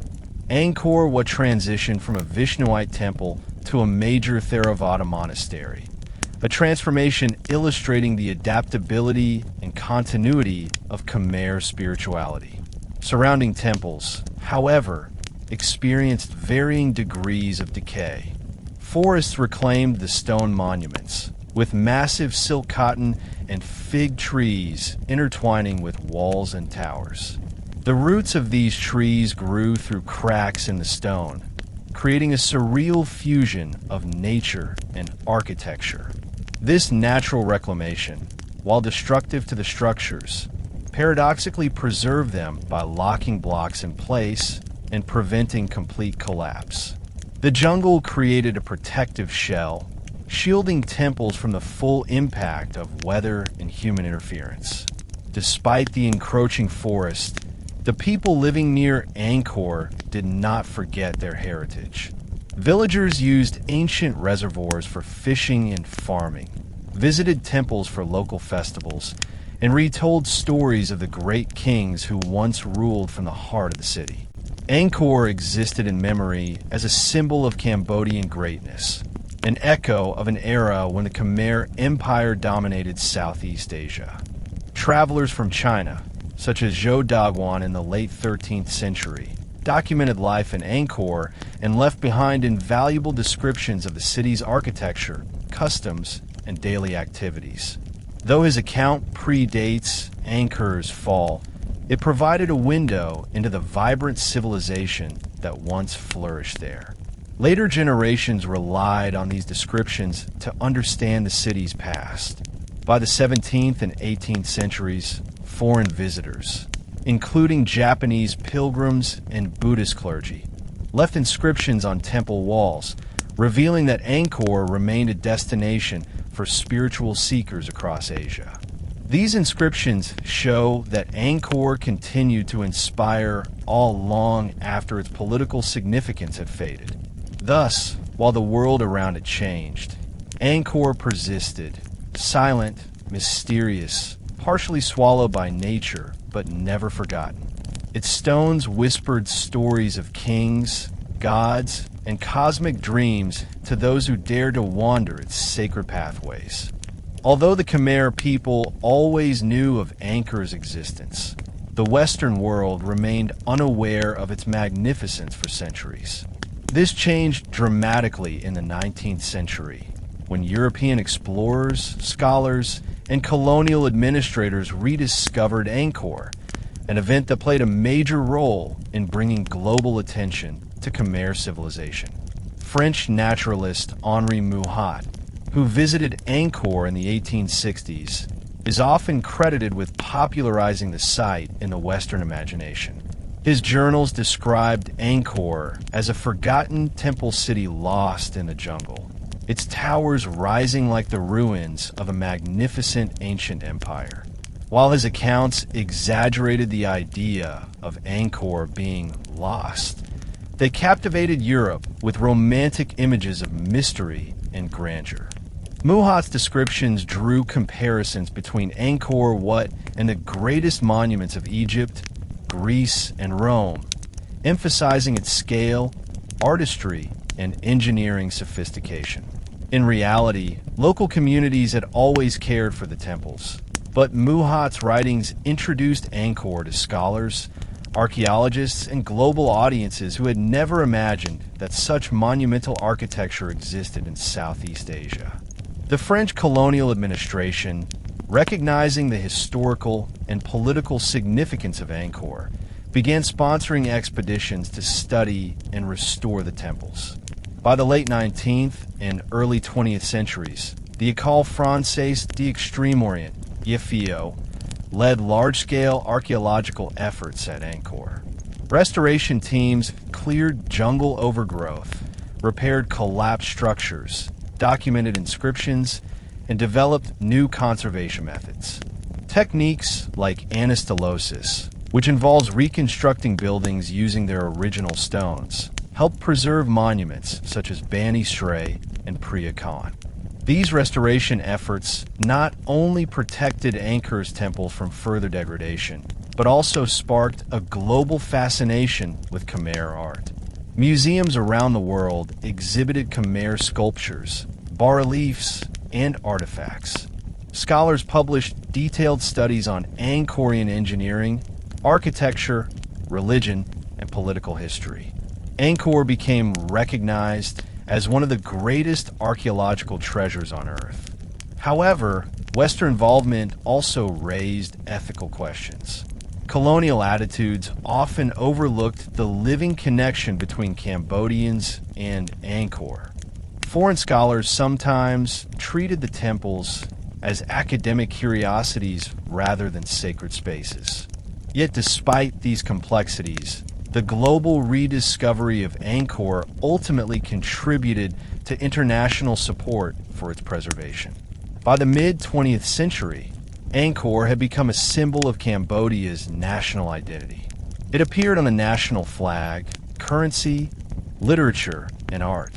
Angkor Wat transitioned from a Vishnuite temple to a major Theravada monastery, a transformation illustrating the adaptability and continuity of Khmer spirituality. Surrounding temples, however, experienced varying degrees of decay. Forests reclaimed the stone monuments, with massive silk cotton and fig trees intertwining with walls and towers. The roots of these trees grew through cracks in the stone, creating a surreal fusion of nature and architecture. This natural reclamation, while destructive to the structures, paradoxically preserved them by locking blocks in place and preventing complete collapse. The jungle created a protective shell, shielding temples from the full impact of weather and human interference. Despite the encroaching forest, the people living near Angkor did not forget their heritage. Villagers used ancient reservoirs for fishing and farming, visited temples for local festivals, and retold stories of the great kings who once ruled from the heart of the city. Angkor existed in memory as a symbol of Cambodian greatness, an echo of an era when the Khmer Empire dominated Southeast Asia. Travelers from China, such as Zhou Dagwan in the late 13th century, documented life in Angkor and left behind invaluable descriptions of the city's architecture, customs, and daily activities. Though his account predates Angkor's fall, it provided a window into the vibrant civilization that once flourished there. Later generations relied on these descriptions to understand the city's past. By the 17th and 18th centuries, foreign visitors, including Japanese pilgrims and Buddhist clergy, left inscriptions on temple walls, revealing that Angkor remained a destination for spiritual seekers across Asia. These inscriptions show that Angkor continued to inspire all long after its political significance had faded. Thus, while the world around it changed, Angkor persisted, silent, mysterious, partially swallowed by nature, but never forgotten. Its stones whispered stories of kings, gods, and cosmic dreams to those who dared to wander its sacred pathways. Although the Khmer people always knew of Angkor's existence, the Western world remained unaware of its magnificence for centuries. This changed dramatically in the 19th century, when European explorers, scholars, and colonial administrators rediscovered Angkor, an event that played a major role in bringing global attention to Khmer civilization. French naturalist Henri Mouhat, who visited Angkor in the 1860s, is often credited with popularizing the site in the Western imagination. His journals described Angkor as a forgotten temple city lost in the jungle, its towers rising like the ruins of a magnificent ancient empire. While his accounts exaggerated the idea of Angkor being lost, They captivated Europe with romantic images of mystery and grandeur. Muhat's descriptions drew comparisons between Angkor Wat and the greatest monuments of Egypt, Greece, and Rome, emphasizing its scale, artistry, and engineering sophistication. In reality, local communities had always cared for the temples, but Muhat's writings introduced Angkor to scholars, archaeologists, and global audiences who had never imagined that such monumental architecture existed in Southeast Asia. The French colonial administration, recognizing the historical and political significance of Angkor, began sponsoring expeditions to study and restore the temples. By the late 19th and early 20th centuries, the École Française d'Extrême-Orient, EFIO, led large-scale archaeological efforts at Angkor. Restoration teams cleared jungle overgrowth, repaired collapsed structures, documented inscriptions, and developed new conservation methods. Techniques like anastylosis, which involves reconstructing buildings using their original stones, help preserve monuments such as Bani Sray and Priya Khan. These restoration efforts not only protected Angkor's temple from further degradation, but also sparked a global fascination with Khmer art. Museums around the world exhibited Khmer sculptures, bas-reliefs, and artifacts. Scholars published detailed studies on Angkorian engineering, architecture, religion, and political history. Angkor became recognized as one of the greatest archaeological treasures on Earth. However, Western involvement also raised ethical questions. Colonial attitudes often overlooked the living connection between Cambodians and Angkor. Foreign scholars sometimes treated the temples as academic curiosities rather than sacred spaces. Yet despite these complexities, the global rediscovery of Angkor ultimately contributed to international support for its preservation. By the mid-20th century, Angkor had become a symbol of Cambodia's national identity. It appeared on the national flag, currency, literature, and art.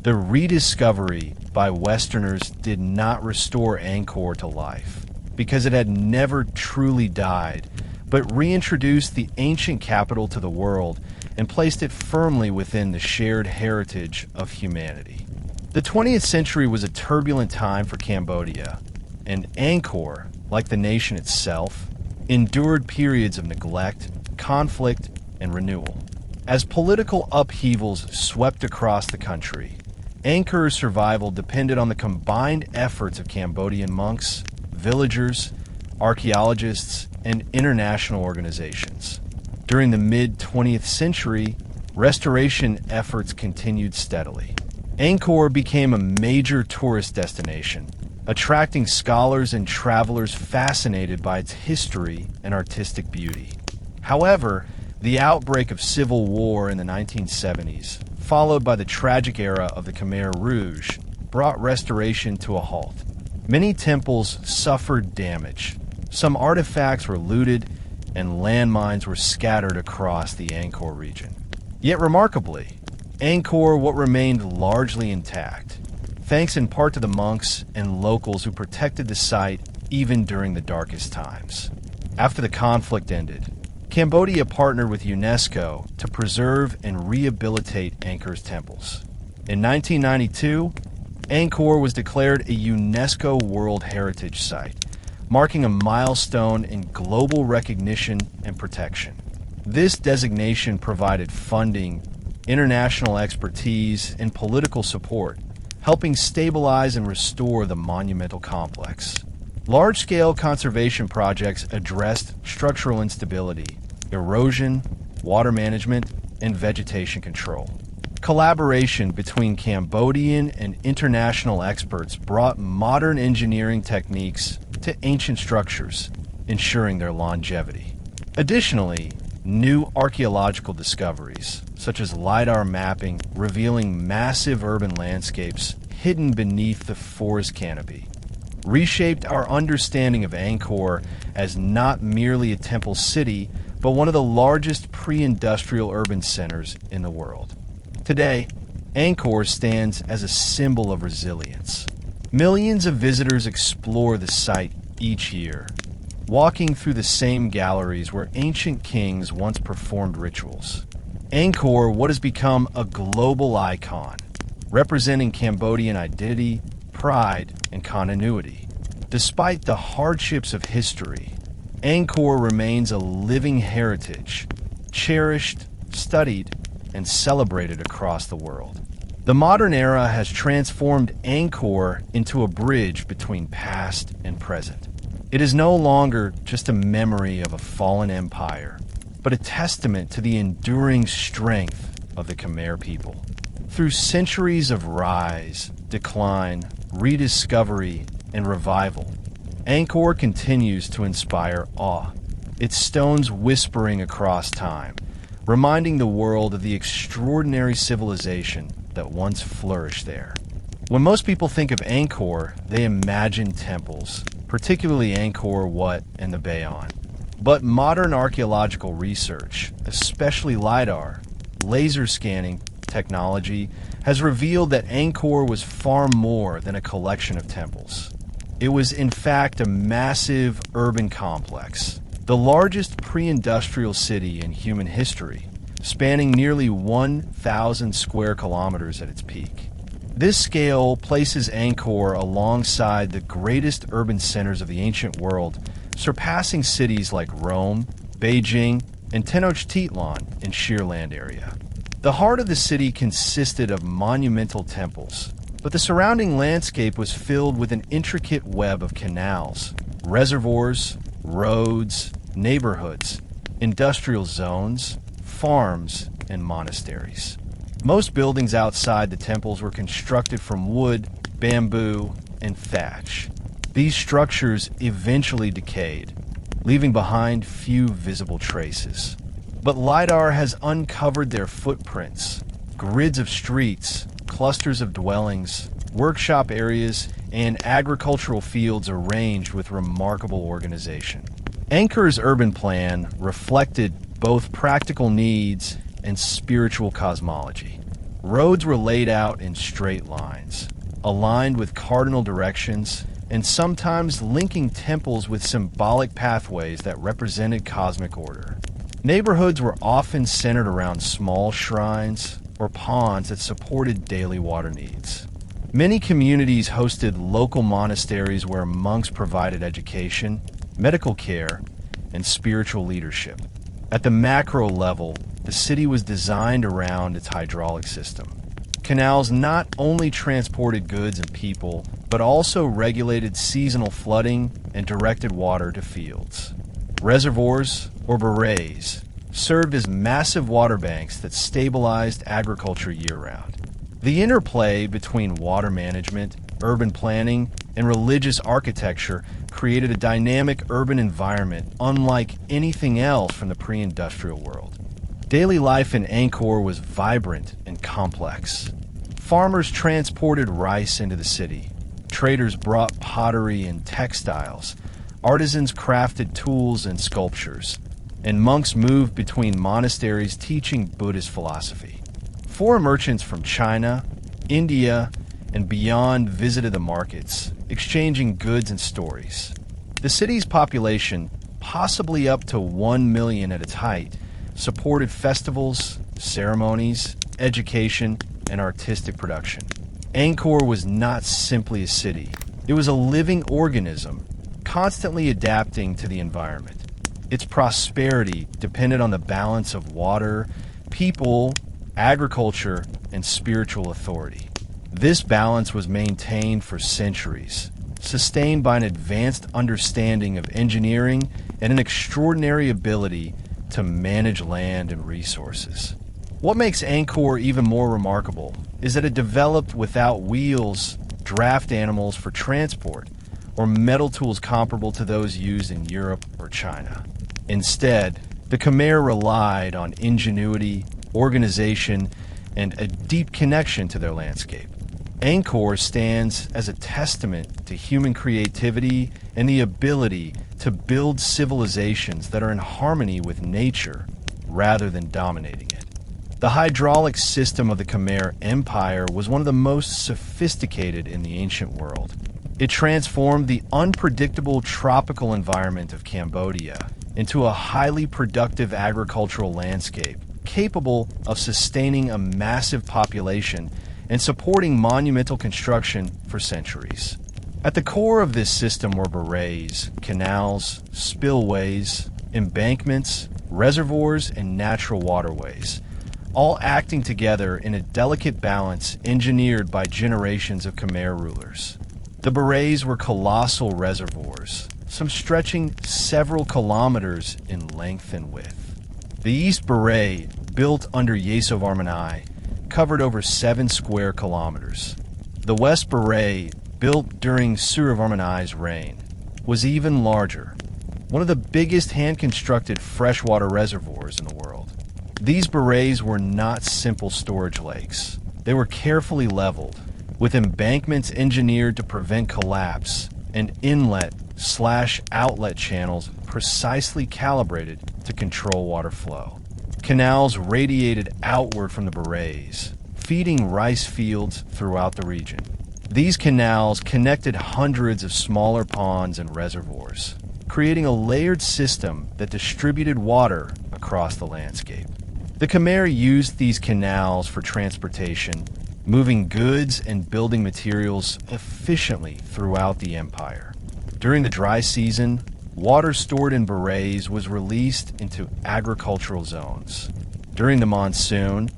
The rediscovery by Westerners did not restore Angkor to life, because it had never truly died, but reintroduced the ancient capital to the world and placed it firmly within the shared heritage of humanity. The 20th century was a turbulent time for Cambodia, and Angkor, like the nation itself, endured periods of neglect, conflict, and renewal. As political upheavals swept across the country, Angkor's survival depended on the combined efforts of Cambodian monks, villagers, archaeologists, and international organizations. During the mid-20th century, restoration efforts continued steadily. Angkor became a major tourist destination, attracting scholars and travelers fascinated by its history and artistic beauty. However, the outbreak of civil war in the 1970s, followed by the tragic era of the Khmer Rouge, brought restoration to a halt. Many temples suffered damage. Some artifacts were looted, and landmines were scattered across the Angkor region. Yet remarkably, Angkor Wat remained largely intact, thanks in part to the monks and locals who protected the site even during the darkest times. After the conflict ended, Cambodia partnered with UNESCO to preserve and rehabilitate Angkor's temples. In 1992, Angkor was declared a UNESCO World Heritage Site, marking a milestone in global recognition and protection. This designation provided funding, international expertise, and political support, helping stabilize and restore the monumental complex. Large-scale conservation projects addressed structural instability, erosion, water management, and vegetation control. Collaboration between Cambodian and international experts brought modern engineering techniques to ancient structures, ensuring their longevity. Additionally, new archaeological discoveries, such as LiDAR mapping revealing massive urban landscapes hidden beneath the forest canopy, reshaped our understanding of Angkor as not merely a temple city, but one of the largest pre-industrial urban centers in the world. Today, Angkor stands as a symbol of resilience. Millions of visitors explore the site each year, walking through the same galleries where ancient kings once performed rituals. Angkor, what has become a global icon, representing Cambodian identity, pride, and continuity. Despite the hardships of history, Angkor remains a living heritage, cherished, studied, and celebrated across the world. The modern era has transformed Angkor into a bridge between past and present. It is no longer just a memory of a fallen empire, but a testament to the enduring strength of the Khmer people. Through centuries of rise, decline, rediscovery, and revival, Angkor continues to inspire awe, its stones whispering across time, reminding the world of the extraordinary civilization that once flourished there. When most people think of Angkor, they imagine temples, particularly Angkor Wat and the Bayon. But modern archaeological research, especially LiDAR, laser scanning technology, has revealed that Angkor was far more than a collection of temples. It was in fact a massive urban complex, the largest pre-industrial city in human history, spanning nearly 1,000 square kilometers at its peak. This scale places Angkor alongside the greatest urban centers of the ancient world, surpassing cities like Rome, Beijing, and Tenochtitlan in sheer land area. The heart of the city consisted of monumental temples, but the surrounding landscape was filled with an intricate web of canals, reservoirs, roads, neighborhoods, industrial zones, farms, and monasteries. Most buildings outside the temples were constructed from wood, bamboo, and thatch. These structures eventually decayed, leaving behind few visible traces. But LiDAR has uncovered their footprints: grids of streets, clusters of dwellings, workshop areas, and agricultural fields arranged with remarkable organization. Angkor's urban plan reflected both practical needs and spiritual cosmology. Roads were laid out in straight lines, aligned with cardinal directions, and sometimes linking temples with symbolic pathways that represented cosmic order. Neighborhoods were often centered around small shrines or ponds that supported daily water needs. Many communities hosted local monasteries where monks provided education, medical care, and spiritual leadership. At the macro level, the city was designed around its hydraulic system. Canals not only transported goods and people, but also regulated seasonal flooding and directed water to fields. Reservoirs, or barrages, served as massive water banks that stabilized agriculture year-round. The interplay between water management, urban planning, and religious architecture created a dynamic urban environment unlike anything else from the pre-industrial world. Daily life in Angkor was vibrant and complex. Farmers transported rice into the city. Traders brought pottery and textiles. Artisans crafted tools and sculptures. And monks moved between monasteries teaching Buddhist philosophy. Foreign merchants from China, India, and beyond visited the markets, exchanging goods and stories. The city's population, possibly up to 1 million at its height, supported festivals, ceremonies, education, and artistic production. Angkor was not simply a city. It was a living organism, constantly adapting to the environment. Its prosperity depended on the balance of water, people, agriculture, and spiritual authority. This balance was maintained for centuries, sustained by an advanced understanding of engineering and an extraordinary ability to manage land and resources. What makes Angkor even more remarkable is that it developed without wheels, draft animals for transport, or metal tools comparable to those used in Europe or China. Instead, the Khmer relied on ingenuity, organization, and a deep connection to their landscape. Angkor stands as a testament to human creativity and the ability to build civilizations that are in harmony with nature rather than dominating it. The hydraulic system of the Khmer Empire was one of the most sophisticated in the ancient world. It transformed the unpredictable tropical environment of Cambodia into a highly productive agricultural landscape, capable of sustaining a massive population and supporting monumental construction for centuries. At the core of this system were barrays, canals, spillways, embankments, reservoirs, and natural waterways, all acting together in a delicate balance engineered by generations of Khmer rulers. The barrays were colossal reservoirs, some stretching several kilometers in length and width. The East Baray, built under Jayavarman I, covered over 7 square kilometers. The West Baray, built during Suryavarman I's reign, was even larger, one of the biggest hand-constructed freshwater reservoirs in the world. These barrays were not simple storage lakes. They were carefully leveled, with embankments engineered to prevent collapse and inlet/outlet channels precisely calibrated to control water flow. Canals radiated outward from the barrays, feeding rice fields throughout the region. These canals connected hundreds of smaller ponds and reservoirs, creating a layered system that distributed water across the landscape. The Khmer used these canals for transportation, moving goods and building materials efficiently throughout the empire. During the dry season, water stored in barrays was released into agricultural zones. During the monsoon,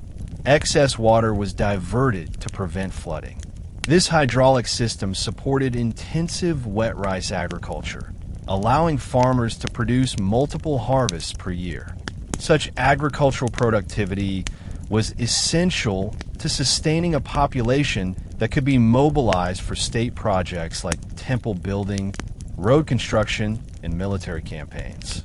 excess water was diverted to prevent flooding. This hydraulic system supported intensive wet rice agriculture, allowing farmers to produce multiple harvests per year. Such agricultural productivity was essential to sustaining a population that could be mobilized for state projects like temple building, road construction, and military campaigns.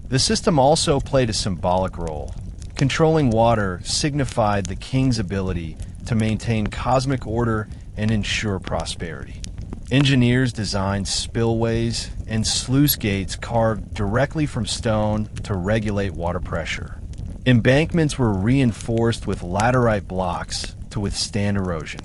The system also played a symbolic role. Controlling water signified the king's ability to maintain cosmic order and ensure prosperity. Engineers designed spillways and sluice gates carved directly from stone to regulate water pressure. Embankments were reinforced with laterite blocks to withstand erosion.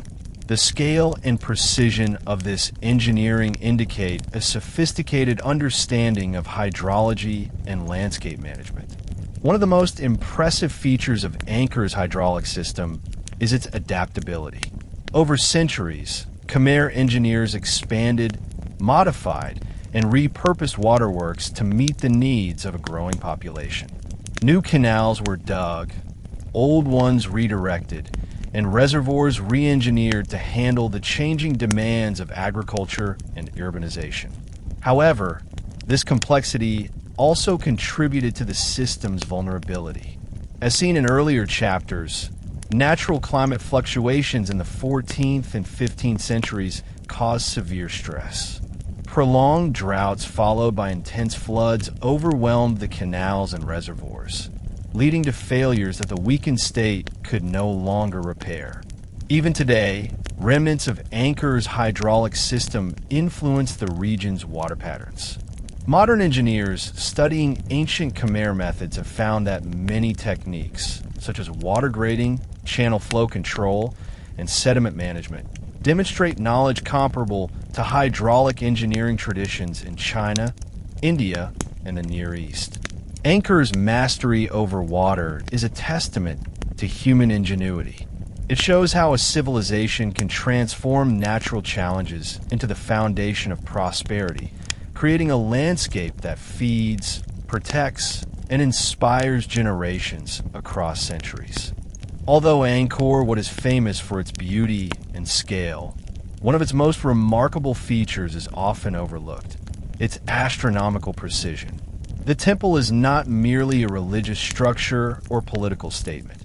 The scale and precision of this engineering indicate a sophisticated understanding of hydrology and landscape management. One of the most impressive features of Angkor's hydraulic system is its adaptability. Over centuries, Khmer engineers expanded, modified, and repurposed waterworks to meet the needs of a growing population. New canals were dug, old ones redirected, and reservoirs re-engineered to handle the changing demands of agriculture and urbanization. However, this complexity also contributed to the system's vulnerability. As seen in earlier chapters, natural climate fluctuations in the 14th and 15th centuries caused severe stress. Prolonged droughts followed by intense floods overwhelmed the canals and reservoirs, leading to failures that the weakened state could no longer repair. Even today, remnants of Angkor's hydraulic system influence the region's water patterns. Modern engineers studying ancient Khmer methods have found that many techniques, such as water grading, channel flow control, and sediment management, demonstrate knowledge comparable to hydraulic engineering traditions in China, India, and the Near East. Angkor's mastery over water is a testament to human ingenuity. It shows how a civilization can transform natural challenges into the foundation of prosperity, creating a landscape that feeds, protects, and inspires generations across centuries. Although Angkor Wat is famous for its beauty and scale, one of its most remarkable features is often overlooked: its astronomical precision. The temple is not merely a religious structure or political statement.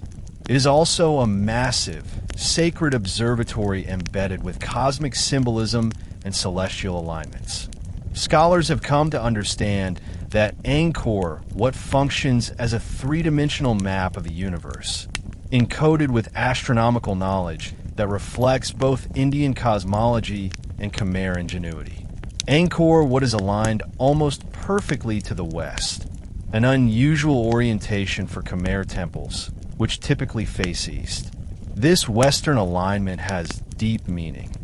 It is also a massive, sacred observatory embedded with cosmic symbolism and celestial alignments. Scholars have come to understand that Angkor Wat functions as a three-dimensional map of the universe. Encoded with astronomical knowledge, that reflects both Indian cosmology and Khmer ingenuity. Angkor Wat is aligned almost perfectly to the west, an unusual orientation for Khmer temples, which typically face east. This western alignment has deep meaning.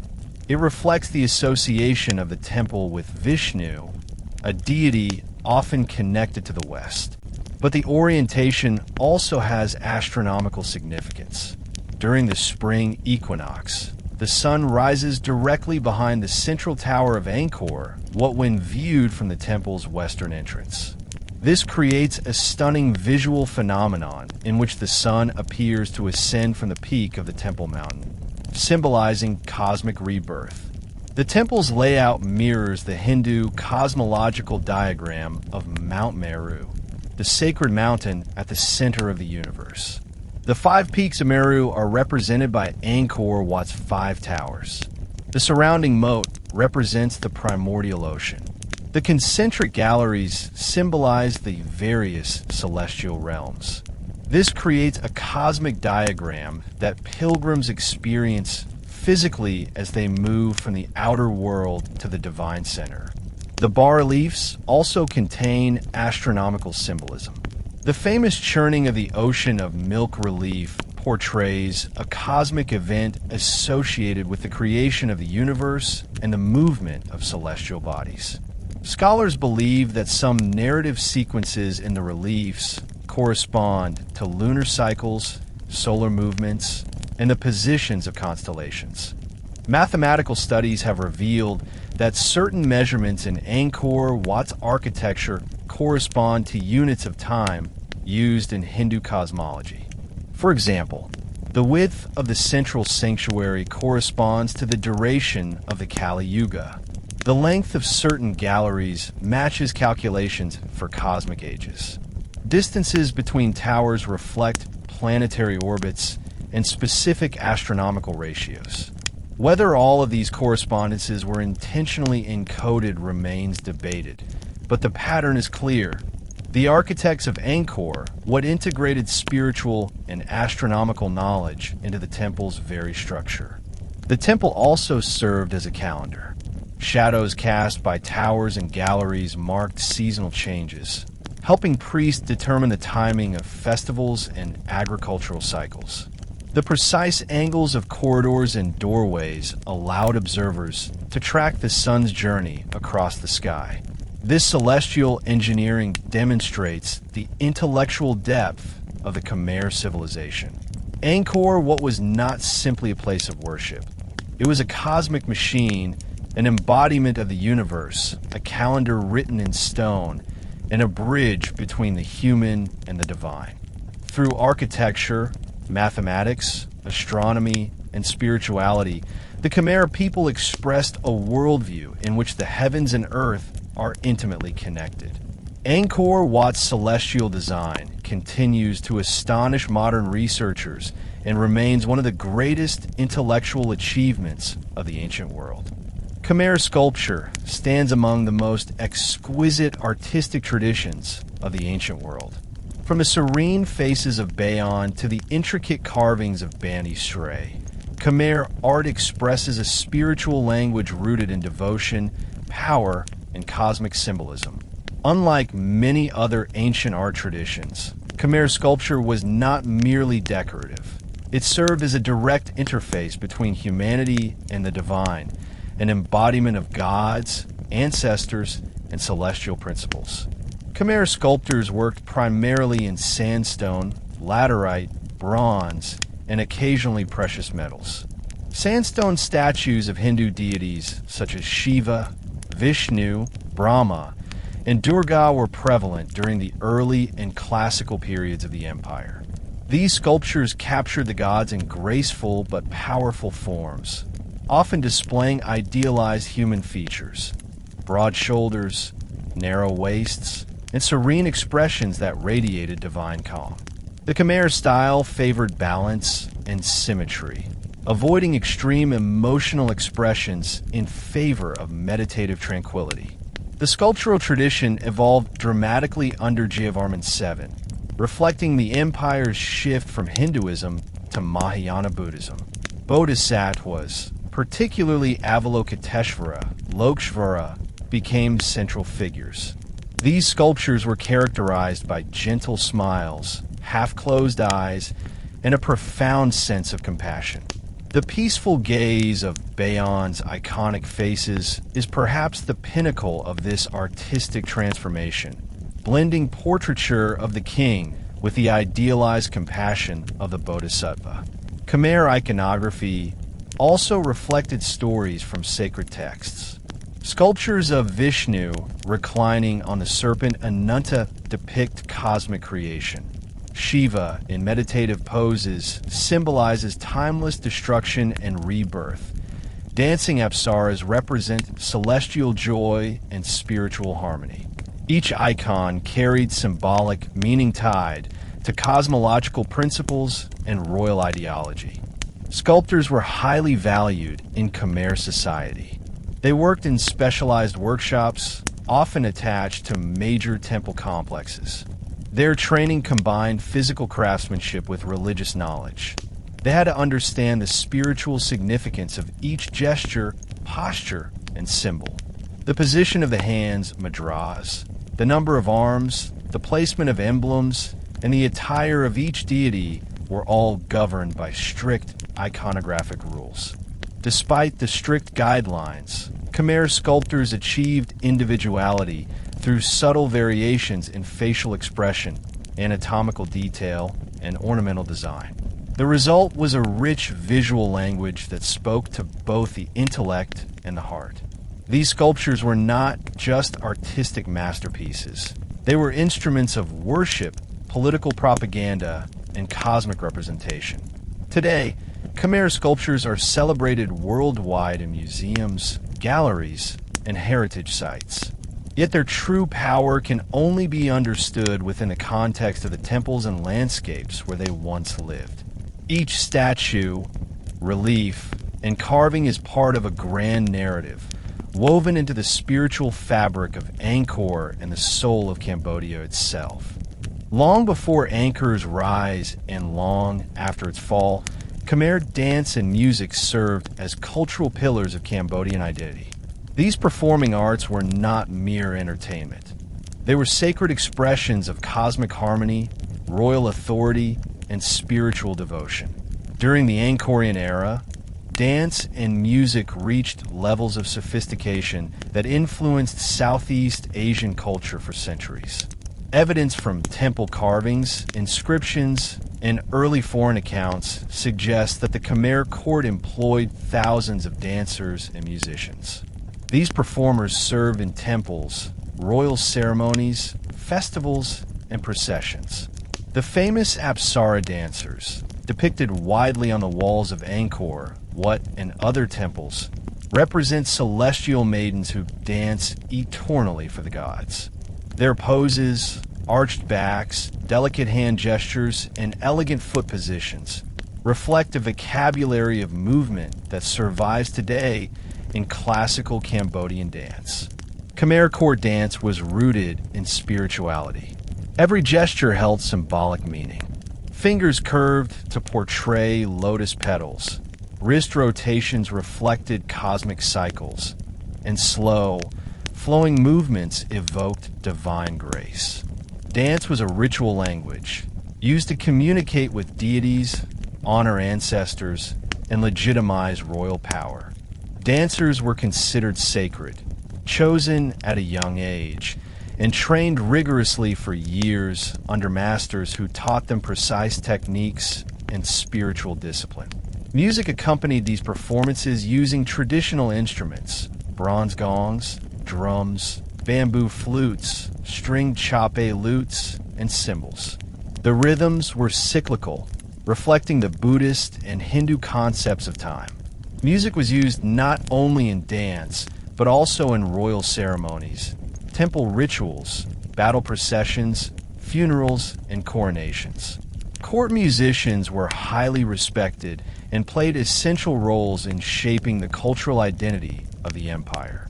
It reflects the association of the temple with Vishnu, a deity often connected to the west. But the orientation also has astronomical significance. During the spring equinox, the sun rises directly behind the central tower of Angkor Wat when viewed from the temple's western entrance. This creates a stunning visual phenomenon in which the sun appears to ascend from the peak of the temple mountain, symbolizing cosmic rebirth. The temple's layout mirrors the Hindu cosmological diagram of Mount Meru, the sacred mountain at the center of the universe. The 5 peaks of Meru are represented by Angkor Wat's 5 towers. The surrounding moat represents the primordial ocean. The concentric galleries symbolize the various celestial realms. This creates a cosmic diagram that pilgrims experience physically as they move from the outer world to the divine center. The bas-reliefs also contain astronomical symbolism. The famous churning of the ocean of milk relief portrays a cosmic event associated with the creation of the universe and the movement of celestial bodies. Scholars believe that some narrative sequences in the reliefs correspond to lunar cycles, solar movements, and the positions of constellations. Mathematical studies have revealed that certain measurements in Angkor Wat's architecture correspond to units of time used in Hindu cosmology. For example, the width of the central sanctuary corresponds to the duration of the Kali Yuga. The length of certain galleries matches calculations for cosmic ages. Distances between towers reflect planetary orbits and specific astronomical ratios. Whether all of these correspondences were intentionally encoded remains debated, but the pattern is clear. The architects of Angkor Wat integrated spiritual and astronomical knowledge into the temple's very structure. The temple also served as a calendar. Shadows cast by towers and galleries marked seasonal changes, helping priests determine the timing of festivals and agricultural cycles. The precise angles of corridors and doorways allowed observers to track the sun's journey across the sky. This celestial engineering demonstrates the intellectual depth of the Khmer civilization. Angkor Wat was not simply a place of worship. It was a cosmic machine, an embodiment of the universe, a calendar written in stone, and a bridge between the human and the divine. Through architecture, mathematics, astronomy, and spirituality, the Khmer people expressed a worldview in which the heavens and earth are intimately connected. Angkor Wat's celestial design continues to astonish modern researchers and remains one of the greatest intellectual achievements of the ancient world. Khmer sculpture stands among the most exquisite artistic traditions of the ancient world. From the serene faces of Bayon to the intricate carvings of Bani Sray, Khmer art expresses a spiritual language rooted in devotion, power, and cosmic symbolism. Unlike many other ancient art traditions, Khmer sculpture was not merely decorative. It served as a direct interface between humanity and the divine, an embodiment of gods, ancestors, and celestial principles. Khmer sculptors worked primarily in sandstone, laterite, bronze, and occasionally precious metals. Sandstone statues of Hindu deities such as Shiva, Vishnu, Brahma, and Durga were prevalent during the early and classical periods of the empire. These sculptures captured the gods in graceful but powerful forms, often displaying idealized human features: broad shoulders, narrow waists, and serene expressions that radiated divine calm. The Khmer style favored balance and symmetry, avoiding extreme emotional expressions in favor of meditative tranquility. The sculptural tradition evolved dramatically under Jayavarman II, reflecting the empire's shift from Hinduism to Mahayana Buddhism. bodhisattvas, particularly Avalokiteshvara, Lokshvara, became central figures. These sculptures were characterized by gentle smiles, half-closed eyes, and a profound sense of compassion. The peaceful gaze of Bayon's iconic faces is perhaps the pinnacle of this artistic transformation, blending portraiture of the king with the idealized compassion of the bodhisattva. Khmer iconography also reflected stories from sacred texts. Sculptures of Vishnu reclining on the serpent Ananta depict cosmic creation. Shiva, in meditative poses, symbolizes timeless destruction and rebirth. Dancing apsaras represent celestial joy and spiritual harmony. Each icon carried symbolic meaning tied to cosmological principles and royal ideology. Sculptors were highly valued in Khmer society. They worked in specialized workshops, often attached to major temple complexes. Their training combined physical craftsmanship with religious knowledge. They had to understand the spiritual significance of each gesture, posture, and symbol. The position of the hands, mudras, the number of arms, the placement of emblems, and the attire of each deity were all governed by strict iconographic rules. Despite the strict guidelines, Khmer sculptors achieved individuality through subtle variations in facial expression, anatomical detail, and ornamental design. The result was a rich visual language that spoke to both the intellect and the heart. These sculptures were not just artistic masterpieces. They were instruments of worship, political propaganda, and cosmic representation. Today, Khmer sculptures are celebrated worldwide in museums, galleries, and heritage sites. Yet their true power can only be understood within the context of the temples and landscapes where they once lived. Each statue, relief, and carving is part of a grand narrative, woven into the spiritual fabric of Angkor and the soul of Cambodia itself. Long before Angkor's rise and long after its fall, Khmer dance and music served as cultural pillars of Cambodian identity. These performing arts were not mere entertainment. They were sacred expressions of cosmic harmony, royal authority, and spiritual devotion. During the Angkorian era, dance and music reached levels of sophistication that influenced Southeast Asian culture for centuries. Evidence from temple carvings, inscriptions, and early foreign accounts suggests that the Khmer court employed thousands of dancers and musicians. These performers served in temples, royal ceremonies, festivals, and processions. The famous Apsara dancers, depicted widely on the walls of Angkor Wat and other temples, represent celestial maidens who dance eternally for the gods. Their poses, arched backs, delicate hand gestures, and elegant foot positions reflect a vocabulary of movement that survives today in classical Cambodian dance. Khmer court dance was rooted in spirituality. Every gesture held symbolic meaning. Fingers curved to portray lotus petals. Wrist rotations reflected cosmic cycles. And slow, flowing movements evoked divine grace. Dance was a ritual language, used to communicate with deities, honor ancestors, and legitimize royal power. Dancers were considered sacred, chosen at a young age, and trained rigorously for years under masters who taught them precise techniques and spiritual discipline. Music accompanied these performances using traditional instruments, bronze gongs, drums, bamboo flutes, stringed chape lutes, and cymbals. The rhythms were cyclical, reflecting the Buddhist and Hindu concepts of time. Music was used not only in dance, but also in royal ceremonies, temple rituals, battle processions, funerals, and coronations. Court musicians were highly respected and played essential roles in shaping the cultural identity of the empire.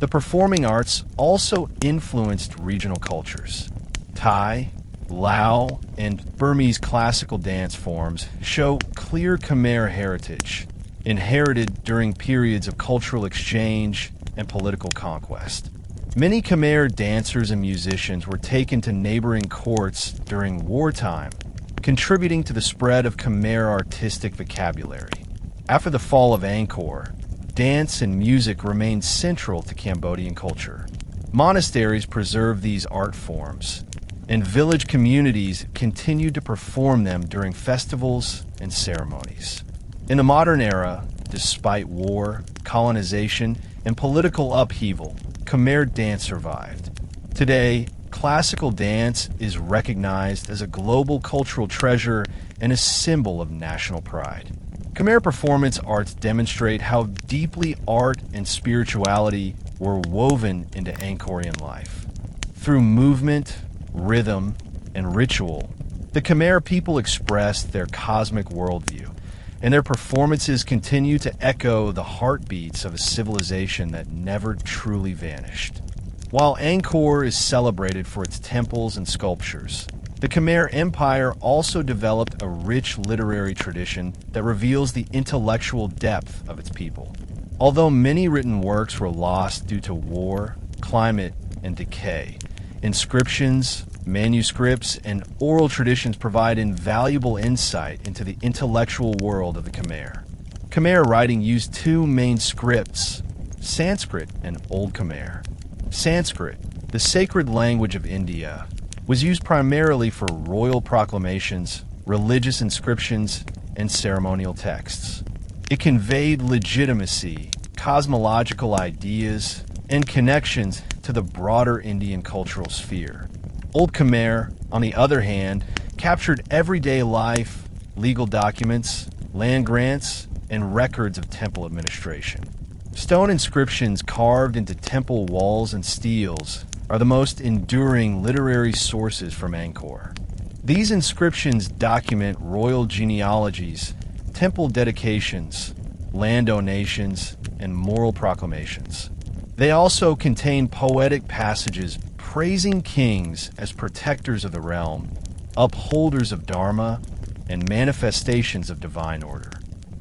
The performing arts also influenced regional cultures. Thai, Lao, and Burmese classical dance forms show clear Khmer heritage. inherited during periods of cultural exchange and political conquest. Many Khmer dancers and musicians were taken to neighboring courts during wartime, contributing to the spread of Khmer artistic vocabulary. After the fall of Angkor, dance and music remained central to Cambodian culture. Monasteries preserved these art forms, and village communities continued to perform them during festivals and ceremonies. In the modern era, despite war, colonization, and political upheaval, Khmer dance survived. Today, classical dance is recognized as a global cultural treasure and a symbol of national pride. Khmer performance arts demonstrate how deeply art and spirituality were woven into Angkorian life. Through movement, rhythm, and ritual, the Khmer people expressed their cosmic worldview, and their performances continue to echo the heartbeats of a civilization that never truly vanished. While Angkor is celebrated for its temples and sculptures, the Khmer Empire also developed a rich literary tradition that reveals the intellectual depth of its people. Although many written works were lost due to war, climate, and decay, inscriptions, manuscripts, and oral traditions provide invaluable insight into the intellectual world of the Khmer. Khmer writing used two main scripts, Sanskrit and Old Khmer. Sanskrit, the sacred language of India, was used primarily for royal proclamations, religious inscriptions, and ceremonial texts. It conveyed legitimacy, cosmological ideas, and connections to the broader Indian cultural sphere. Old Khmer, on the other hand, captured everyday life, legal documents, land grants, and records of temple administration. Stone inscriptions carved into temple walls and steels are the most enduring literary sources from Angkor. These inscriptions document royal genealogies, temple dedications, land donations, and moral proclamations. They also contain poetic passages praising kings as protectors of the realm, upholders of Dharma, and manifestations of divine order.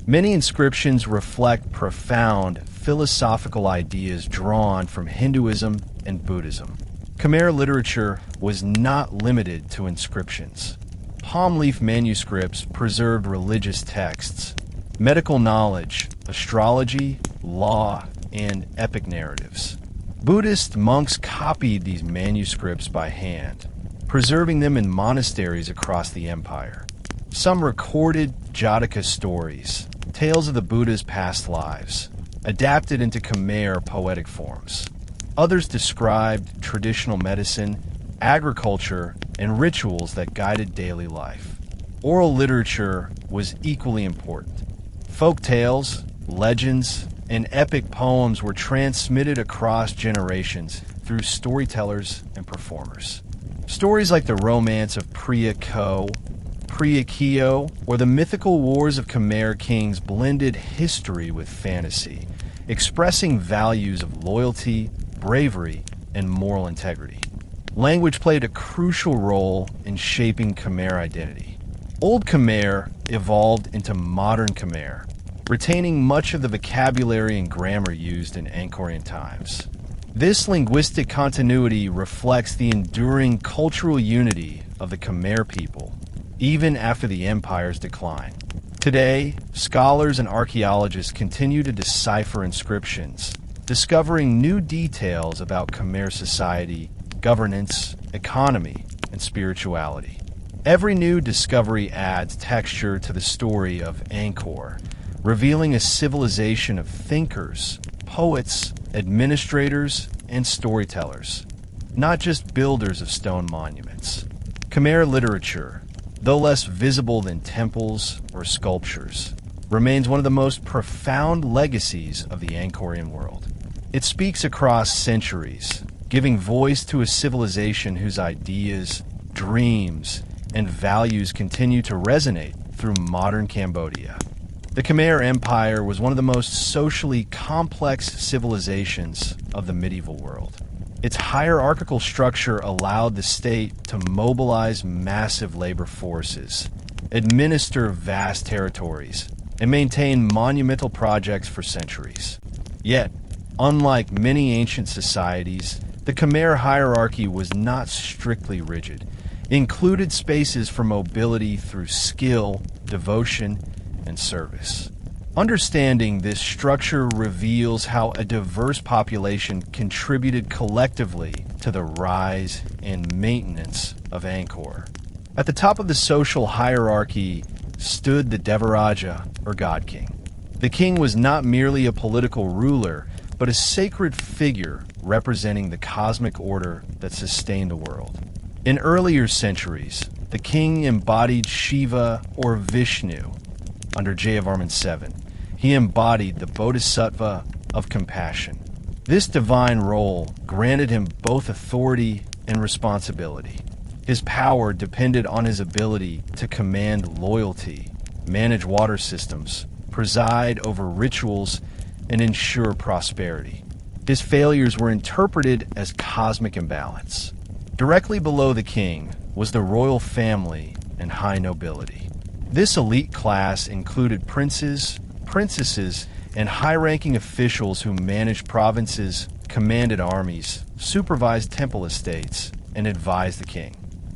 Many inscriptions reflect profound philosophical ideas drawn from Hinduism and Buddhism. Khmer literature was not limited to inscriptions. Palm leaf manuscripts preserved religious texts, medical knowledge, astrology, law, and epic narratives. Buddhist monks copied these manuscripts by hand, preserving them in monasteries across the empire. Some recorded Jataka stories, tales of the Buddha's past lives, adapted into Khmer poetic forms. Others described traditional medicine, agriculture, and rituals that guided daily life. Oral literature was equally important. Folk tales, legends, and epic poems were transmitted across generations through storytellers and performers. Stories like the romance of Priya Ko, Priya Keo, or the mythical wars of Khmer kings blended history with fantasy, expressing values of loyalty, bravery, and moral integrity. Language played a crucial role in shaping Khmer identity. Old Khmer evolved into modern Khmer, retaining much of the vocabulary and grammar used in Angkorian times. This linguistic continuity reflects the enduring cultural unity of the Khmer people, even after the empire's decline. Today, scholars and archaeologists continue to decipher inscriptions, discovering new details about Khmer society, governance, economy, and spirituality. Every new discovery adds texture to the story of Angkor, revealing a civilization of thinkers, poets, administrators, and storytellers, not just builders of stone monuments. Khmer literature, though less visible than temples or sculptures, remains one of the most profound legacies of the Angkorian world. It speaks across centuries, giving voice to a civilization whose ideas, dreams, and values continue to resonate through modern Cambodia. The Khmer Empire was one of the most socially complex civilizations of the medieval world. Its hierarchical structure allowed the state to mobilize massive labor forces, administer vast territories, and maintained monumental projects for centuries. Yet, unlike many ancient societies, the Khmer hierarchy was not strictly rigid. It included spaces for mobility through skill, devotion, and service. Understanding this structure reveals how a diverse population contributed collectively to the rise and maintenance of Angkor. At the top of the social hierarchy stood the Devaraja, or God King. The king was not merely a political ruler, but a sacred figure representing the cosmic order that sustained the world. In earlier centuries, the king embodied Shiva or Vishnu. Under Jayavarman II, he embodied the Bodhisattva of compassion. This divine role granted him both authority and responsibility. His power depended on his ability to command loyalty, manage water systems, preside over rituals, and ensure prosperity. His failures were interpreted as cosmic imbalance. Directly below the king was the royal family and high nobility. This elite class included princes, princesses, and high-ranking officials who managed provinces, commanded armies, supervised temple estates, and advised the king.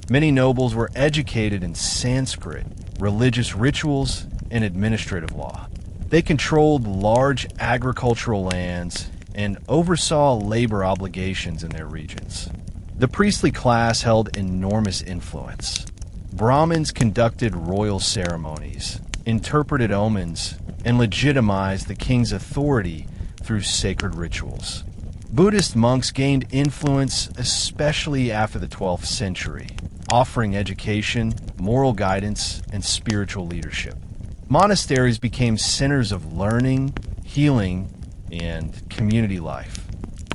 Many nobles were educated in Sanskrit, religious rituals, and administrative law. They controlled large agricultural lands and oversaw labor obligations in their regions. The priestly class held enormous influence. Brahmins conducted royal ceremonies, interpreted omens, and legitimized the king's authority through sacred rituals. Buddhist monks gained influence especially after the 12th century, offering education, moral guidance, and spiritual leadership. Monasteries became centers of learning, healing, and community life.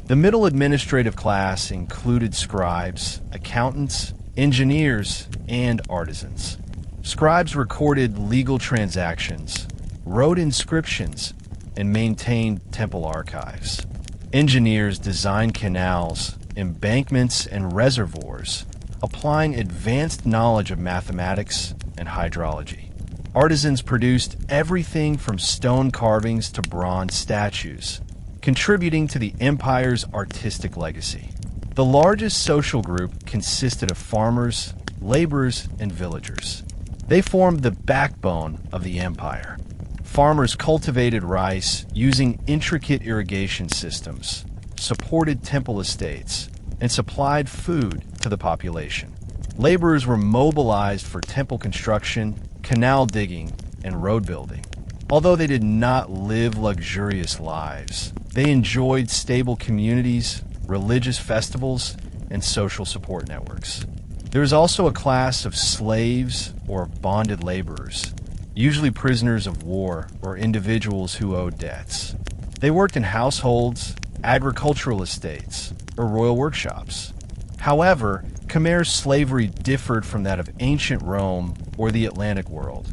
The middle administrative class included scribes, accountants, engineers, and artisans. Scribes recorded legal transactions, wrote inscriptions, and maintained temple archives. Engineers designed canals, embankments, and reservoirs, applying advanced knowledge of mathematics and hydrology. Artisans produced everything from stone carvings to bronze statues, contributing to the empire's artistic legacy. The largest social group consisted of farmers, laborers, and villagers. They formed the backbone of the empire. Farmers cultivated rice using intricate irrigation systems, supported temple estates, and supplied food to the population. Laborers were mobilized for temple construction, canal digging, and road building. Although they did not live luxurious lives, they enjoyed stable communities, religious festivals, and social support networks. There was also a class of slaves or bonded laborers, usually prisoners of war or individuals who owed debts. They worked in households, agricultural estates, or royal workshops. However, Khmer slavery differed from that of ancient Rome or the Atlantic world.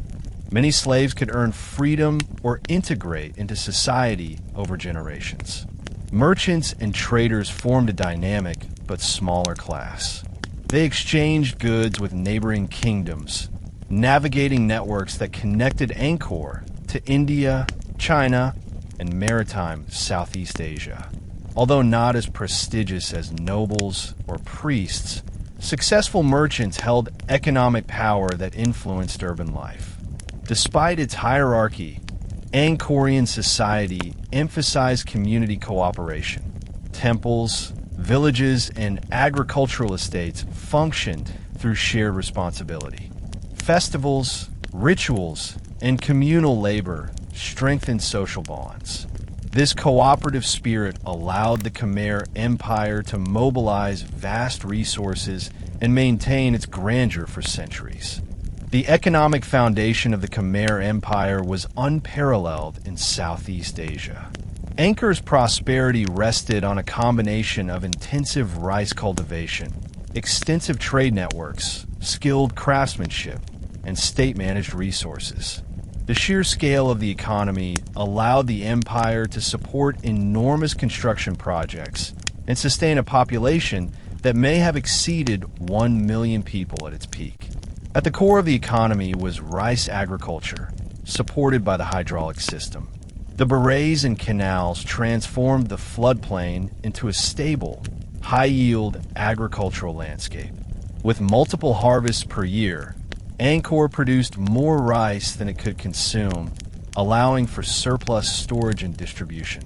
Many slaves could earn freedom or integrate into society over generations. Merchants and traders formed a dynamic but smaller class. They exchanged goods with neighboring kingdoms, navigating networks that connected Angkor to India, China, and maritime Southeast Asia. Although not as prestigious as nobles or priests, successful merchants held economic power that influenced urban life. Despite its hierarchy, Angkorian society emphasized community cooperation. Temples, villages, and agricultural estates functioned through shared responsibility. Festivals, rituals, and communal labor strengthened social bonds. This cooperative spirit allowed the Khmer Empire to mobilize vast resources and maintain its grandeur for centuries. The economic foundation of the Khmer Empire was unparalleled in Southeast Asia. Angkor's prosperity rested on a combination of intensive rice cultivation, extensive trade networks, skilled craftsmanship, and state-managed resources. The sheer scale of the economy allowed the empire to support enormous construction projects and sustain a population that may have exceeded 1 million people at its peak. At the core of the economy was rice agriculture, supported by the hydraulic system. The barrages and canals transformed the floodplain into a stable, high-yield agricultural landscape. With multiple harvests per year, Angkor produced more rice than it could consume, allowing for surplus storage and distribution.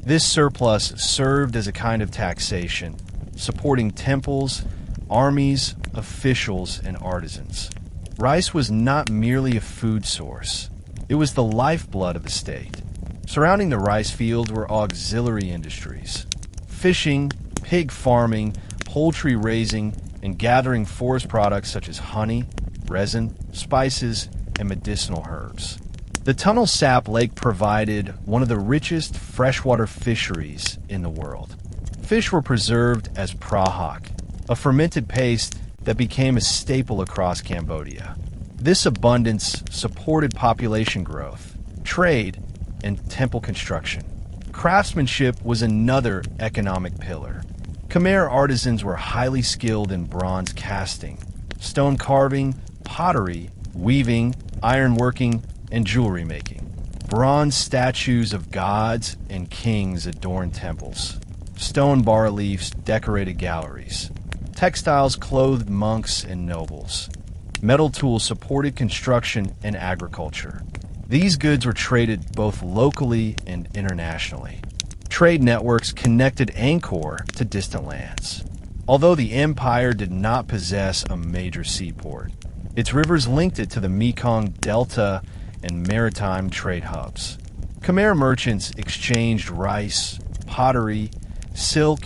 This surplus served as a kind of taxation, supporting temples, armies, officials, and artisans. Rice was not merely a food source. It was the lifeblood of the state. Surrounding the rice fields were auxiliary industries: fishing, pig farming, poultry raising, and gathering forest products such as honey, resin, spices, and medicinal herbs. The Tonlé Sap Lake provided one of the richest freshwater fisheries in the world. Fish were preserved as prahak, a fermented paste that became a staple across Cambodia. This abundance supported population growth, trade, and temple construction. Craftsmanship was another economic pillar. Khmer artisans were highly skilled in bronze casting, stone carving, pottery, weaving, ironworking, and jewelry making. Bronze statues of gods and kings adorned temples. Stone bas-reliefs decorated galleries. Textiles clothed monks and nobles. Metal tools supported construction and agriculture. These goods were traded both locally and internationally. Trade networks connected Angkor to distant lands. Although the empire did not possess a major seaport, its rivers linked it to the Mekong Delta and maritime trade hubs. Khmer merchants exchanged rice, pottery, silk,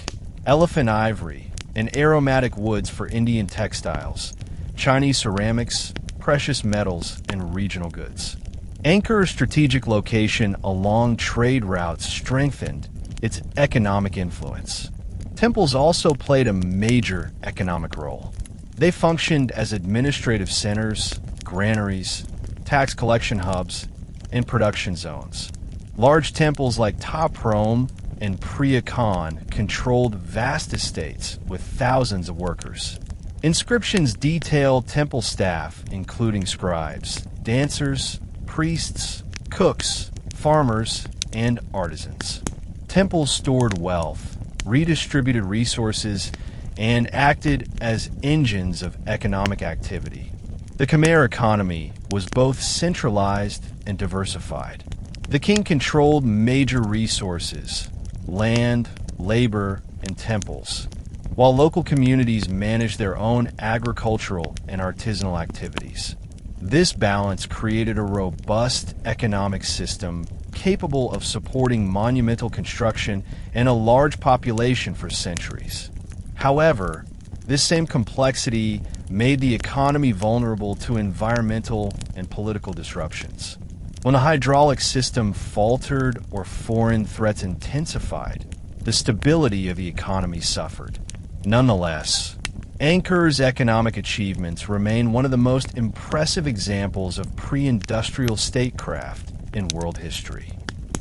elephant ivory, and aromatic woods for Indian textiles, Chinese ceramics, precious metals, and regional goods. Angkor's strategic location along trade routes strengthened its economic influence. Temples also played a major economic role. They functioned as administrative centers, granaries, tax collection hubs, and production zones. Large temples like Ta Prohm and Phra Khan controlled vast estates with thousands of workers. Inscriptions detail temple staff, including scribes, dancers, priests, cooks, farmers, and artisans. Temples stored wealth, redistributed resources, and acted as engines of economic activity. The Khmer economy was both centralized and diversified. The king controlled major resources: land, labor, and temples, while local communities managed their own agricultural and artisanal activities. This balance created a robust economic system capable of supporting monumental construction and a large population for centuries. However, this same complexity made the economy vulnerable to environmental and political disruptions. When the hydraulic system faltered or foreign threats intensified, the stability of the economy suffered. Nonetheless, Angkor's economic achievements remain one of the most impressive examples of pre-industrial statecraft in world history.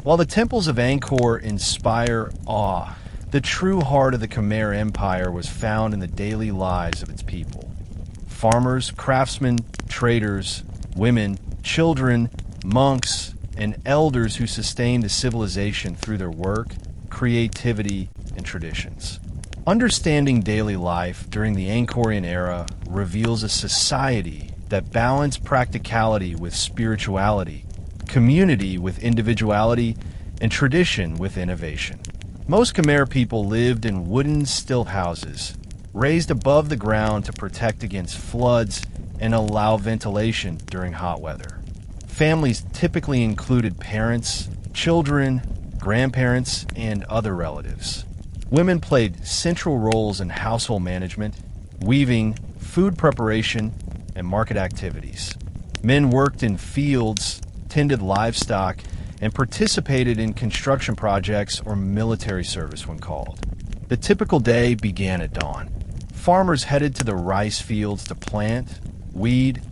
While the temples of Angkor inspire awe, the true heart of the Khmer Empire was found in the daily lives of its people. Farmers, craftsmen, traders, women, children, monks, and elders who sustained the civilization through their work, creativity, and traditions. Understanding daily life during the Angkorian era reveals a society that balanced practicality with spirituality, community with individuality, and tradition with innovation. Most Khmer people lived in wooden stilt houses, raised above the ground to protect against floods and allow ventilation during hot weather. Families typically included parents, children, grandparents, and other relatives. Women played central roles in household management, weaving, food preparation, and market activities. Men worked in fields, tended livestock, and participated in construction projects or military service when called. The typical day began at dawn. Farmers headed to the rice fields to plant, weed,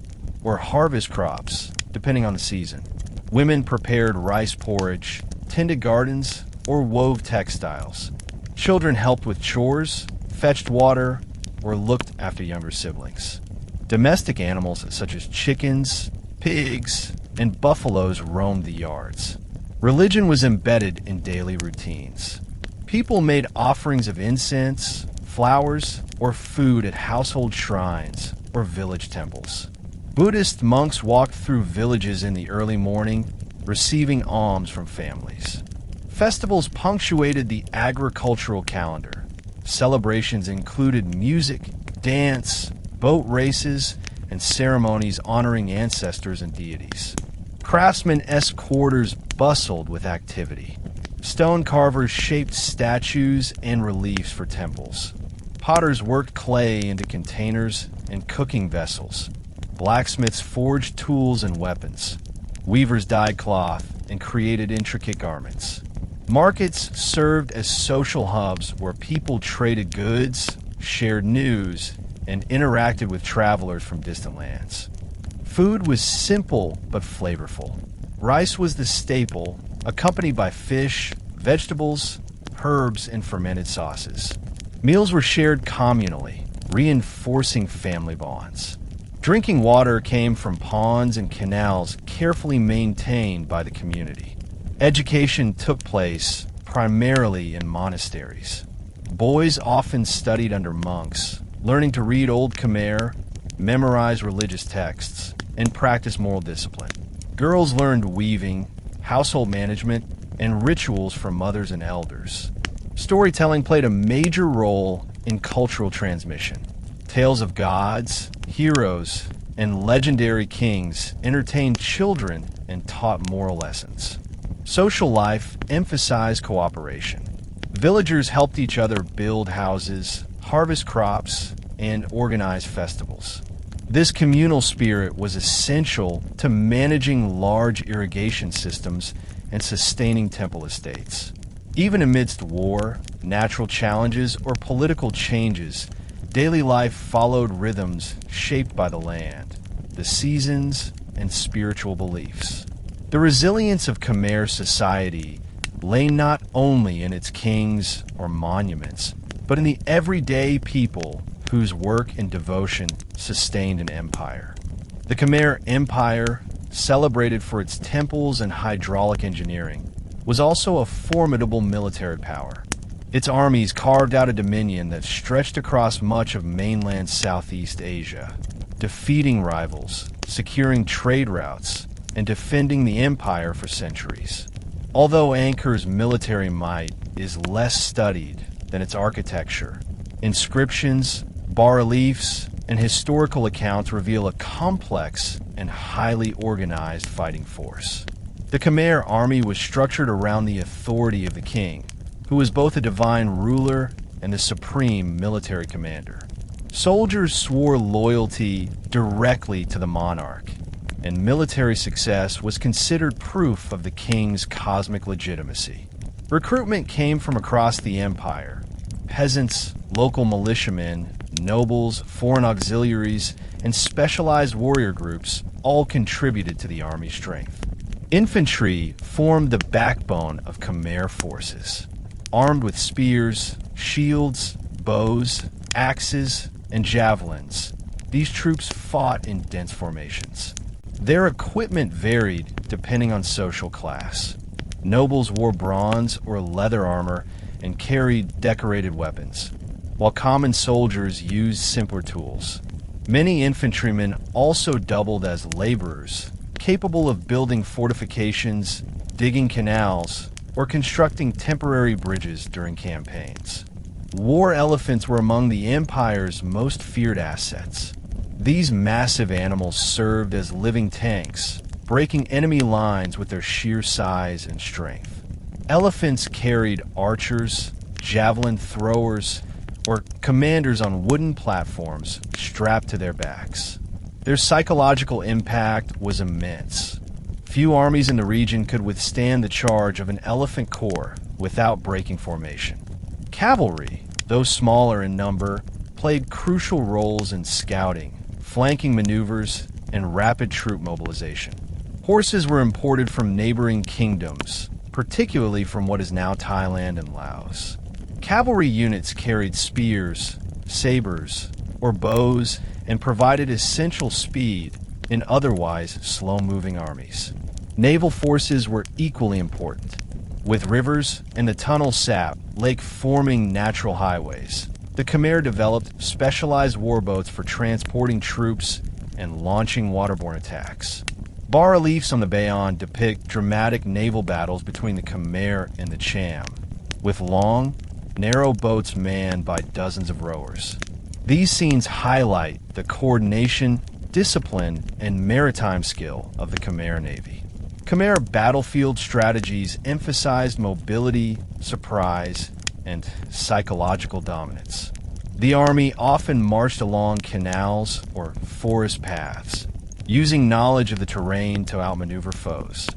or harvest crops, depending on the season. Women prepared rice porridge, tended gardens, or wove textiles. Children helped with chores, fetched water, or looked after younger siblings. Domestic animals such as chickens, pigs, and buffaloes roamed the yards. Religion was embedded in daily routines. People made offerings of incense, flowers, or food at household shrines or village temples. Buddhist monks walked through villages in the early morning, receiving alms from families. Festivals punctuated the agricultural calendar. Celebrations included music, dance, boat races, and ceremonies honoring ancestors and deities. Craftsmen-esque quarters bustled with activity. Stone carvers shaped statues and reliefs for temples. Potters worked clay into containers and cooking vessels. Blacksmiths forged tools and weapons. Weavers dyed cloth and created intricate garments. Markets served as social hubs where people traded goods, shared news, and interacted with travelers from distant lands. Food was simple but flavorful. Rice was the staple, accompanied by fish, vegetables, herbs, and fermented sauces. Meals were shared communally, reinforcing family bonds. Drinking water came from ponds and canals carefully maintained by the community. Education took place primarily in monasteries. Boys often studied under monks, learning to read Old Khmer, memorize religious texts, and practice moral discipline. Girls learned weaving, household management, and rituals from mothers and elders. Storytelling played a major role in cultural transmission. Tales of gods, heroes, and legendary kings entertained children and taught moral lessons. Social life emphasized cooperation. Villagers helped each other build houses, harvest crops, and organize festivals. This communal spirit was essential to managing large irrigation systems and sustaining temple estates. Even amidst war, natural challenges, or political changes, daily life followed rhythms shaped by the land, the seasons, and spiritual beliefs. The resilience of Khmer society lay not only in its kings or monuments, but in the everyday people whose work and devotion sustained an empire. The Khmer Empire, celebrated for its temples and hydraulic engineering, was also a formidable military power. Its armies carved out a dominion that stretched across much of mainland Southeast Asia, defeating rivals, securing trade routes, and defending the empire for centuries. Although Angkor's military might is less studied than its architecture, inscriptions, bas-reliefs, and historical accounts reveal a complex and highly organized fighting force. The Khmer army was structured around the authority of the king, who was both a divine ruler and the supreme military commander. Soldiers swore loyalty directly to the monarch, and military success was considered proof of the king's cosmic legitimacy. Recruitment came from across the empire. Peasants, local militiamen, nobles, foreign auxiliaries, and specialized warrior groups all contributed to the army's strength. Infantry formed the backbone of Khmer forces. Armed with spears, shields, bows, axes, and javelins, these troops fought in dense formations. Their equipment varied depending on social class. Nobles wore bronze or leather armor and carried decorated weapons, while common soldiers used simpler tools. Many infantrymen also doubled as laborers, capable of building fortifications, digging canals, or constructing temporary bridges during campaigns. War elephants were among the empire's most feared assets. These massive animals served as living tanks, breaking enemy lines with their sheer size and strength. Elephants carried archers, javelin throwers, or commanders on wooden platforms strapped to their backs. Their psychological impact was immense. Few armies in the region could withstand the charge of an elephant corps without breaking formation. Cavalry, though smaller in number, played crucial roles in scouting, flanking maneuvers, and rapid troop mobilization. Horses were imported from neighboring kingdoms, particularly from what is now Thailand and Laos. Cavalry units carried spears, sabers, or bows and provided essential speed, in otherwise slow-moving armies. Naval forces were equally important, with rivers and the Tonlé Sap Lake forming natural highways. The Khmer developed specialized warboats for transporting troops and launching waterborne attacks. Bas-reliefs on the Bayon depict dramatic naval battles between the Khmer and the Cham, with long, narrow boats manned by dozens of rowers. These scenes highlight the coordination, discipline, and maritime skill of the Khmer Navy. Khmer battlefield strategies emphasized mobility, surprise, and psychological dominance. The army often marched along canals or forest paths, using knowledge of the terrain to outmaneuver foes.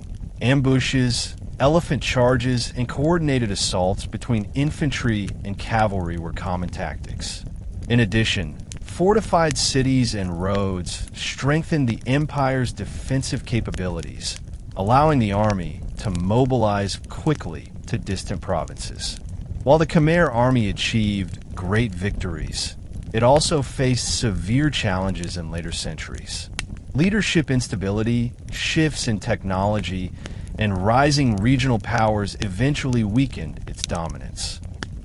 Ambushes, elephant charges, and coordinated assaults between infantry and cavalry were common tactics. In addition, fortified cities and roads strengthened the empire's defensive capabilities, allowing the army to mobilize quickly to distant provinces. While the Khmer army achieved great victories, it also faced severe challenges in later centuries. Leadership instability, shifts in technology, and rising regional powers eventually weakened its dominance.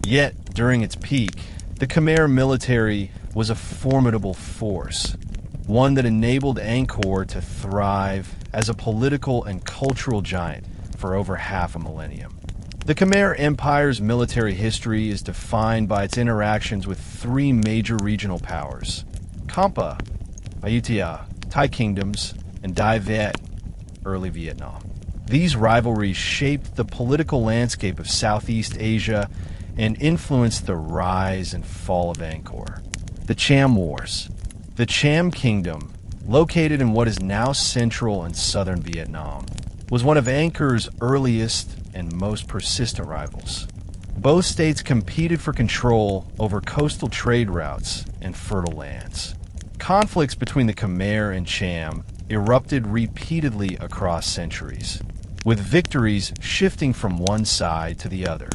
Yet, during its peak, the Khmer military was a formidable force, one that enabled Angkor to thrive as a political and cultural giant for over half a millennium. The Khmer Empire's military history is defined by its interactions with three major regional powers: Kampa, Ayutthaya, Thai kingdoms, and Dai Viet, early Vietnam. These rivalries shaped the political landscape of Southeast Asia and influenced the rise and fall of Angkor. The Cham Wars. The Cham Kingdom, located in what is now central and southern Vietnam, was one of Angkor's earliest and most persistent rivals. Both states competed for control over coastal trade routes and fertile lands. Conflicts between the Khmer and Cham erupted repeatedly across centuries, with victories shifting from one side to the other.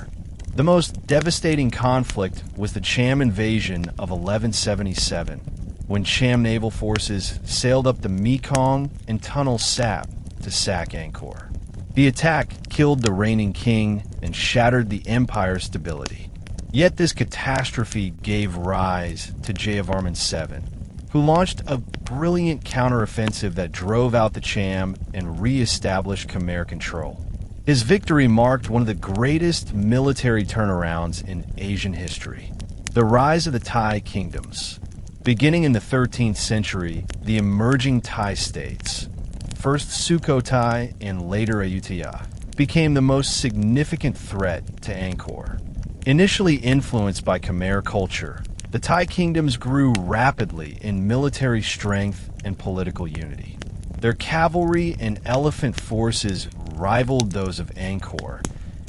The most devastating conflict was the Cham invasion of 1177, when Cham naval forces sailed up the Mekong and Tonlé Sap to sack Angkor. The attack killed the reigning king and shattered the empire's stability. Yet this catastrophe gave rise to Jayavarman II, who launched a brilliant counteroffensive that drove out the Cham and re-established Khmer control. His victory marked one of the greatest military turnarounds in Asian history. The rise of the Thai kingdoms. Beginning in the 13th century, the emerging Thai states, first Sukhothai and later Ayutthaya, became the most significant threat to Angkor. Initially influenced by Khmer culture, the Thai kingdoms grew rapidly in military strength and political unity. Their cavalry and elephant forces rivaled those of Angkor,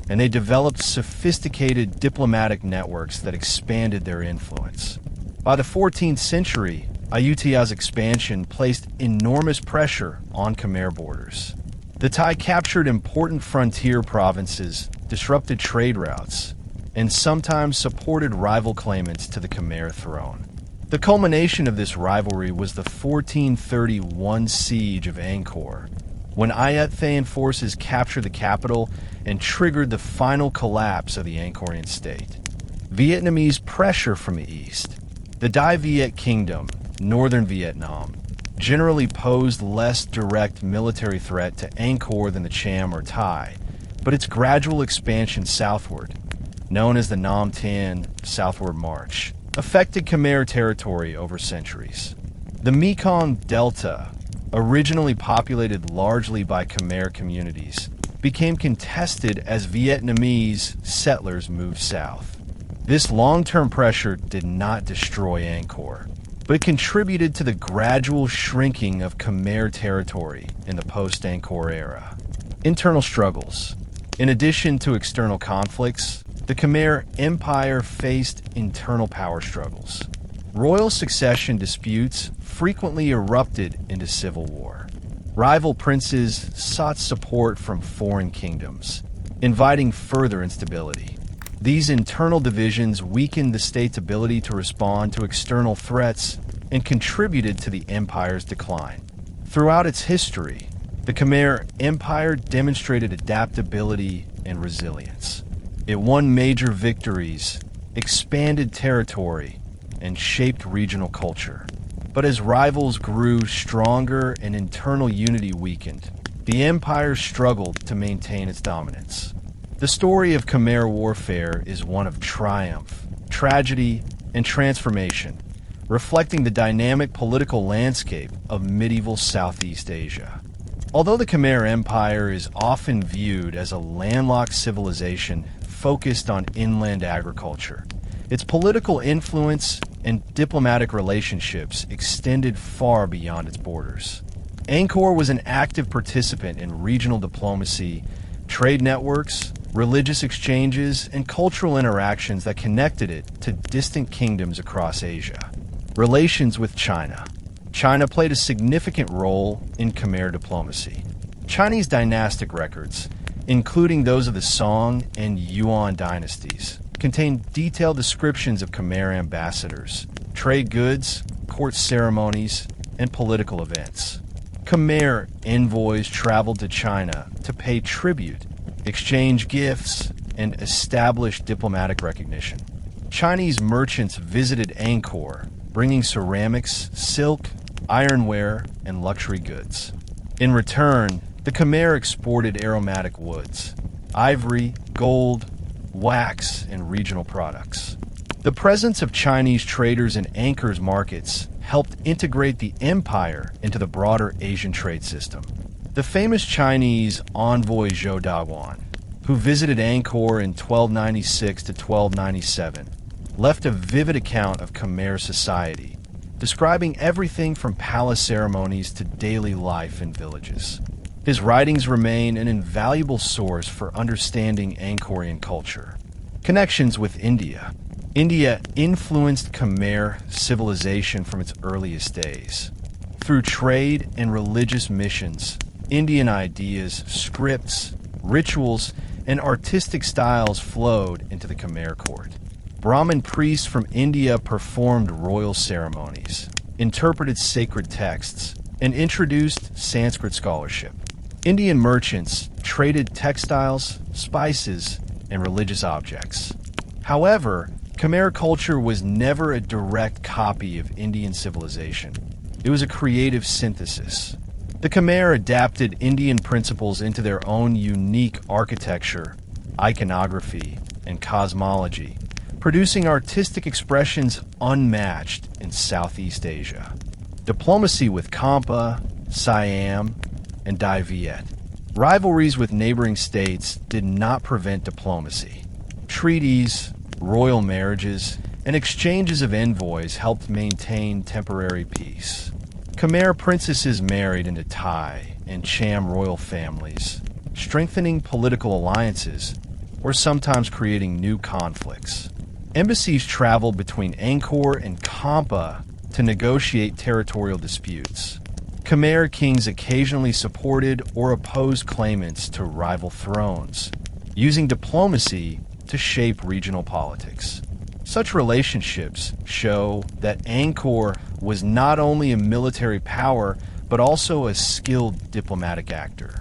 and they developed sophisticated diplomatic networks that expanded their influence. By the 14th century, Ayutthaya's expansion placed enormous pressure on Khmer borders. The Thai captured important frontier provinces, disrupted trade routes, and sometimes supported rival claimants to the Khmer throne. The culmination of this rivalry was the 1431 siege of Angkor, when Ayutthayan forces captured the capital and triggered the final collapse of the Angkorian state. Vietnamese pressure from the east. The Dai Viet Kingdom, northern Vietnam, generally posed less direct military threat to Angkor than the Cham or Thai, but its gradual expansion southward, known as the Nam Tan Southward March, affected Khmer territory over centuries. The Mekong Delta, originally populated largely by Khmer communities, became contested as Vietnamese settlers moved south. This long-term pressure did not destroy Angkor, but contributed to the gradual shrinking of Khmer territory in the post-Angkor era. Internal struggles. In addition to external conflicts, the Khmer Empire faced internal power struggles. Royal succession disputes frequently erupted into civil war. Rival princes sought support from foreign kingdoms, inviting further instability. These internal divisions weakened the state's ability to respond to external threats and contributed to the empire's decline. Throughout its history, the Khmer Empire demonstrated adaptability and resilience. It won major victories, expanded territory, and shaped regional culture. But as rivals grew stronger and internal unity weakened, the empire struggled to maintain its dominance. The story of Khmer warfare is one of triumph, tragedy, and transformation, reflecting the dynamic political landscape of medieval Southeast Asia. Although the Khmer Empire is often viewed as a landlocked civilization focused on inland agriculture, its political influence and diplomatic relationships extended far beyond its borders. Angkor was an active participant in regional diplomacy, trade networks, religious exchanges, and cultural interactions that connected it to distant kingdoms across Asia. Relations with China. China played a significant role in Khmer diplomacy. Chinese dynastic records, including those of the Song and Yuan dynasties, contain detailed descriptions of Khmer ambassadors, trade goods, court ceremonies, and political events. Khmer envoys traveled to China to pay tribute, exchange gifts, and establish diplomatic recognition. Chinese merchants visited Angkor, bringing ceramics, silk, ironware, and luxury goods. In return, the Khmer exported aromatic woods, ivory, gold, wax, and regional products. The presence of Chinese traders in Angkor's markets helped integrate the empire into the broader Asian trade system. The famous Chinese envoy Zhou Daguan, who visited Angkor in 1296 to 1297, left a vivid account of Khmer society, describing everything from palace ceremonies to daily life in villages. His writings remain an invaluable source for understanding Angkorian culture. Connections with India. India influenced Khmer civilization from its earliest days. Through trade and religious missions, Indian ideas, scripts, rituals, and artistic styles flowed into the Khmer court. Brahmin priests from India performed royal ceremonies, interpreted sacred texts, and introduced Sanskrit scholarship. Indian merchants traded textiles, spices, and religious objects. However, Khmer culture was never a direct copy of Indian civilization. It was a creative synthesis. The Khmer adapted Indian principles into their own unique architecture, iconography, and cosmology, producing artistic expressions unmatched in Southeast Asia. Diplomacy with Kampa, Siam, and Dai Viet. Rivalries with neighboring states did not prevent diplomacy. Treaties, royal marriages, and exchanges of envoys helped maintain temporary peace. Khmer princesses married into Thai and Cham royal families, strengthening political alliances or sometimes creating new conflicts. Embassies traveled between Angkor and Kampa to negotiate territorial disputes. Khmer kings occasionally supported or opposed claimants to rival thrones, using diplomacy to shape regional politics. Such relationships show that Angkor was not only a military power, but also a skilled diplomatic actor.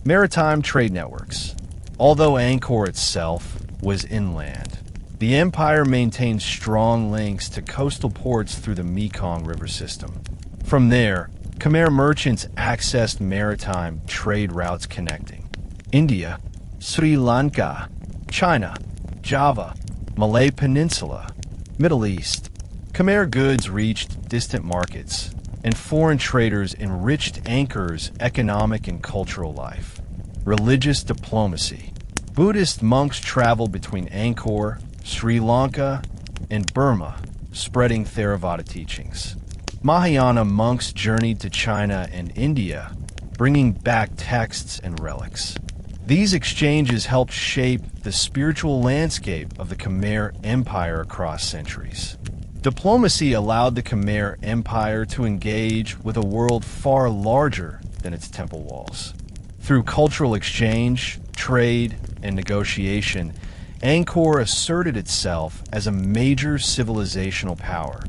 Maritime trade networks. Although Angkor itself was inland, the empire maintained strong links to coastal ports through the Mekong River system. From there, Khmer merchants accessed maritime trade routes connecting India, Sri Lanka, China, Java, Malay Peninsula, Middle East. Khmer goods reached distant markets, and foreign traders enriched Angkor's economic and cultural life. Religious diplomacy. Buddhist monks traveled between Angkor, Sri Lanka, and Burma, spreading Theravada teachings. Mahayana monks journeyed to China and India, bringing back texts and relics. These exchanges helped shape the spiritual landscape of the Khmer Empire across centuries. Diplomacy allowed the Khmer Empire to engage with a world far larger than its temple walls. Through cultural exchange, trade, and negotiation, Angkor asserted itself as a major civilizational power.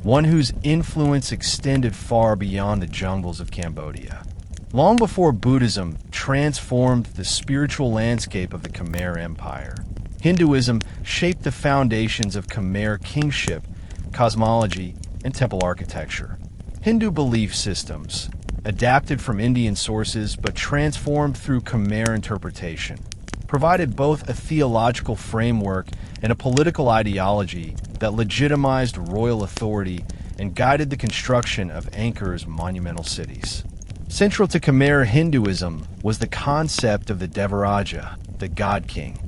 one whose influence extended far beyond the jungles of Cambodia. Long before Buddhism transformed the spiritual landscape of the Khmer Empire, Hinduism shaped the foundations of Khmer kingship, cosmology, and temple architecture. Hindu belief systems, adapted from Indian sources but transformed through Khmer interpretation, provided both a theological framework and a political ideology that legitimized royal authority and guided the construction of Angkor's monumental cities. Central to Khmer Hinduism was the concept of the Devaraja, the God King.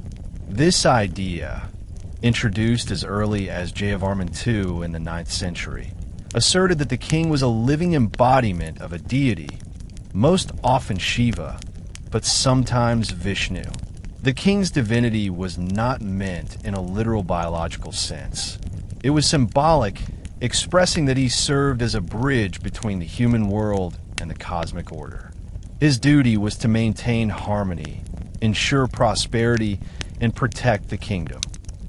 This idea, introduced as early as Jayavarman II in the 9th century, asserted that the king was a living embodiment of a deity, most often Shiva, but sometimes Vishnu. The king's divinity was not meant in a literal biological sense. It was symbolic, expressing that he served as a bridge between the human world and the cosmic order. His duty was to maintain harmony, ensure prosperity, and protect the kingdom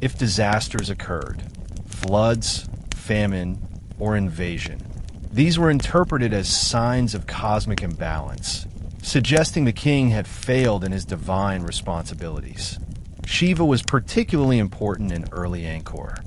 if disasters occurred, floods, famine, or invasion. These were interpreted as signs of cosmic imbalance, suggesting the king had failed in his divine responsibilities. Shiva was particularly important in early Angkor.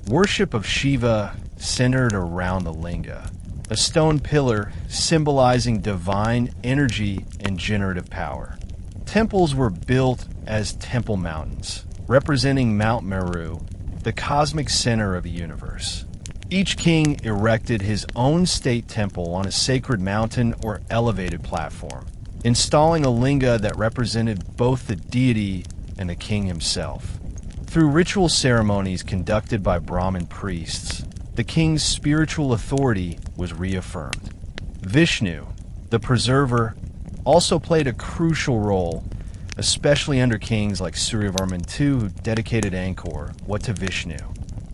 Worship of Shiva centered around the linga, a stone pillar symbolizing divine energy and generative power. Temples were built as temple mountains, representing Mount Meru, the cosmic center of the universe. Each king erected his own state temple on a sacred mountain or elevated platform, installing a linga that represented both the deity and the king himself. Through ritual ceremonies conducted by Brahmin priests, the king's spiritual authority was reaffirmed. Vishnu, the preserver, also played a crucial role, especially under kings like Suryavarman II, who dedicated Angkor Wat to Vishnu.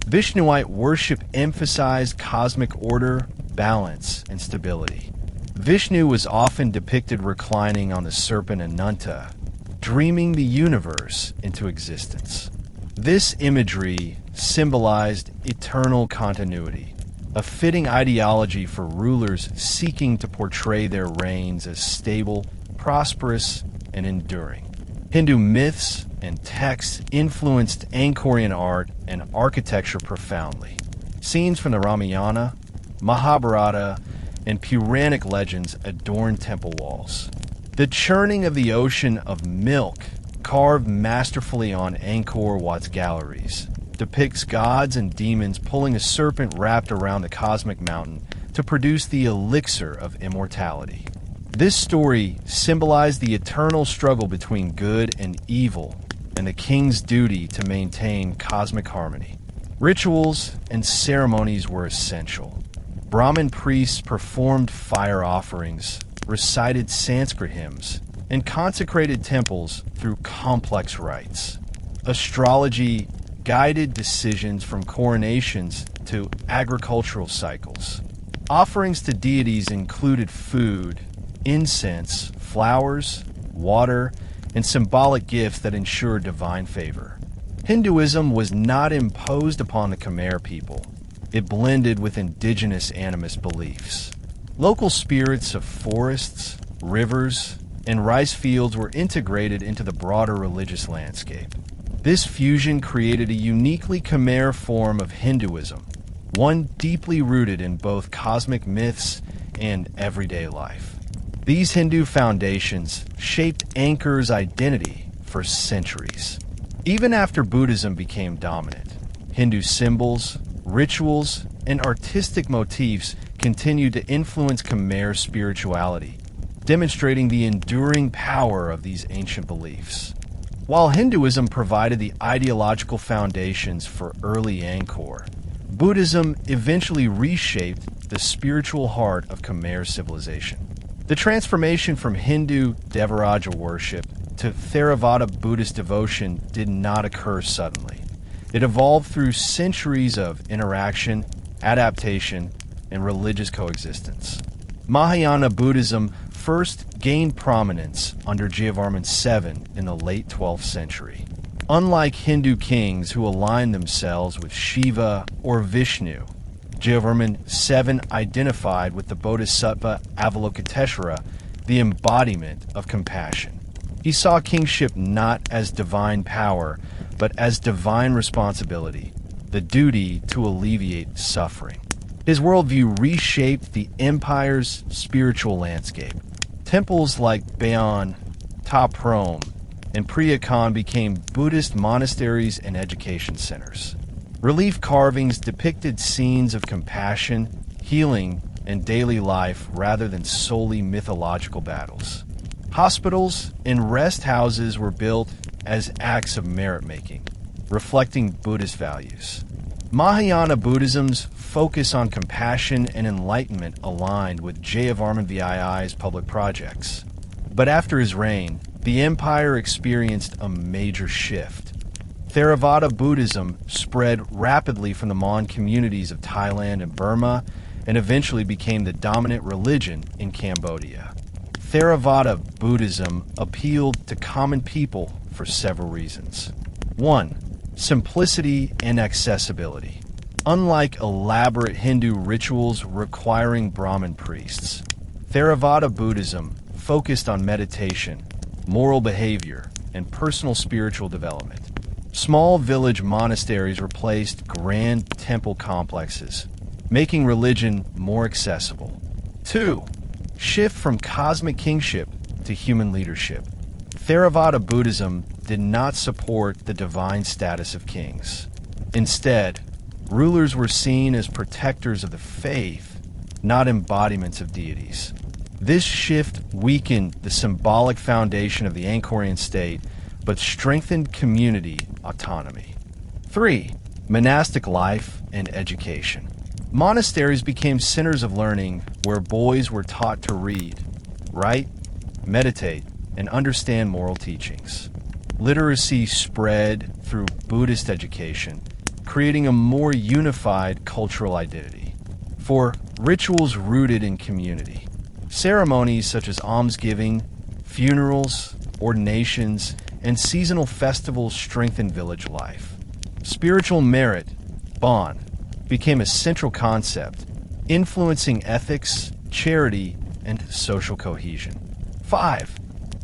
Vishnuite worship emphasized cosmic order, balance, and stability. Vishnu was often depicted reclining on the serpent Ananta, dreaming the universe into existence. This imagery symbolized eternal continuity, a fitting ideology for rulers seeking to portray their reigns as stable, prosperous, and enduring. Hindu myths and texts influenced Angkorian art and architecture profoundly. Scenes from the Ramayana, Mahabharata, and Puranic legends adorn temple walls. The churning of the ocean of milk, carved masterfully on Angkor Wat's galleries, depicts gods and demons pulling a serpent wrapped around the cosmic mountain to produce the elixir of immortality. This story symbolized the eternal struggle between good and evil and the king's duty to maintain cosmic harmony. Rituals and ceremonies were essential. Brahmin priests performed fire offerings, recited Sanskrit hymns, and consecrated temples through complex rites. Astrology guided decisions from coronations to agricultural cycles. Offerings to deities included food, incense, flowers, water, and symbolic gifts that ensured divine favor. Hinduism was not imposed upon the Khmer people. It blended with indigenous animist beliefs. Local spirits of forests, rivers, and rice fields were integrated into the broader religious landscape. This fusion created a uniquely Khmer form of Hinduism, one deeply rooted in both cosmic myths and everyday life. These Hindu foundations shaped Angkor's identity for centuries. Even after Buddhism became dominant, Hindu symbols, rituals, and artistic motifs continued to influence Khmer spirituality, demonstrating the enduring power of these ancient beliefs. While Hinduism provided the ideological foundations for early Angkor, Buddhism eventually reshaped the spiritual heart of Khmer civilization. The transformation from Hindu Devaraja worship to Theravada Buddhist devotion did not occur suddenly. It evolved through centuries of interaction, adaptation, and religious coexistence. Mahayana Buddhism first gained prominence under Jayavarman II in the late 12th century. Unlike Hindu kings who aligned themselves with Shiva or Vishnu, Jayavarman II identified with the Bodhisattva Avalokiteshvara, the embodiment of compassion. He saw kingship not as divine power, but as divine responsibility, the duty to alleviate suffering. His worldview reshaped the empire's spiritual landscape. Temples like Bayon, Prohm, and Priyakan became Buddhist monasteries and education centers. Relief carvings depicted scenes of compassion, healing, and daily life rather than solely mythological battles. Hospitals and rest houses were built as acts of merit-making, reflecting Buddhist values. Mahayana Buddhism's focus on compassion and enlightenment aligned with Jayavarman II's public projects. But after his reign, the empire experienced a major shift. Theravada Buddhism spread rapidly from the Mon communities of Thailand and Burma and eventually became the dominant religion in Cambodia. Theravada Buddhism appealed to common people for several reasons. 1. Simplicity and accessibility. Unlike elaborate Hindu rituals requiring Brahmin priests, Theravada Buddhism focused on meditation, moral behavior, and personal spiritual development. Small village monasteries replaced grand temple complexes, making religion more accessible. 2. Shift from cosmic kingship to human leadership. Theravada Buddhism did not support the divine status of kings. Instead, rulers were seen as protectors of the faith, not embodiments of deities. This shift weakened the symbolic foundation of the Angkorian state, but strengthened community autonomy. 3. Monastic life and education. Monasteries became centers of learning where boys were taught to read, write, meditate, and understand moral teachings. Literacy spread through Buddhist education, creating a more unified cultural identity. 4. Rituals rooted in community. Ceremonies such as almsgiving, funerals, ordinations, and seasonal festivals strengthened village life. Spiritual merit, Bon, became a central concept, influencing ethics, charity, and social cohesion. 5.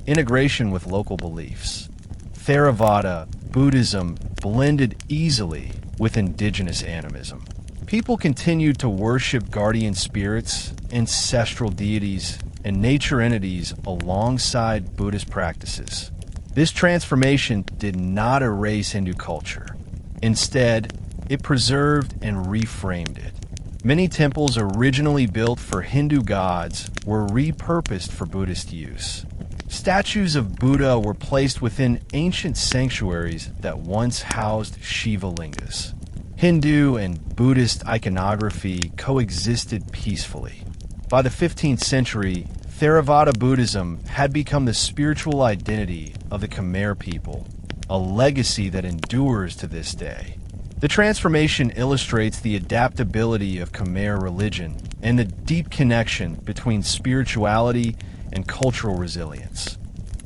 Integration with local beliefs. Theravada Buddhism blended easily with indigenous animism. People continued to worship guardian spirits, ancestral deities, and nature entities alongside Buddhist practices. This transformation did not erase Hindu culture. Instead, it preserved and reframed it. Many temples originally built for Hindu gods were repurposed for Buddhist use. Statues of Buddha were placed within ancient sanctuaries that once housed Shiva lingas. Hindu and Buddhist iconography coexisted peacefully. By the 15th century, Theravada Buddhism had become the spiritual identity of the Khmer people, a legacy that endures to this day. The transformation illustrates the adaptability of Khmer religion and the deep connection between spirituality and cultural resilience.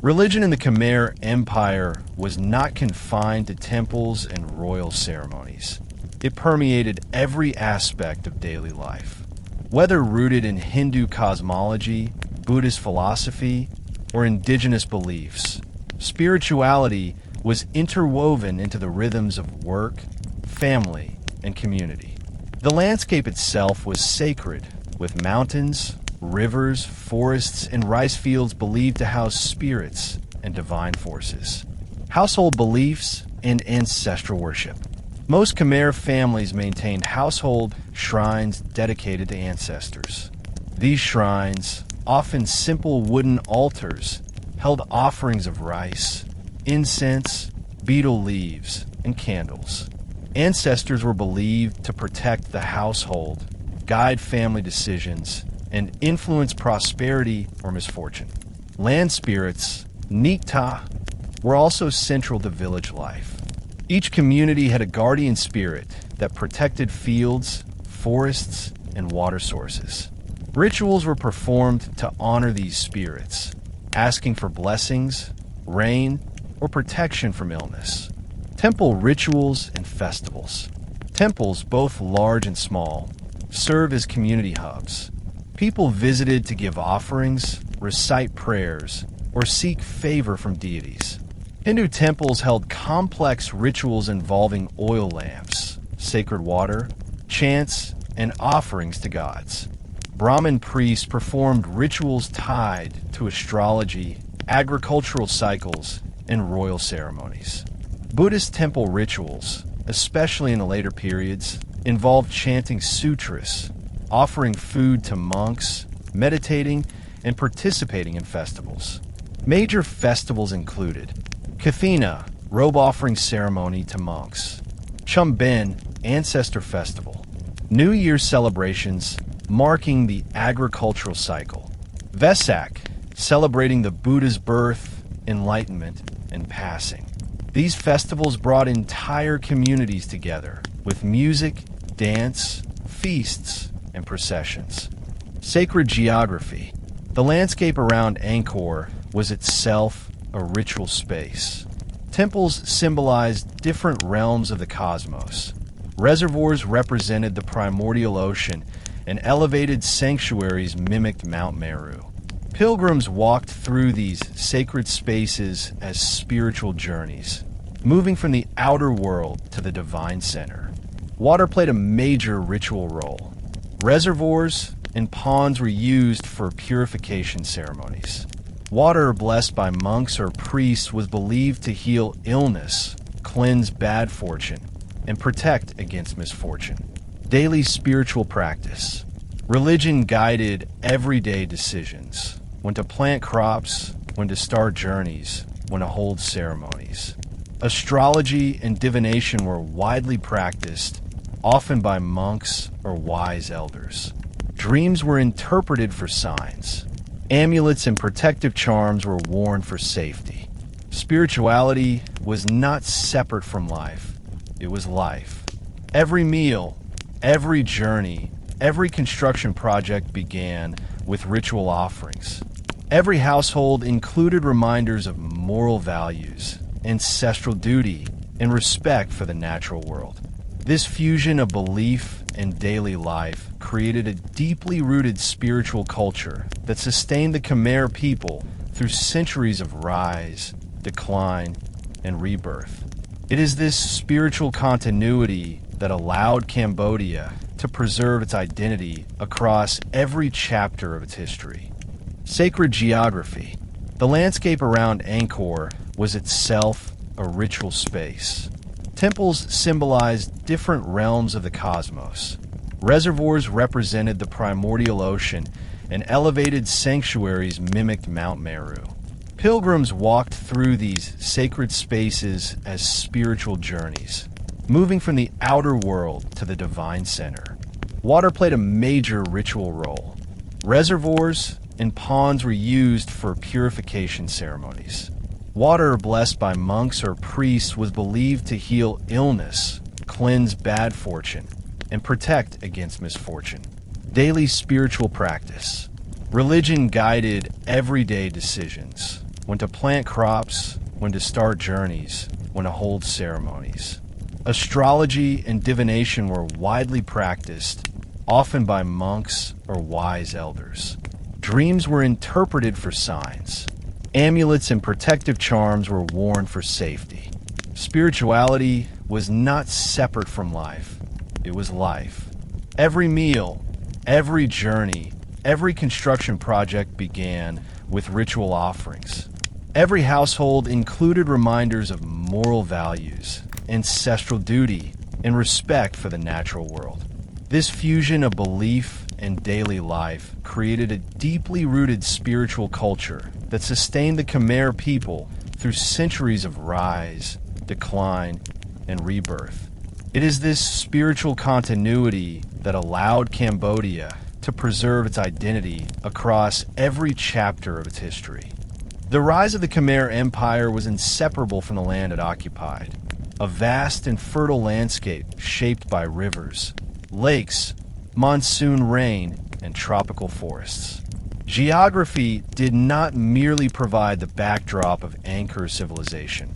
Religion in the Khmer Empire was not confined to temples and royal ceremonies. It permeated every aspect of daily life. Whether rooted in Hindu cosmology, Buddhist philosophy, or indigenous beliefs, spirituality was interwoven into the rhythms of work, family, and community. The landscape itself was sacred, with mountains, rivers, forests, and rice fields believed to house spirits and divine forces. Household beliefs and ancestral worship. Most Khmer families maintained household shrines dedicated to ancestors. These shrines, often simple wooden altars, held offerings of rice, incense, betel leaves, and candles. Ancestors were believed to protect the household, guide family decisions, and influence prosperity or misfortune. Land spirits, Nikta, were also central to village life. Each community had a guardian spirit that protected fields, forests, and water sources. Rituals were performed to honor these spirits, asking for blessings, rain, or protection from illness. Temple rituals and festivals. Temples, both large and small, serve as community hubs. People visited to give offerings, recite prayers, or seek favor from deities. Hindu temples held complex rituals involving oil lamps, sacred water, chants, and offerings to gods. Brahmin priests performed rituals tied to astrology, agricultural cycles, and royal ceremonies. Buddhist temple rituals, especially in the later periods, involved chanting sutras, offering food to monks, meditating, and participating in festivals. Major festivals included Kathina, robe offering ceremony to monks; Chumben, ancestor festival; New Year celebrations marking the agricultural cycle; Vesak, celebrating the Buddha's birth, enlightenment, and passing. These festivals brought entire communities together with music, dance, feasts, and processions. Sacred geography. The landscape around Angkor was itself a ritual space. Temples symbolized different realms of the cosmos. Reservoirs represented the primordial ocean, and elevated sanctuaries mimicked Mount Meru. Pilgrims walked through these sacred spaces as spiritual journeys, moving from the outer world to the divine center. Water played a major ritual role. Reservoirs and ponds were used for purification ceremonies. Water blessed by monks or priests was believed to heal illness, cleanse bad fortune, and protect against misfortune. Daily spiritual practice. Religion guided everyday decisions: when to plant crops, when to start journeys, when to hold ceremonies. Astrology and divination were widely practiced, often by monks or wise elders. Dreams were interpreted for signs. Amulets and protective charms were worn for safety. Spirituality was not separate from life. It was life. Every meal, every journey, every construction project began with ritual offerings. Every household included reminders of moral values, ancestral duty, and respect for the natural world. This fusion of belief and daily life created a deeply rooted spiritual culture that sustained the Khmer people through centuries of rise, decline, and rebirth. It is this spiritual continuity that allowed Cambodia to preserve its identity across every chapter of its history. Sacred geography. The landscape around Angkor was itself a ritual space. Temples symbolized different realms of the cosmos. Reservoirs represented the primordial ocean, and elevated sanctuaries mimicked Mount Meru. Pilgrims walked through these sacred spaces as spiritual journeys, moving from the outer world to the divine center. Water played a major ritual role. Reservoirs and ponds were used for purification ceremonies. Water blessed by monks or priests was believed to heal illness, cleanse bad fortune, and protect against misfortune. Daily spiritual practice. Religion guided everyday decisions: when to plant crops, when to start journeys, when to hold ceremonies. Astrology and divination were widely practiced, often by monks or wise elders. Dreams were interpreted for signs. Amulets and protective charms were worn for safety. Spirituality was not separate from life. It was life. Every meal, every journey, every construction project began with ritual offerings. Every household included reminders of moral values, ancestral duty, and respect for the natural world. This fusion of belief and daily life created a deeply rooted spiritual culture that sustained the Khmer people through centuries of rise, decline, and rebirth. It is this spiritual continuity that allowed Cambodia to preserve its identity across every chapter of its history. The rise of the Khmer Empire was inseparable from the land it occupied, a vast and fertile landscape shaped by rivers, lakes, monsoon rain, and tropical forests. Geography did not merely provide the backdrop of Angkor civilization.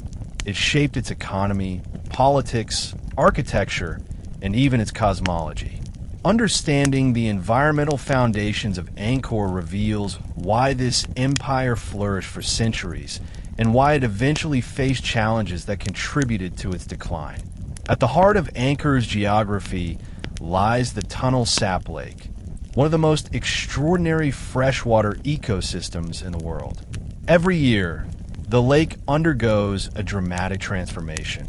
It shaped its economy, politics, architecture, and even its cosmology. Understanding the environmental foundations of Angkor reveals why this empire flourished for centuries and why it eventually faced challenges that contributed to its decline. At the heart of Angkor's geography lies the Tonlé Sap Lake, one of the most extraordinary freshwater ecosystems in the world. Every year, the lake undergoes a dramatic transformation.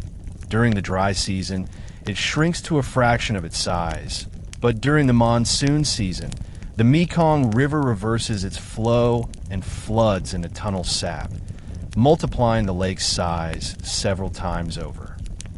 During the dry season, it shrinks to a fraction of its size. But during the monsoon season, the Mekong River reverses its flow and floods into Tonlé Sap, multiplying the lake's size several times over.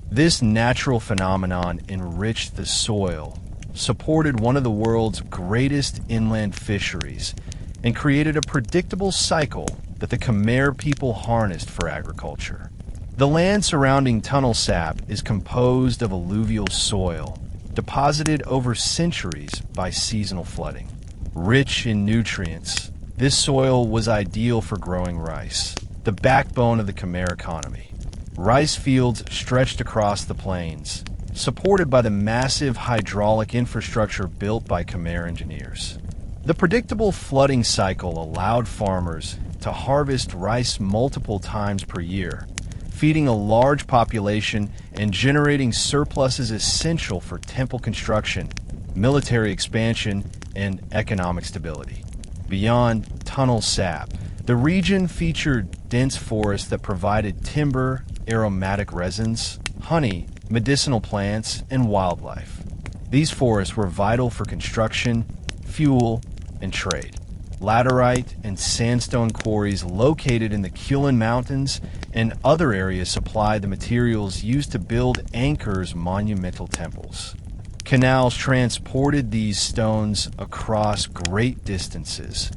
This natural phenomenon enriched the soil, supported one of the world's greatest inland fisheries, and created a predictable cycle that the Khmer people harnessed for agriculture. The land surrounding Tonlé Sap is composed of alluvial soil, deposited over centuries by seasonal flooding. Rich in nutrients, this soil was ideal for growing rice, the backbone of the Khmer economy. Rice fields stretched across the plains, supported by the massive hydraulic infrastructure built by Khmer engineers. The predictable flooding cycle allowed farmers to harvest rice multiple times per year, feeding a large population and generating surpluses essential for temple construction, military expansion, and economic stability. Beyond Tonlé Sap, the region featured dense forests that provided timber, aromatic resins, honey, medicinal plants, and wildlife. These forests were vital for construction, fuel, and trade. Laterite and sandstone quarries located in the Kulin Mountains and other areas supplied the materials used to build Angkor's monumental temples. Canals transported these stones across great distances,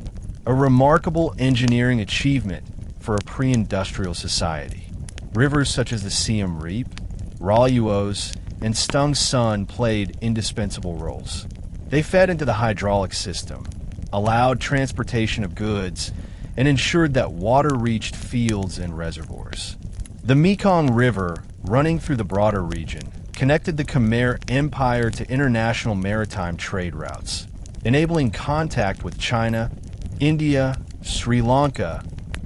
a remarkable engineering achievement for a pre-industrial society. Rivers such as the Siem Reap, Raluos, and Stung Sun played indispensable roles. They fed into the hydraulic system, allowed transportation of goods, and ensured that water reached fields and reservoirs. The Mekong River, running through the broader region, connected the Khmer Empire to international maritime trade routes, enabling contact with China, India, Sri Lanka,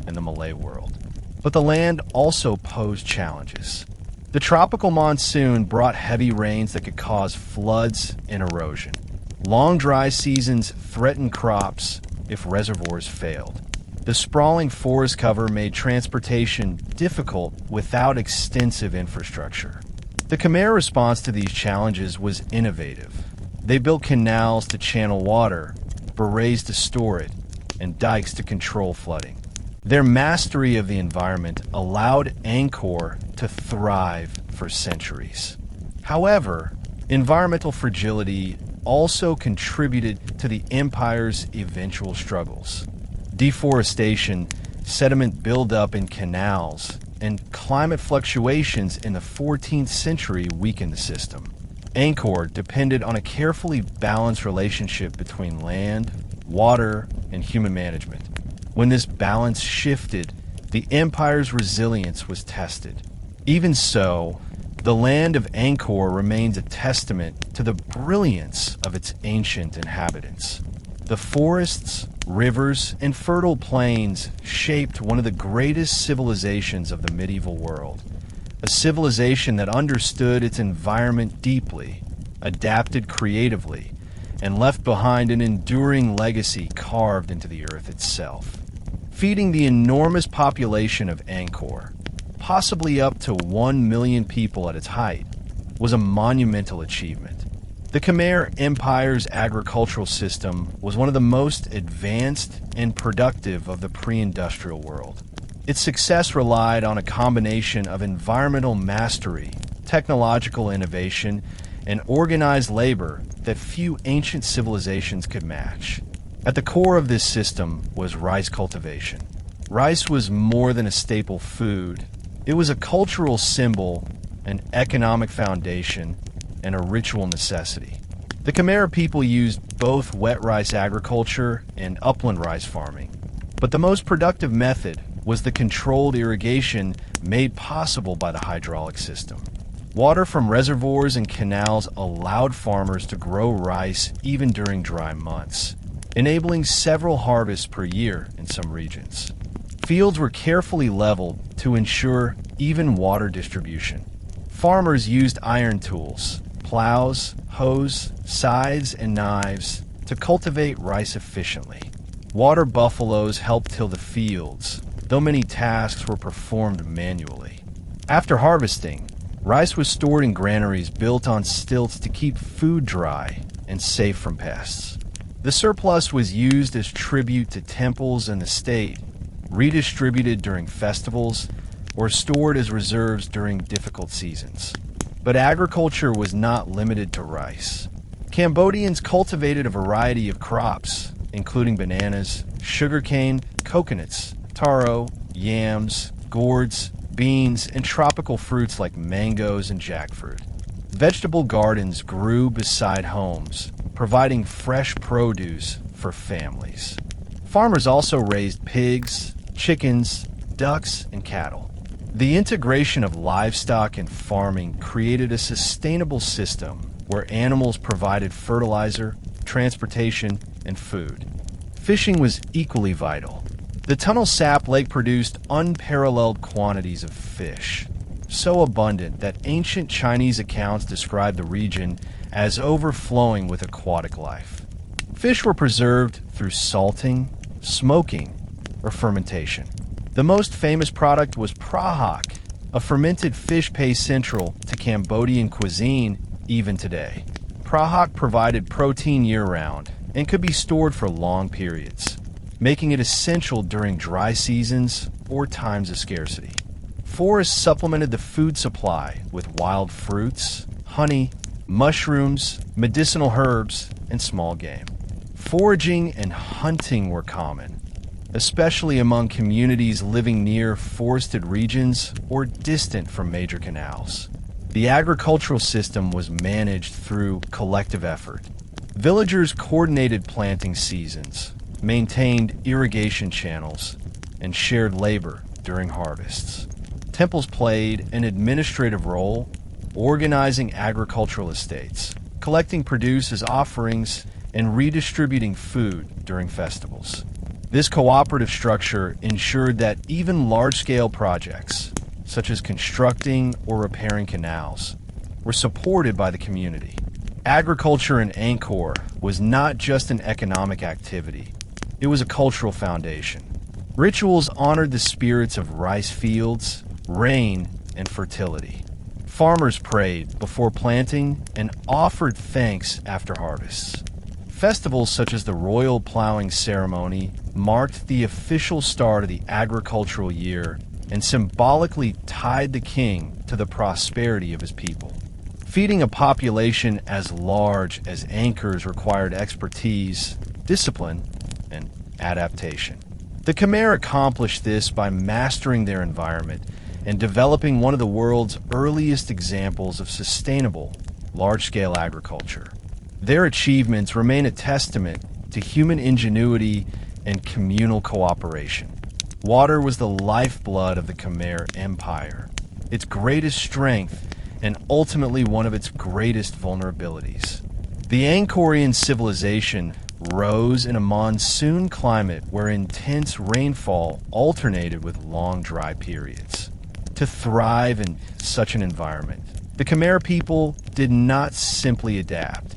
and the Malay world. But the land also posed challenges. The tropical monsoon brought heavy rains that could cause floods and erosion. Long dry seasons threatened crops if reservoirs failed. The sprawling forest cover made transportation difficult without extensive infrastructure. The Khmer response to these challenges was innovative. They built canals to channel water, berets to store it, and dikes to control flooding. Their mastery of the environment allowed Angkor to thrive for centuries. However, environmental fragility also contributed to the empire's eventual struggles. Deforestation, sediment buildup in canals, and climate fluctuations in the 14th century weakened the system. Angkor depended on a carefully balanced relationship between land, water, and human management. When this balance shifted, the empire's resilience was tested. Even so, the land of Angkor remains a testament to the brilliance of its ancient inhabitants. The forests, rivers, and fertile plains shaped one of the greatest civilizations of the medieval world, a civilization that understood its environment deeply, adapted creatively, and left behind an enduring legacy carved into the earth itself. Feeding the enormous population of Angkor, possibly up to 1 million people at its height, was a monumental achievement. The Khmer Empire's agricultural system was one of the most advanced and productive of the pre-industrial world. Its success relied on a combination of environmental mastery, technological innovation, and organized labor that few ancient civilizations could match. At the core of this system was rice cultivation. Rice was more than a staple food. It was a cultural symbol, an economic foundation, and a ritual necessity. The Khmer people used both wet rice agriculture and upland rice farming, but the most productive method was the controlled irrigation made possible by the hydraulic system. Water from reservoirs and canals allowed farmers to grow rice even during dry months, enabling several harvests per year in some regions. Fields were carefully leveled to ensure even water distribution. Farmers used iron tools, plows, hoes, scythes, and knives to cultivate rice efficiently. Water buffaloes helped till the fields, though many tasks were performed manually. After harvesting, rice was stored in granaries built on stilts to keep food dry and safe from pests. The surplus was used as tribute to temples and the state, redistributed during festivals, or stored as reserves during difficult seasons. But agriculture was not limited to rice. Cambodians cultivated a variety of crops, including bananas, sugarcane, coconuts, taro, yams, gourds, beans, and tropical fruits like mangoes and jackfruit. Vegetable gardens grew beside homes, providing fresh produce for families. Farmers also raised pigs, chickens, ducks, and cattle. The integration of livestock and farming created a sustainable system where animals provided fertilizer, transportation, and food. Fishing was equally vital. The Tonlé Sap Lake produced unparalleled quantities of fish, so abundant that ancient Chinese accounts describe the region as overflowing with aquatic life. Fish were preserved through salting, smoking, or fermentation. The most famous product was praha, a fermented fish paste central to Cambodian cuisine even today. Praha provided protein year-round and could be stored for long periods, making it essential during dry seasons or times of scarcity. Forests supplemented the food supply with wild fruits, honey, mushrooms, medicinal herbs, and small game. Foraging and hunting were common, especially among communities living near forested regions or distant from major canals. The agricultural system was managed through collective effort. Villagers coordinated planting seasons, maintained irrigation channels, and shared labor during harvests. Temples played an administrative role, organizing agricultural estates, collecting produce as offerings, and redistributing food during festivals. This cooperative structure ensured that even large-scale projects, such as constructing or repairing canals, were supported by the community. Agriculture in Angkor was not just an economic activity, it was a cultural foundation. Rituals honored the spirits of rice fields, rain, and fertility. Farmers prayed before planting and offered thanks after harvests. Festivals such as the Royal Plowing Ceremony marked the official start of the agricultural year and symbolically tied the king to the prosperity of his people. Feeding a population as large as Angkor's required expertise, discipline, and adaptation. The Khmer accomplished this by mastering their environment and developing one of the world's earliest examples of sustainable, large-scale agriculture. Their achievements remain a testament to human ingenuity and communal cooperation. Water was the lifeblood of the Khmer Empire, its greatest strength and ultimately one of its greatest vulnerabilities. The Angkorian civilization rose in a monsoon climate where intense rainfall alternated with long dry periods. To thrive in such an environment, the Khmer people did not simply adapt.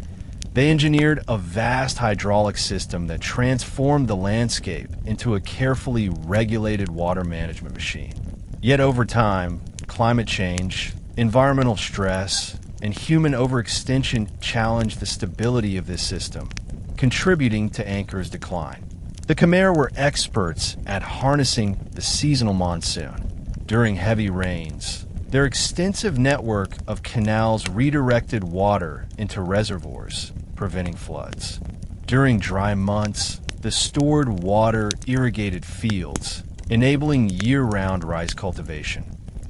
They engineered a vast hydraulic system that transformed the landscape into a carefully regulated water management machine. Yet over time, climate change, environmental stress, and human overextension challenged the stability of this system, contributing to Angkor's decline. The Khmer were experts at harnessing the seasonal monsoon. During heavy rains, their extensive network of canals redirected water into reservoirs, preventing floods. During dry months, the stored water irrigated fields, enabling year-round rice cultivation.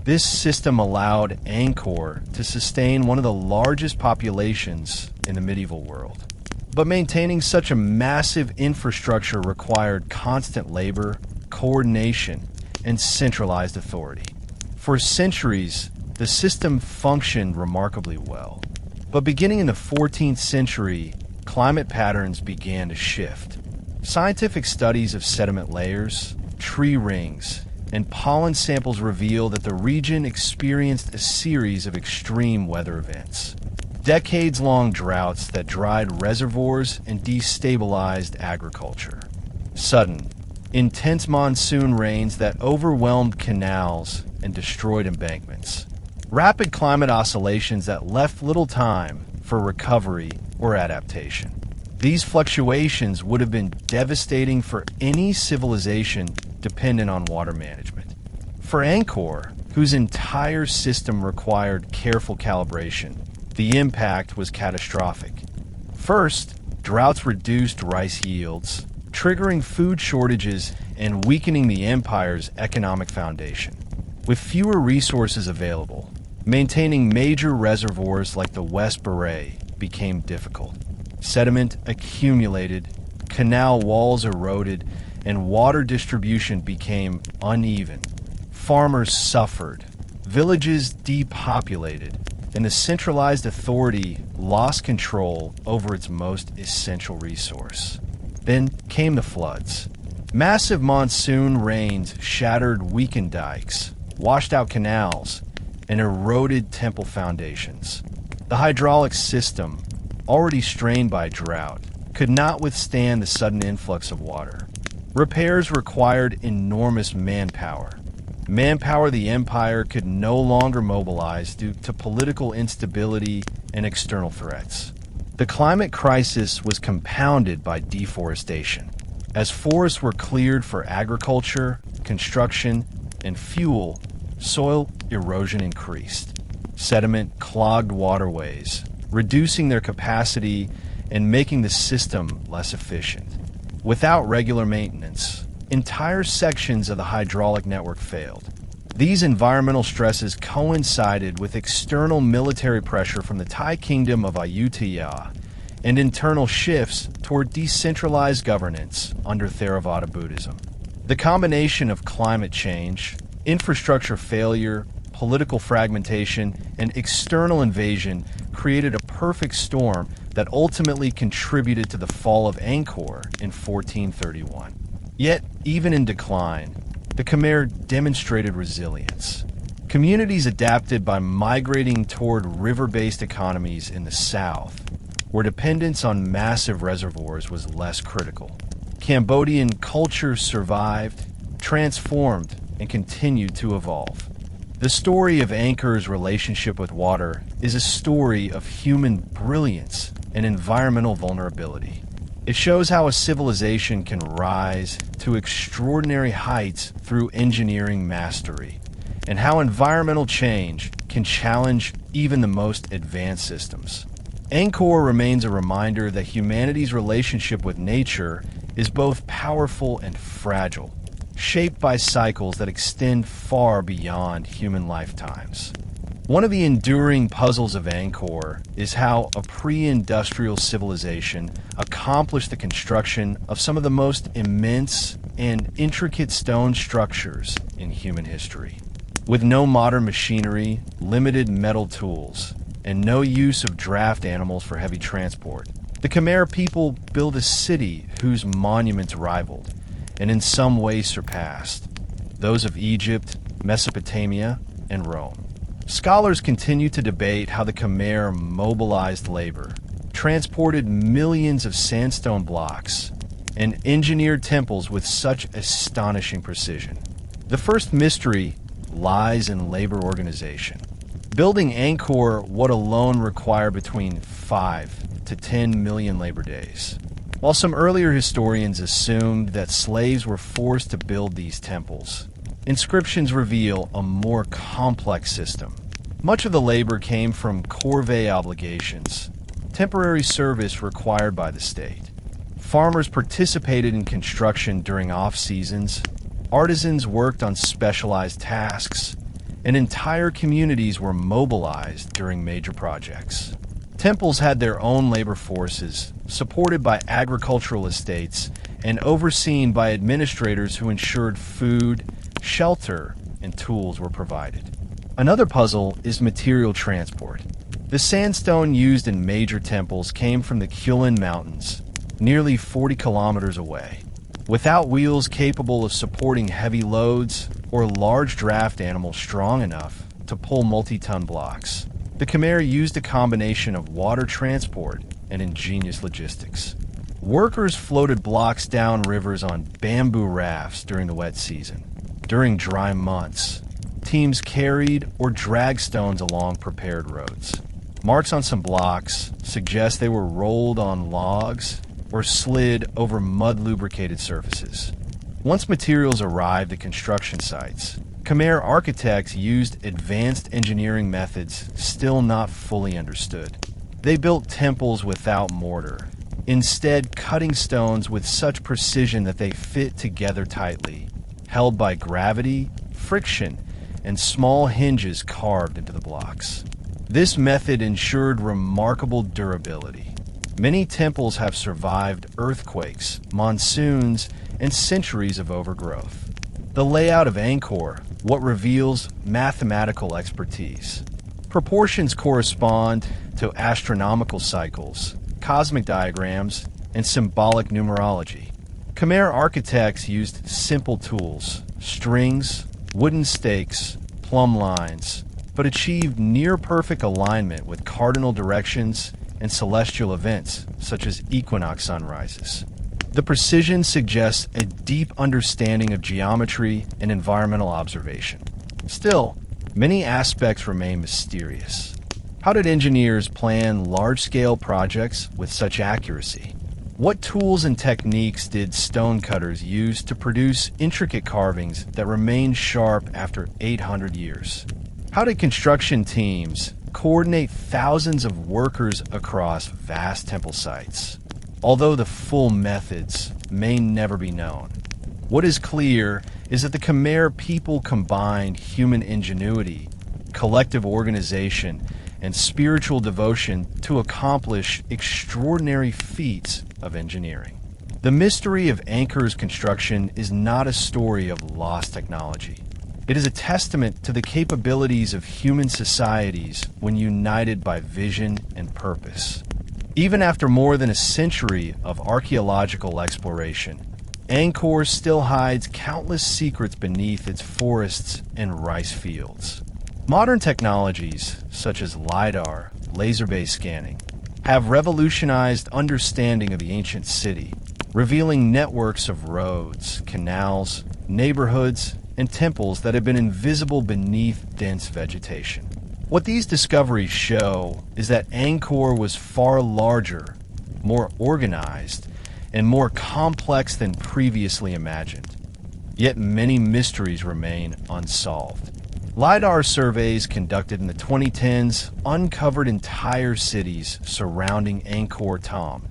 This system allowed Angkor to sustain one of the largest populations in the medieval world. But maintaining such a massive infrastructure required constant labor, coordination, and centralized authority. For centuries, the system functioned remarkably well. But beginning in the 14th century, climate patterns began to shift. Scientific studies of sediment layers, tree rings, and pollen samples reveal that the region experienced a series of extreme weather events. Decades-long droughts that dried reservoirs and destabilized agriculture. Sudden, intense monsoon rains that overwhelmed canals and destroyed embankments. Rapid climate oscillations that left little time for recovery or adaptation. These fluctuations would have been devastating for any civilization dependent on water management. For Angkor, whose entire system required careful calibration, the impact was catastrophic. First, droughts reduced rice yields, triggering food shortages and weakening the empire's economic foundation. With fewer resources available, maintaining major reservoirs like the West Beret became difficult. Sediment accumulated, canal walls eroded, and water distribution became uneven. Farmers suffered, villages depopulated, and the centralized authority lost control over its most essential resource. Then came the floods. Massive monsoon rains shattered weakened dikes, washed out canals, and eroded temple foundations. The hydraulic system, already strained by drought, could not withstand the sudden influx of water. Repairs required enormous manpower. Manpower the empire could no longer mobilize due to political instability and external threats. The climate crisis was compounded by deforestation. As forests were cleared for agriculture, construction, and fuel, soil erosion increased. Sediment clogged waterways, reducing their capacity and making the system less efficient. Without regular maintenance, entire sections of the hydraulic network failed. These environmental stresses coincided with external military pressure from the Thai kingdom of Ayutthaya and internal shifts toward decentralized governance under Theravada Buddhism. The combination of climate change, infrastructure failure, political fragmentation, and external invasion created a perfect storm that ultimately contributed to the fall of Angkor in 1431. Yet, even in decline, the Khmer demonstrated resilience. Communities adapted by migrating toward river-based economies in the south, where dependence on massive reservoirs was less critical. Cambodian culture survived, transformed, and continued to evolve. The story of Angkor's relationship with water is a story of human brilliance and environmental vulnerability. It shows how a civilization can rise to extraordinary heights through engineering mastery, and how environmental change can challenge even the most advanced systems. Angkor remains a reminder that humanity's relationship with nature is both powerful and fragile, shaped by cycles that extend far beyond human lifetimes. One of the enduring puzzles of Angkor is how a pre-industrial civilization accomplished the construction of some of the most immense and intricate stone structures in human history. With no modern machinery, limited metal tools, and no use of draft animals for heavy transport, the Khmer people built a city whose monuments rivaled, and in some ways surpassed, those of Egypt, Mesopotamia, and Rome. Scholars continue to debate how the Khmer mobilized labor, transported millions of sandstone blocks, and engineered temples with such astonishing precision. The first mystery lies in labor organization. Building Angkor Wat alone required between 5 to 10 million labor days. While some earlier historians assumed that slaves were forced to build these temples, inscriptions reveal a more complex system. Much of the labor came from corvée obligations, temporary service required by the state. Farmers participated in construction during off-seasons, artisans worked on specialized tasks, and entire communities were mobilized during major projects. Temples had their own labor forces, supported by agricultural estates and overseen by administrators who ensured food, shelter, and tools were provided. Another puzzle is material transport. The sandstone used in major temples came from the Kulin Mountains, nearly 40 kilometers away. Without wheels capable of supporting heavy loads or large draft animals strong enough to pull multi-ton blocks, the Khmer used a combination of water transport and ingenious logistics. Workers floated blocks down rivers on bamboo rafts during the wet season. During dry months, teams carried or dragged stones along prepared roads. Marks on some blocks suggest they were rolled on logs or slid over mud-lubricated surfaces. Once materials arrived at construction sites, Khmer architects used advanced engineering methods still not fully understood. They built temples without mortar, instead cutting stones with such precision that they fit together tightly, held by gravity, friction, and small hinges carved into the blocks. This method ensured remarkable durability. Many temples have survived earthquakes, monsoons, and centuries of overgrowth. The layout of Angkor, what reveals mathematical expertise. Proportions correspond to astronomical cycles, cosmic diagrams, and symbolic numerology. Khmer architects used simple tools, strings, wooden stakes, plumb lines, but achieved near-perfect alignment with cardinal directions and celestial events, such as equinox sunrises. The precision suggests a deep understanding of geometry and environmental observation. Still, many aspects remain mysterious. How did engineers plan large-scale projects with such accuracy? What tools and techniques did stonecutters use to produce intricate carvings that remain sharp after 800 years? How did construction teams coordinate thousands of workers across vast temple sites? Although the full methods may never be known, what is clear is that the Khmer people combined human ingenuity, collective organization, and spiritual devotion to accomplish extraordinary feats of engineering. The mystery of Angkor's construction is not a story of lost technology. It is a testament to the capabilities of human societies when united by vision and purpose. Even after more than a century of archaeological exploration, Angkor still hides countless secrets beneath its forests and rice fields. Modern technologies, such as LiDAR, laser-based scanning, have revolutionized understanding of the ancient city, revealing networks of roads, canals, neighborhoods, and temples that have been invisible beneath dense vegetation. What these discoveries show is that Angkor was far larger, more organized, and more complex than previously imagined. Yet many mysteries remain unsolved. LiDAR surveys conducted in the 2010s uncovered entire cities surrounding Angkor Thom,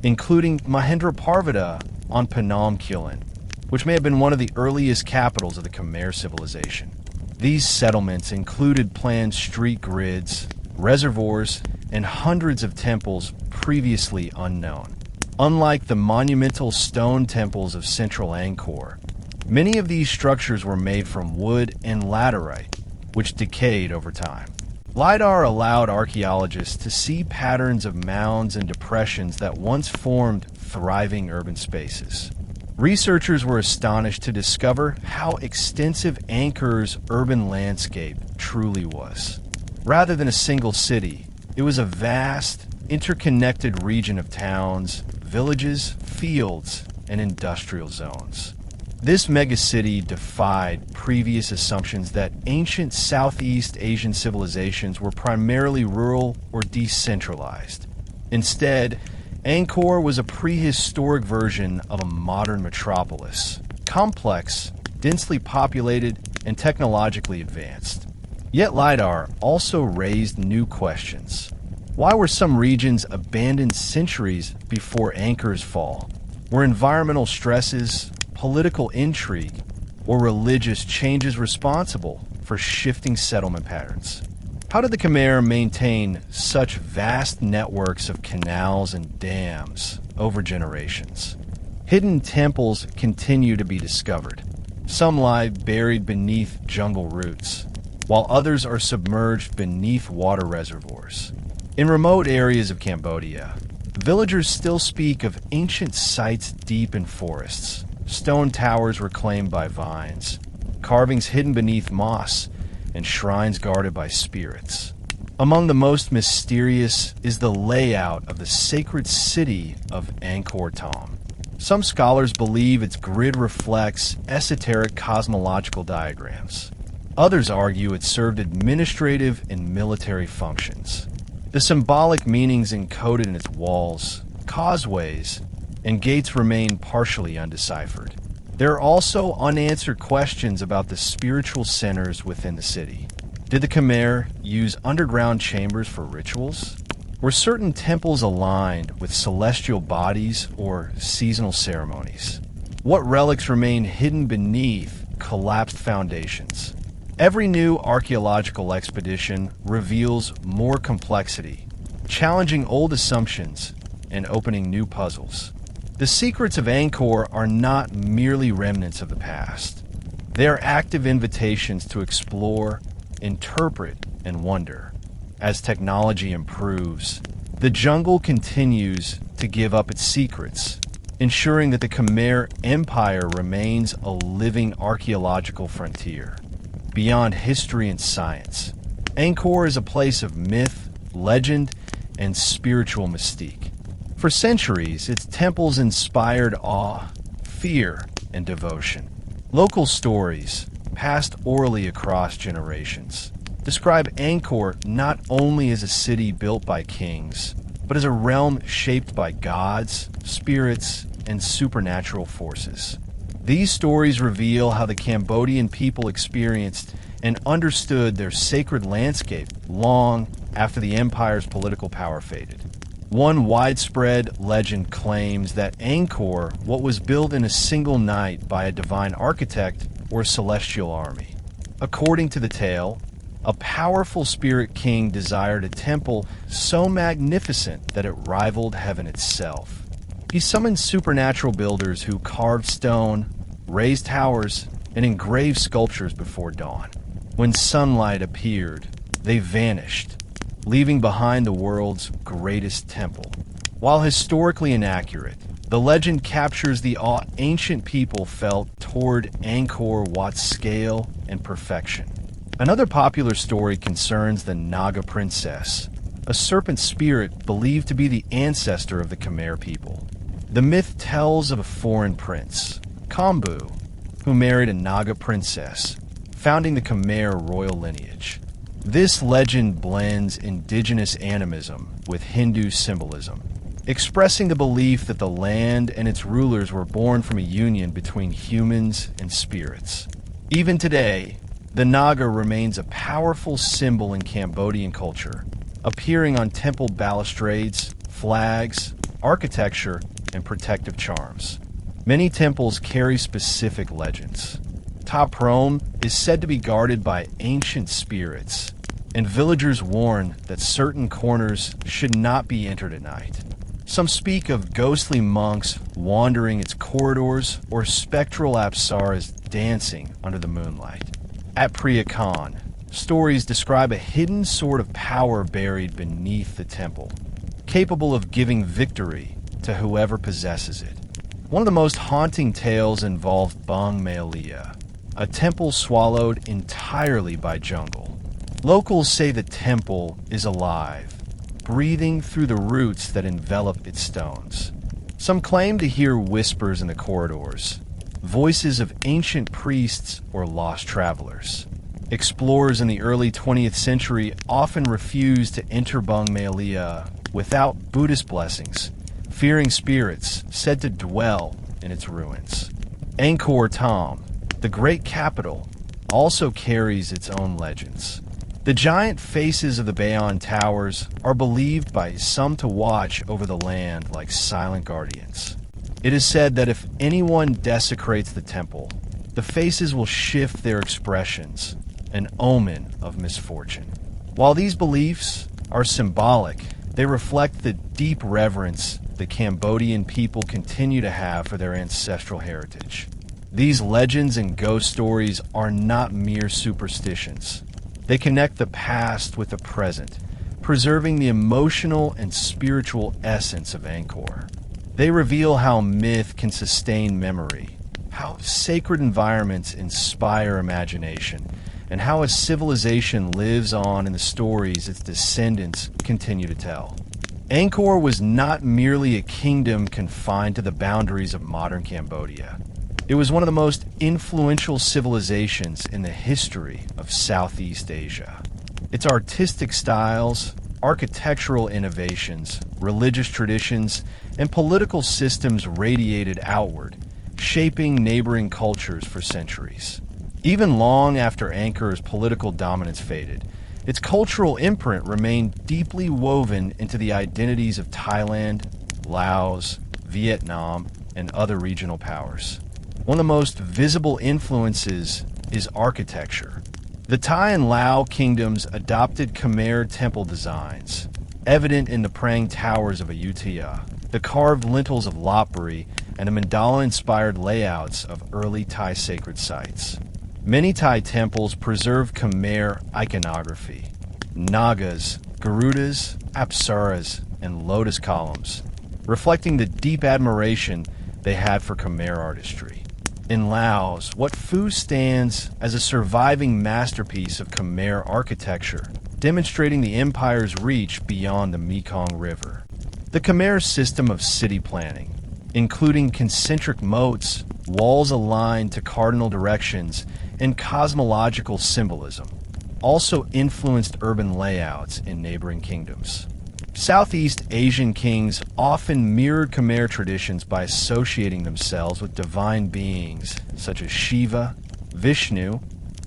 including Mahendraparvata on Phnom Kulen, which may have been one of the earliest capitals of the Khmer civilization. These settlements included planned street grids, reservoirs, and hundreds of temples previously unknown. Unlike the monumental stone temples of central Angkor, many of these structures were made from wood and laterite, which decayed over time. LiDAR allowed archaeologists to see patterns of mounds and depressions that once formed thriving urban spaces. Researchers were astonished to discover how extensive Angkor's urban landscape truly was. Rather than a single city, it was a vast, interconnected region of towns, villages, fields, and industrial zones. This megacity defied previous assumptions that ancient Southeast Asian civilizations were primarily rural or decentralized. Instead, Angkor was a prehistoric version of a modern metropolis, complex, densely populated, and technologically advanced. Yet LiDAR also raised new questions. Why were some regions abandoned centuries before Angkor's fall? Were environmental stresses, political intrigue, or religious changes responsible for shifting settlement patterns? How did the Khmer maintain such vast networks of canals and dams over generations? Hidden temples continue to be discovered. Some lie buried beneath jungle roots. while others are submerged beneath water reservoirs. In remote areas of Cambodia, villagers still speak of ancient sites deep in forests, stone towers reclaimed by vines, carvings hidden beneath moss, and shrines guarded by spirits. Among the most mysterious is the layout of the sacred city of Angkor Wat. Some scholars believe its grid reflects esoteric cosmological diagrams. Others argue it served administrative and military functions. The symbolic meanings encoded in its walls, causeways, and gates remain partially undeciphered. There are also unanswered questions about the spiritual centers within the city. Did the Khmer use underground chambers for rituals? Were certain temples aligned with celestial bodies or seasonal ceremonies? What relics remain hidden beneath collapsed foundations? Every new archaeological expedition reveals more complexity, challenging old assumptions and opening new puzzles. The secrets of Angkor are not merely remnants of the past. They are active invitations to explore, interpret, and wonder. As technology improves, the jungle continues to give up its secrets, ensuring that the Khmer Empire remains a living archaeological frontier. Beyond history and science, Angkor is a place of myth, legend, and spiritual mystique. For centuries, its temples inspired awe, fear, and devotion. Local stories, passed orally across generations, describe Angkor not only as a city built by kings, but as a realm shaped by gods, spirits, and supernatural forces. These stories reveal how the Cambodian people experienced and understood their sacred landscape long after the empire's political power faded. One widespread legend claims that Angkor, what was built in a single night by a divine architect or celestial army. According to the tale, a powerful spirit king desired a temple so magnificent that it rivaled heaven itself. He summoned supernatural builders who carved stone, raised towers, and engraved sculptures before dawn. When sunlight appeared, they vanished, leaving behind the world's greatest temple. While historically inaccurate, the legend captures the awe ancient people felt toward Angkor Wat's scale and perfection. Another popular story concerns the Naga princess, a serpent spirit believed to be the ancestor of the Khmer people. The myth tells of a foreign prince, Kambu, who married a Naga princess, founding the Khmer royal lineage. This legend blends indigenous animism with Hindu symbolism, expressing the belief that the land and its rulers were born from a union between humans and spirits. Even today, the Naga remains a powerful symbol in Cambodian culture, appearing on temple balustrades, flags, architecture, and protective charms. Many temples carry specific legends. Prohm is said to be guarded by ancient spirits, and villagers warn that certain corners should not be entered at night. Some speak of ghostly monks wandering its corridors or spectral apsaras dancing under the moonlight. At Priya Khan, stories describe a hidden sword of power buried beneath the temple, capable of giving victory to whoever possesses it. One of the most haunting tales involved Bang Mealia, a temple swallowed entirely by jungle. Locals say the temple is alive, breathing through the roots that envelop its stones. Some claim to hear whispers in the corridors, voices of ancient priests or lost travelers. Explorers in the early 20th century often refused to enter Bang Mealia without Buddhist blessings, fearing spirits said to dwell in its ruins. Angkor Wat, the great capital, also carries its own legends. The giant faces of the Bayon towers are believed by some to watch over the land like silent guardians. It is said that if anyone desecrates the temple, the faces will shift their expressions, an omen of misfortune. While these beliefs are symbolic, they reflect the deep reverence the Cambodian people continue to have for their ancestral heritage. These legends and ghost stories are not mere superstitions. They connect the past with the present, preserving the emotional and spiritual essence of Angkor. They reveal how myth can sustain memory, how sacred environments inspire imagination, and how a civilization lives on in the stories its descendants continue to tell. Angkor was not merely a kingdom confined to the boundaries of modern Cambodia. It was one of the most influential civilizations in the history of Southeast Asia. Its artistic styles, architectural innovations, religious traditions, and political systems radiated outward, shaping neighboring cultures for centuries. Even long after Angkor's political dominance faded, its cultural imprint remained deeply woven into the identities of Thailand, Laos, Vietnam, and other regional powers. One of the most visible influences is architecture. The Thai and Lao kingdoms adopted Khmer temple designs, evident in the praying towers of Ayutthaya, the carved lintels of Lopburi, and the mandala-inspired layouts of early Thai sacred sites. Many Thai temples preserve Khmer iconography: Nagas, Garudas, Apsaras, and lotus columns, reflecting the deep admiration they had for Khmer artistry. In Laos, Wat Pho stands as a surviving masterpiece of Khmer architecture, demonstrating the empire's reach beyond the Mekong River. The Khmer system of city planning, including concentric moats, walls aligned to cardinal directions, and cosmological symbolism, also influenced urban layouts in neighboring kingdoms. Southeast Asian kings often mirrored Khmer traditions by associating themselves with divine beings such as Shiva, Vishnu,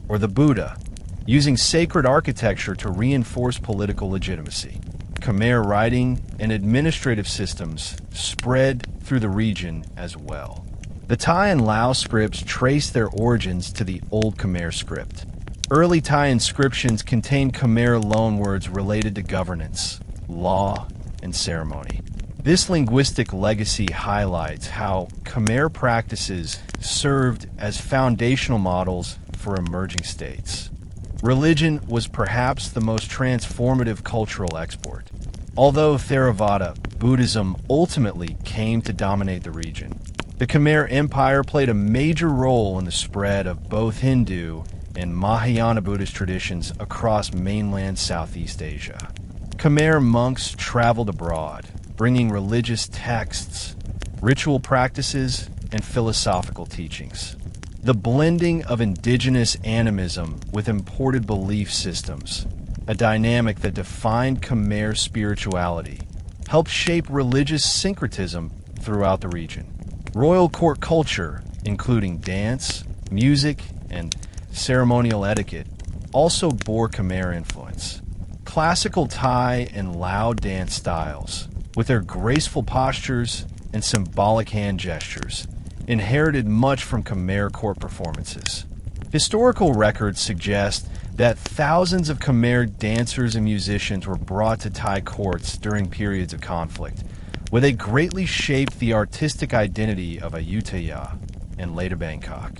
or the Buddha, using sacred architecture to reinforce political legitimacy. Khmer writing and administrative systems spread through the region as well. The Thai and Lao scripts trace their origins to the Old Khmer script. Early Thai inscriptions contain Khmer loanwords related to governance, law, and ceremony. This linguistic legacy highlights how Khmer practices served as foundational models for emerging states. Religion was perhaps the most transformative cultural export. Although Theravada, Buddhism, ultimately came to dominate the region, the Khmer Empire played a major role in the spread of both Hindu and Mahayana Buddhist traditions across mainland Southeast Asia. Khmer monks traveled abroad, bringing religious texts, ritual practices, and philosophical teachings. The blending of indigenous animism with imported belief systems, a dynamic that defined Khmer spirituality, helped shape religious syncretism throughout the region. Royal court culture, including dance, music, and ceremonial etiquette, also bore Khmer influence. Classical Thai and Lao dance styles, with their graceful postures and symbolic hand gestures, inherited much from Khmer court performances. Historical records suggest that thousands of Khmer dancers and musicians were brought to Thai courts during periods of conflict, where they greatly shaped the artistic identity of Ayutthaya and later Bangkok.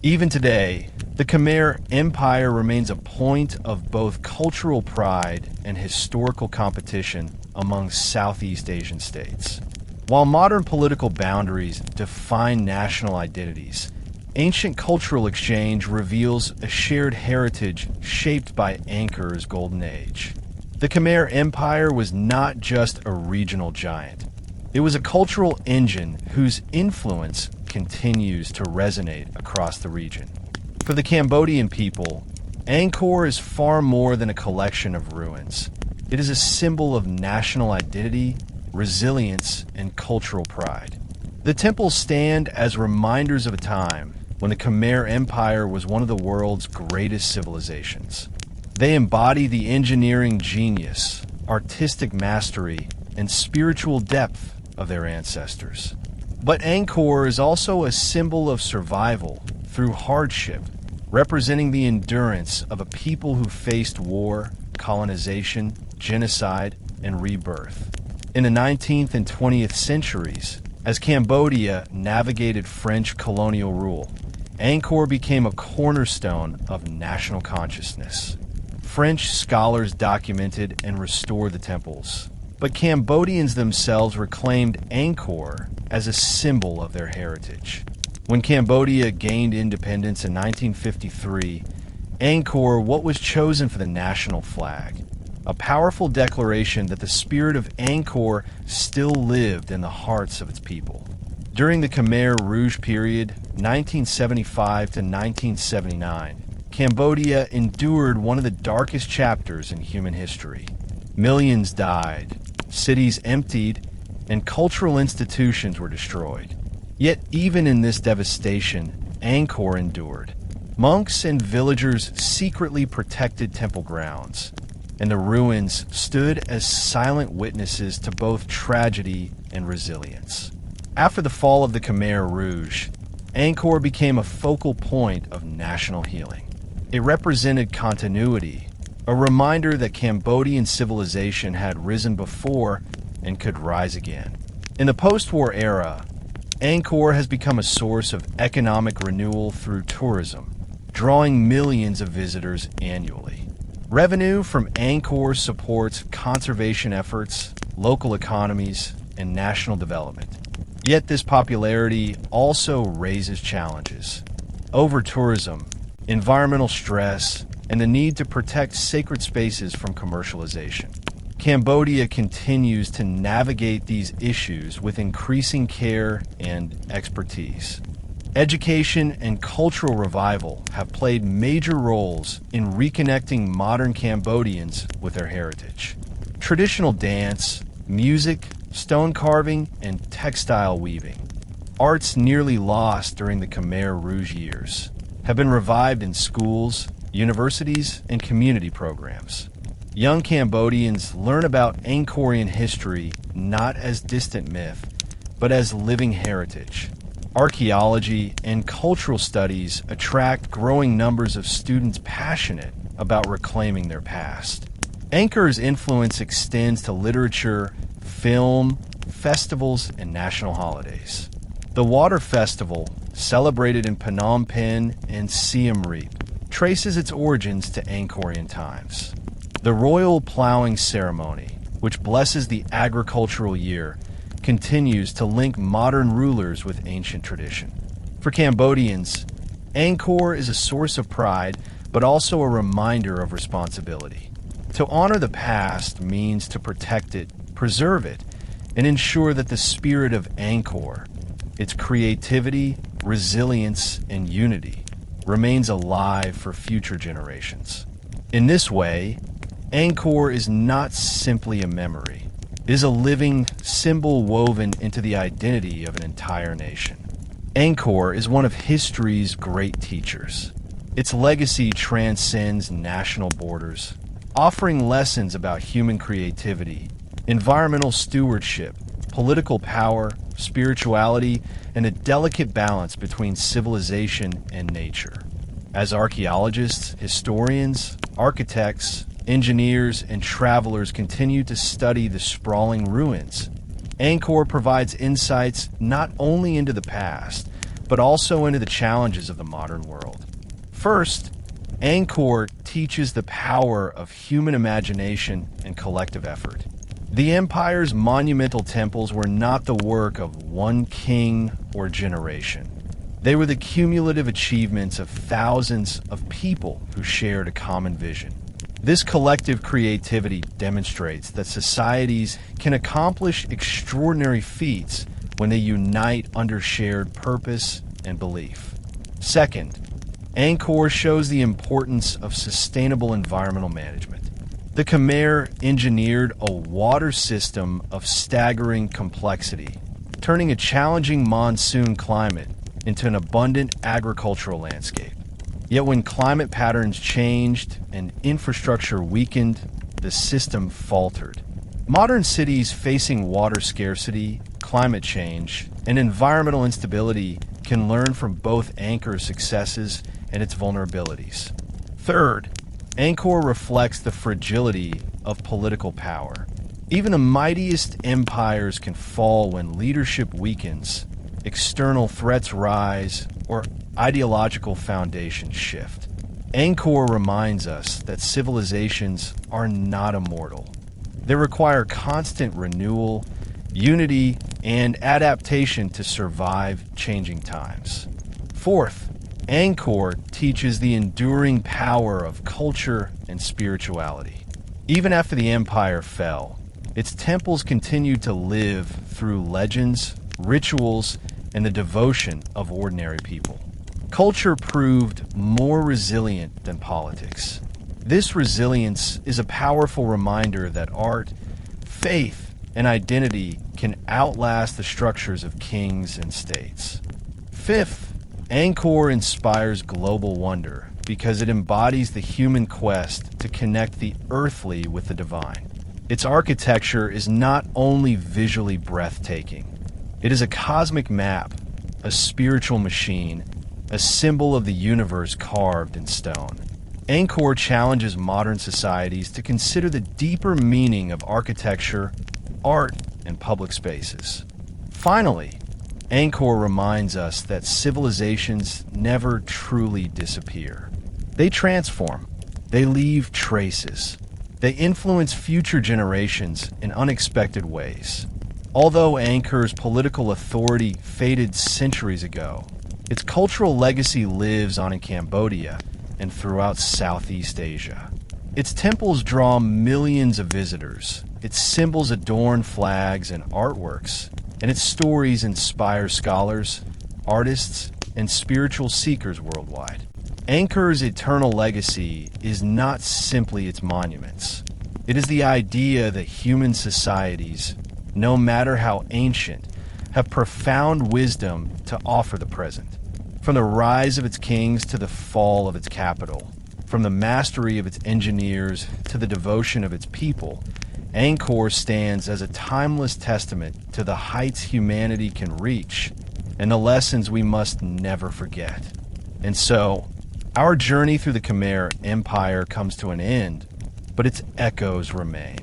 Even today, the Khmer Empire remains a point of both cultural pride and historical competition among Southeast Asian states. While modern political boundaries define national identities, ancient cultural exchange reveals a shared heritage shaped by Angkor's golden age. The Khmer Empire was not just a regional giant. It was a cultural engine whose influence continues to resonate across the region. For the Cambodian people, Angkor is far more than a collection of ruins. It is a symbol of national identity, resilience, and cultural pride. The temples stand as reminders of a time when the Khmer Empire was one of the world's greatest civilizations. They embody the engineering genius, artistic mastery, and spiritual depth of their ancestors. But Angkor is also a symbol of survival through hardship, representing the endurance of a people who faced war, colonization, genocide, and rebirth. In the 19th and 20th centuries, as Cambodia navigated French colonial rule, Angkor became a cornerstone of national consciousness. French scholars documented and restored the temples, but Cambodians themselves reclaimed Angkor as a symbol of their heritage. When Cambodia gained independence in 1953, Angkor what was chosen for the national flag, a powerful declaration that the spirit of Angkor still lived in the hearts of its people. During the Khmer Rouge period, 1975 to 1979, Cambodia endured one of the darkest chapters in human history. Millions died, cities emptied, and cultural institutions were destroyed. Yet even in this devastation, Angkor endured. Monks and villagers secretly protected temple grounds, and the ruins stood as silent witnesses to both tragedy and resilience. After the fall of the Khmer Rouge, Angkor became a focal point of national healing. It represented continuity, a reminder that Cambodian civilization had risen before and could rise again. In the post-war era, Angkor has become a source of economic renewal through tourism, drawing millions of visitors annually. Revenue from Angkor supports conservation efforts, local economies, and national development. Yet this popularity also raises challenges. Over-tourism, environmental stress, and the need to protect sacred spaces from commercialization. Cambodia continues to navigate these issues with increasing care and expertise. Education and cultural revival have played major roles in reconnecting modern Cambodians with their heritage. Traditional dance, music, stone carving, and textile weaving, arts nearly lost during the Khmer Rouge years, have been revived in schools, universities, and community programs. Young Cambodians learn about Angkorian history not as distant myth, but as living heritage. Archaeology and cultural studies attract growing numbers of students passionate about reclaiming their past. Angkor's influence extends to literature, film, festivals, and national holidays. The Water Festival, celebrated in Phnom Penh and Siem Reap, traces its origins to Angkorian times. The royal plowing ceremony, which blesses the agricultural year, continues to link modern rulers with ancient tradition. For Cambodians, Angkor is a source of pride, but also a reminder of responsibility. To honor the past means to protect it, preserve it, and ensure that the spirit of Angkor, its creativity, resilience, and unity, remains alive for future generations. In this way, Angkor is not simply a memory. It is a living symbol woven into the identity of an entire nation. Angkor is one of history's great teachers. Its legacy transcends national borders, offering lessons about human creativity, environmental stewardship, political power, spirituality, and a delicate balance between civilization and nature. As archaeologists, historians, architects, engineers, and travelers continue to study the sprawling ruins, Angkor provides insights not only into the past, but also into the challenges of the modern world. First, Angkor teaches the power of human imagination and collective effort. The empire's monumental temples were not the work of one king or generation. They were the cumulative achievements of thousands of people who shared a common vision. This collective creativity demonstrates that societies can accomplish extraordinary feats when they unite under shared purpose and belief. Second, Angkor shows the importance of sustainable environmental management. The Khmer engineered a water system of staggering complexity, turning a challenging monsoon climate into an abundant agricultural landscape. Yet when climate patterns changed and infrastructure weakened, the system faltered. Modern cities facing water scarcity, climate change, and environmental instability can learn from both Angkor's successes and its vulnerabilities. Third, Angkor reflects the fragility of political power. Even the mightiest empires can fall when leadership weakens, external threats rise, or ideological foundations shift. Angkor reminds us that civilizations are not immortal. They require constant renewal, unity, and adaptation to survive changing times. Fourth, Angkor teaches the enduring power of culture and spirituality. Even after the empire fell, its temples continued to live through legends, rituals, and the devotion of ordinary people. Culture proved more resilient than politics. This resilience is a powerful reminder that art, faith, and identity can outlast the structures of kings and states. Fifth, Angkor inspires global wonder because it embodies the human quest to connect the earthly with the divine. Its architecture is not only visually breathtaking, it is a cosmic map, a spiritual machine, a symbol of the universe carved in stone. Angkor challenges modern societies to consider the deeper meaning of architecture, art, and public spaces. Finally, Angkor reminds us that civilizations never truly disappear. They transform. They leave traces. They influence future generations in unexpected ways. Although Angkor's political authority faded centuries ago, its cultural legacy lives on in Cambodia and throughout Southeast Asia. Its temples draw millions of visitors. Its symbols adorn flags and artworks, and its stories inspire scholars, artists, and spiritual seekers worldwide. Angkor's eternal legacy is not simply its monuments. It is the idea that human societies, no matter how ancient, have profound wisdom to offer the present. From the rise of its kings to the fall of its capital, from the mastery of its engineers to the devotion of its people, Angkor stands as a timeless testament to the heights humanity can reach and the lessons we must never forget. And so, our journey through the Khmer Empire comes to an end, but its echoes remain.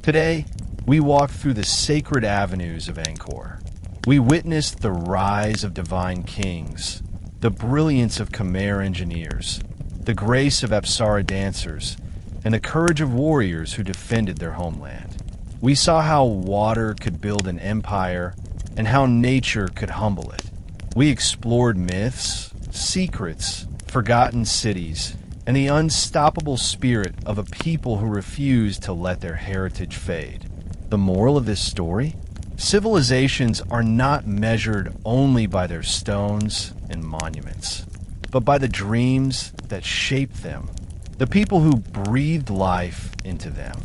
Today, we walk through the sacred avenues of Angkor. We witnessed the rise of divine kings, the brilliance of Khmer engineers, the grace of Apsara dancers, and the courage of warriors who defended their homeland. We saw how water could build an empire and how nature could humble it. We explored myths, secrets, forgotten cities, and the unstoppable spirit of a people who refused to let their heritage fade. The moral of this story? Civilizations are not measured only by their stones and monuments, but by the dreams that shaped them, the people who breathed life into them,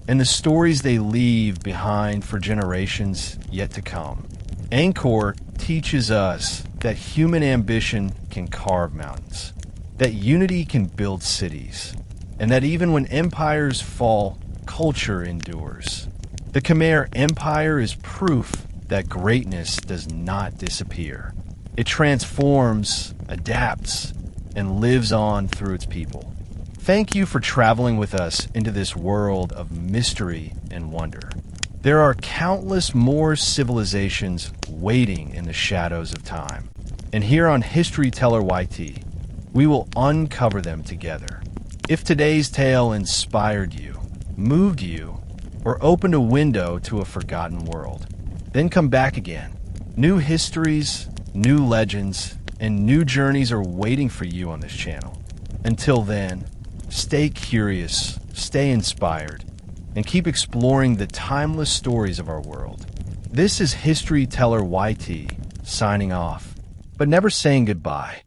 and the stories they leave behind for generations yet to come. Angkor teaches us that human ambition can carve mountains, that unity can build cities, and that even when empires fall, culture endures. The Khmer Empire is proof that greatness does not disappear. It transforms, adapts, and lives on through its people. Thank you for traveling with us into this world of mystery and wonder. There are countless more civilizations waiting in the shadows of time. And here on History Teller YT, we will uncover them together. If today's tale inspired you, moved you, or opened a window to a forgotten world, then come back again. New histories, new legends, and new journeys are waiting for you on this channel. Until then, stay curious, stay inspired, and keep exploring the timeless stories of our world. This is History Teller YT, signing off, but never saying goodbye.